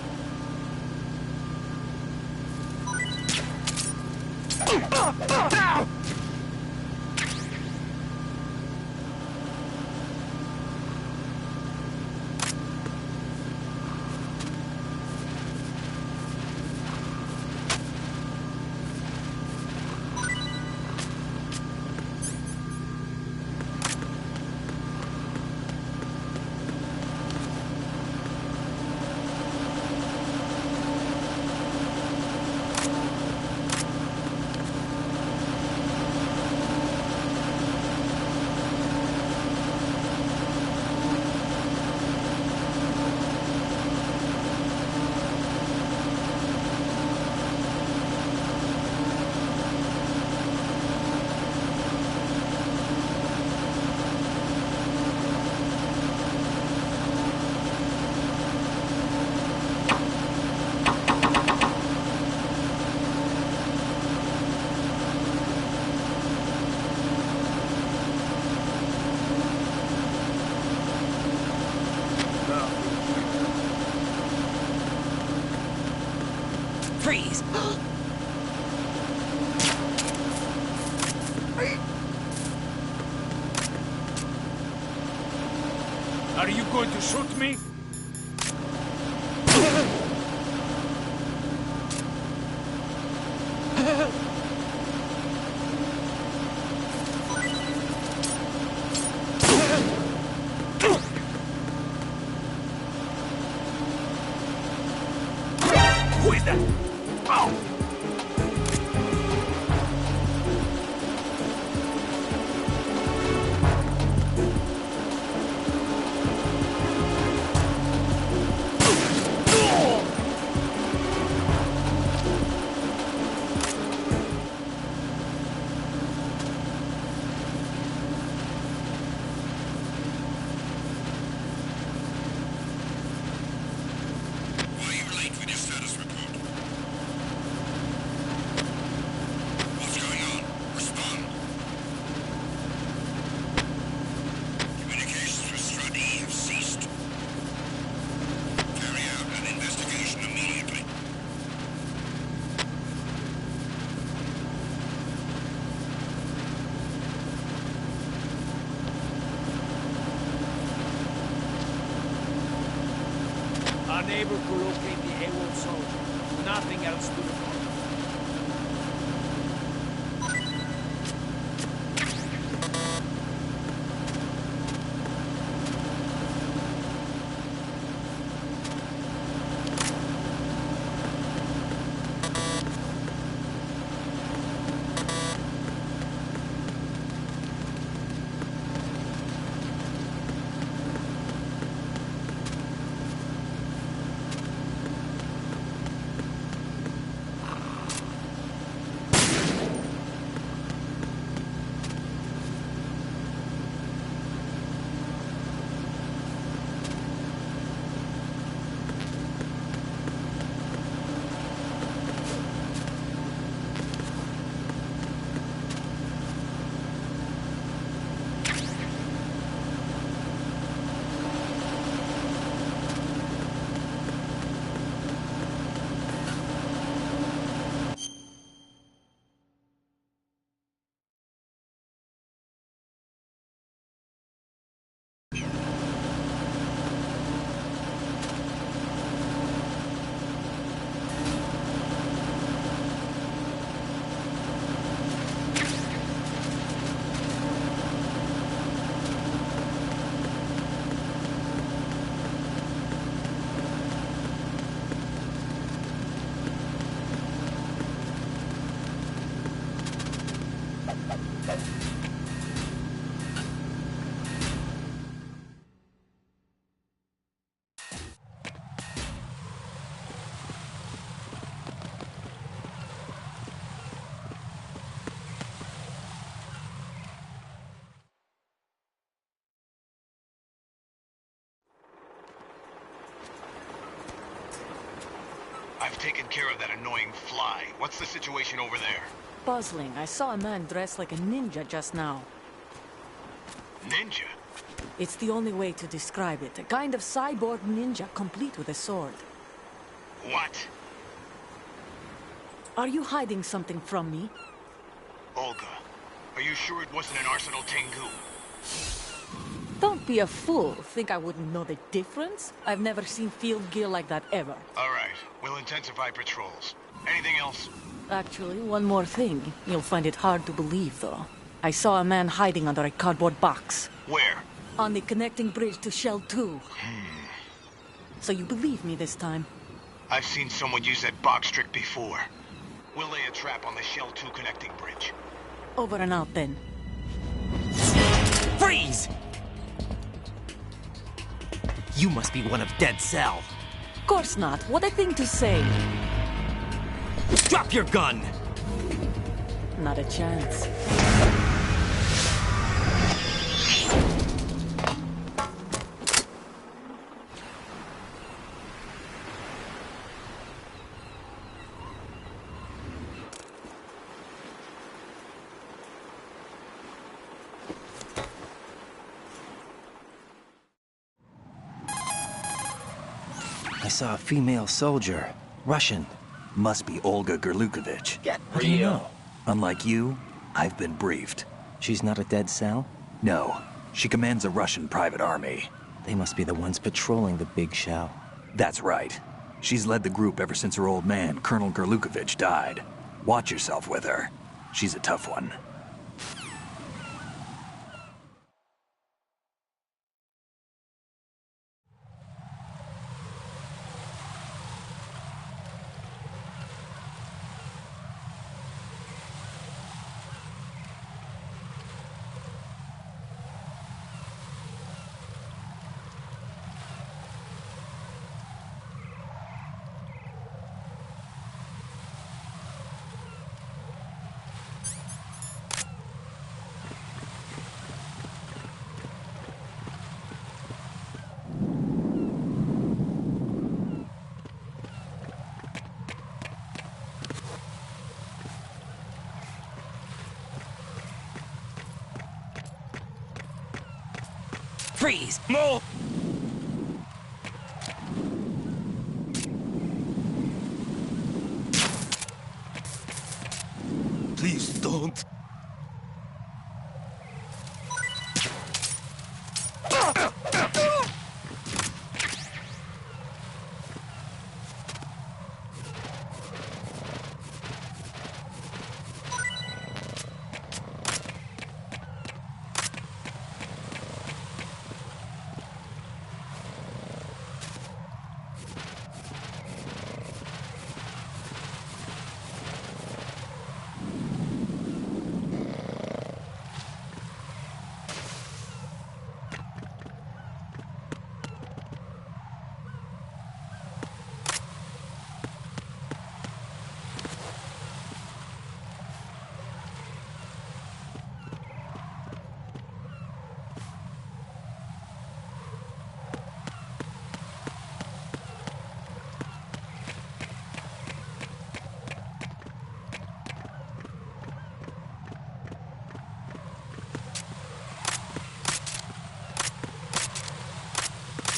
Freeze! Are you going to shoot me? Who is that? Oh! Unable to locate the AWOL soldier. Nothing else to report. I've taken care of that annoying fly. What's the situation over there? Puzzling. I saw a man dressed like a ninja just now. Ninja? It's the only way to describe it. A kind of cyborg ninja, complete with a sword. What? Are you hiding something from me? Olga, are you sure it wasn't an Arsenal Tengu? Don't be a fool. Think I wouldn't know the difference? I've never seen field gear like that ever. All right, we'll intensify patrols. Anything else? Actually, one more thing. You'll find it hard to believe, though. I saw a man hiding under a cardboard box. Where? On the connecting bridge to Shell 2. So you believe me this time? I've seen someone use that box trick before. We'll lay a trap on the Shell 2 connecting bridge. Over and out, then. Freeze! You must be one of Dead Cell. Of course not. What a thing to say. Drop your gun! Not a chance. I saw a female soldier. Russian. Must be Olga Gerlukovich. Get real. How do you know? Unlike you, I've been briefed. She's not a dead cell? No. She commands a Russian private army. They must be the ones patrolling the big shell. That's right. She's led the group ever since her old man, Colonel Gerlukovich, died. Watch yourself with her. She's a tough one. Freeze! Move! Please don't.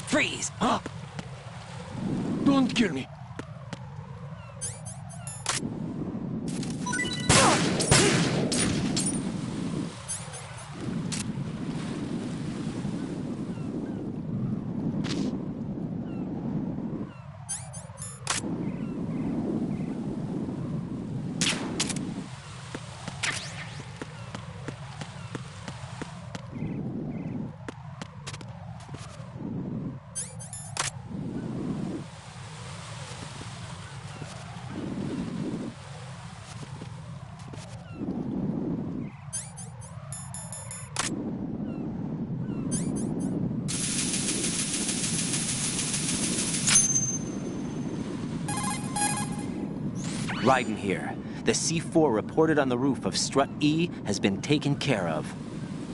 Freeze! Don't kill me. Raiden here. The C4 reported on the roof of Strut E has been taken care of.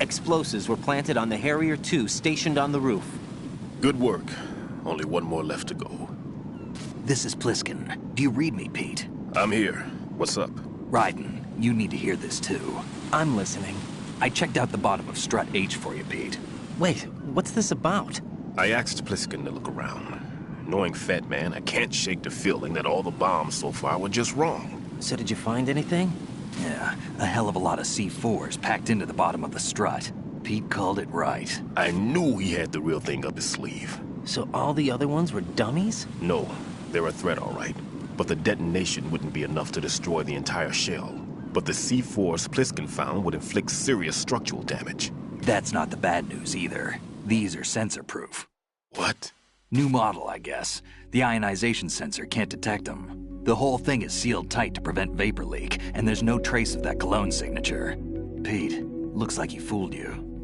Explosives were planted on the Harrier 2 stationed on the roof. Good work. Only one more left to go. This is Pliskin. Do you read me, Pete? I'm here. What's up? Raiden, you need to hear this too. I'm listening. I checked out the bottom of Strut H for you, Pete. Wait, what's this about? I asked Pliskin to look around. Knowing Fat Man, I can't shake the feeling that all the bombs so far were just wrong. So did you find anything? Yeah, a hell of a lot of C4s packed into the bottom of the strut. Pete called it right. I knew he had the real thing up his sleeve. So all the other ones were dummies? No, they're a threat, all right. But the detonation wouldn't be enough to destroy the entire shell. But the C4s Pliskin found would inflict serious structural damage. That's not the bad news either. These are sensor-proof. What? New model, I guess. The ionization sensor can't detect them. The whole thing is sealed tight to prevent vapor leak, and there's no trace of that cologne signature. Pete, looks like he fooled you.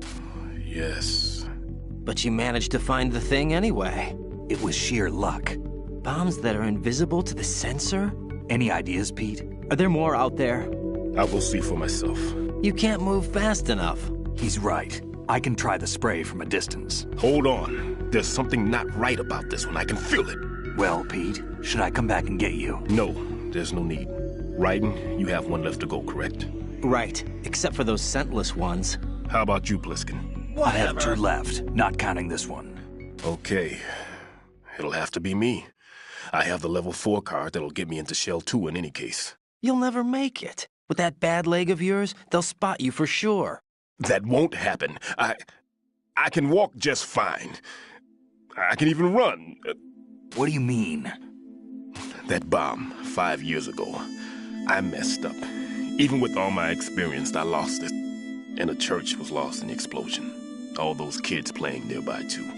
Yes. But you managed to find the thing anyway. It was sheer luck. Bombs that are invisible to the sensor? Any ideas, Pete? Are there more out there? I'll go see for myself. You can't move fast enough. He's right. I can try the spray from a distance. Hold on. There's something not right about this one. I can feel it. Well, Pete, should I come back and get you? No, there's no need. Raiden, you have one left to go, correct? Right, except for those scentless ones. How about you, Pliskin? I have 2 left, not counting this one. Okay. It'll have to be me. I have the level 4 card that'll get me into Shell 2 in any case. You'll never make it. With that bad leg of yours, they'll spot you for sure. That won't happen. I can walk just fine. I can even run. What do you mean? That bomb, 5 years ago. I messed up. Even with all my experience, I lost it. And a church was lost in the explosion. All those kids playing nearby, too.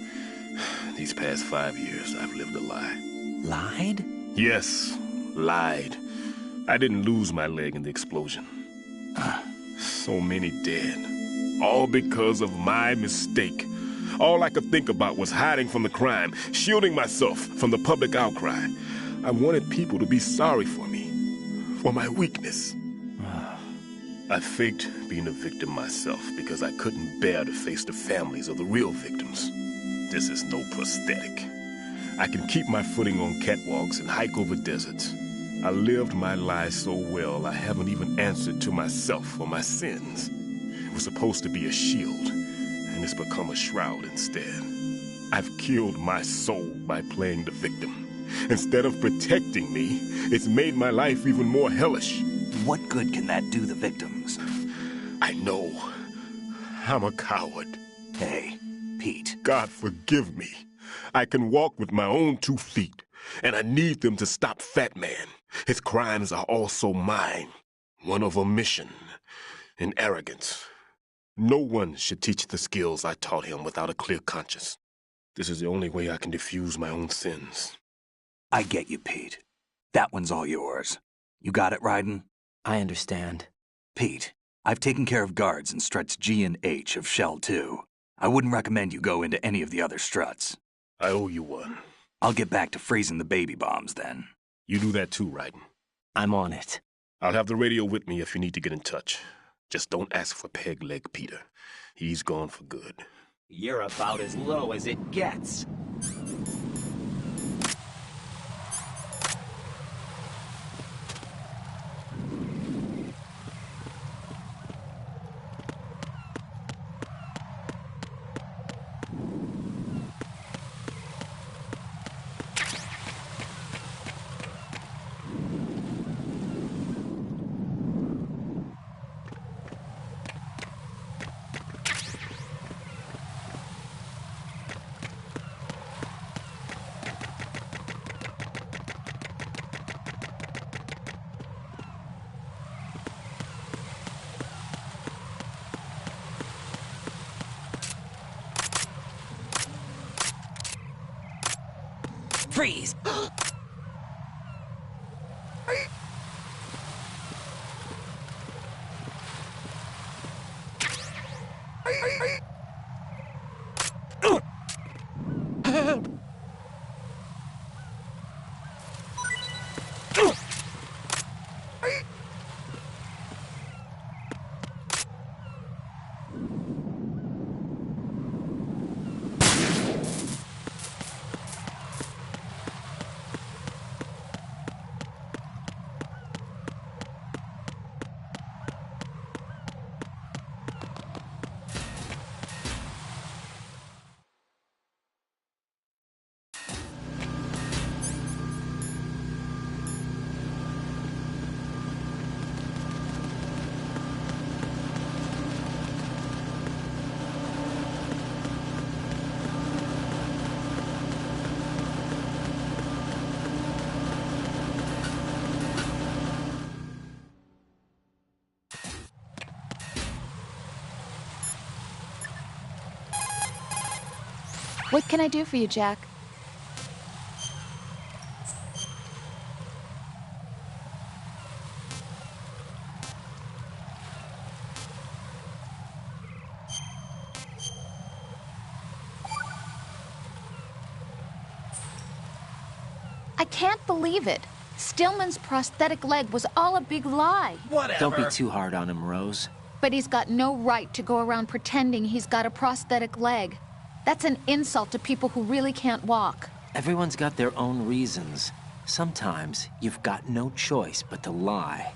These past 5 years, I've lived a lie. Lied? Yes, lied. I didn't lose my leg in the explosion. So many dead. All because of my mistake. All I could think about was hiding from the crime, shielding myself from the public outcry. I wanted people to be sorry for me, for my weakness. I faked being a victim myself because I couldn't bear to face the families of the real victims. This is no prosthetic. I can keep my footing on catwalks and hike over deserts. I lived my lie so well I haven't even answered to myself for my sins. It was supposed to be a shield, and it's become a shroud instead. I've killed my soul by playing the victim. Instead of protecting me, it's made my life even more hellish. What good can that do the victims? I know. I'm a coward. Hey, Pete. God forgive me. I can walk with my own 2 feet, and I need them to stop Fat Man. His crimes are also mine. One of omission and arrogance. No one should teach the skills I taught him without a clear conscience. This is the only way I can diffuse my own sins. I get you, Pete. That one's all yours. You got it, Raiden? I understand. Pete, I've taken care of guards in struts G and H of Shell 2. I wouldn't recommend you go into any of the other struts. I owe you one. I'll get back to freezing the baby bombs then. You do that too, Raiden. I'm on it. I'll have the radio with me if you need to get in touch. Just don't ask for Peg Leg Peter. He's gone for good. You're about as low as it gets. Freeze! What can I do for you, Jack? I can't believe it. Stillman's prosthetic leg was all a big lie. Whatever. Don't be too hard on him, Rose. But he's got no right to go around pretending he's got a prosthetic leg. That's an insult to people who really can't walk. Everyone's got their own reasons. Sometimes you've got no choice but to lie.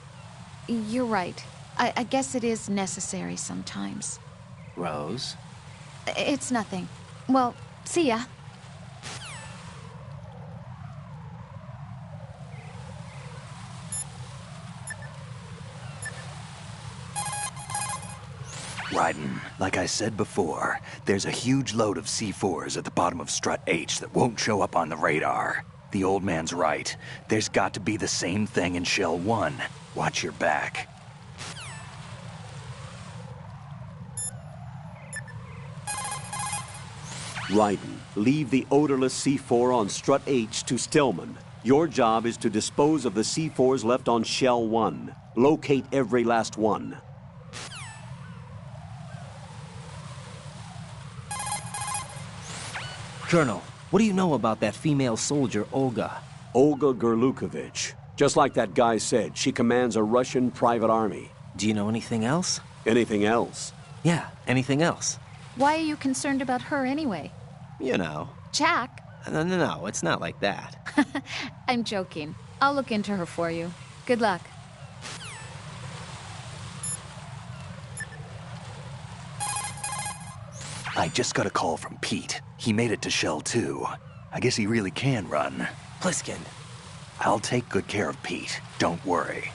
You're right. I guess it is necessary sometimes. Rose? It's nothing. Well, see ya. Raiden, like I said before, there's a huge load of C4s at the bottom of Strut H that won't show up on the radar. The old man's right. There's got to be the same thing in Shell 1. Watch your back. Raiden, leave the odorless C4 on Strut H to Stillman. Your job is to dispose of the C4s left on Shell 1. Locate every last one. Colonel, what do you know about that female soldier, Olga? Olga Gerlukovich. Just like that guy said, she commands a Russian private army. Do you know anything else? Anything else? Yeah, anything else. Why are you concerned about her anyway? You know. Jack? No, it's not like that. I'm joking. I'll look into her for you. Good luck. I just got a call from Pete. He made it to Shell 2. I guess he really can run. Pliskin. I'll take good care of Pete. Don't worry.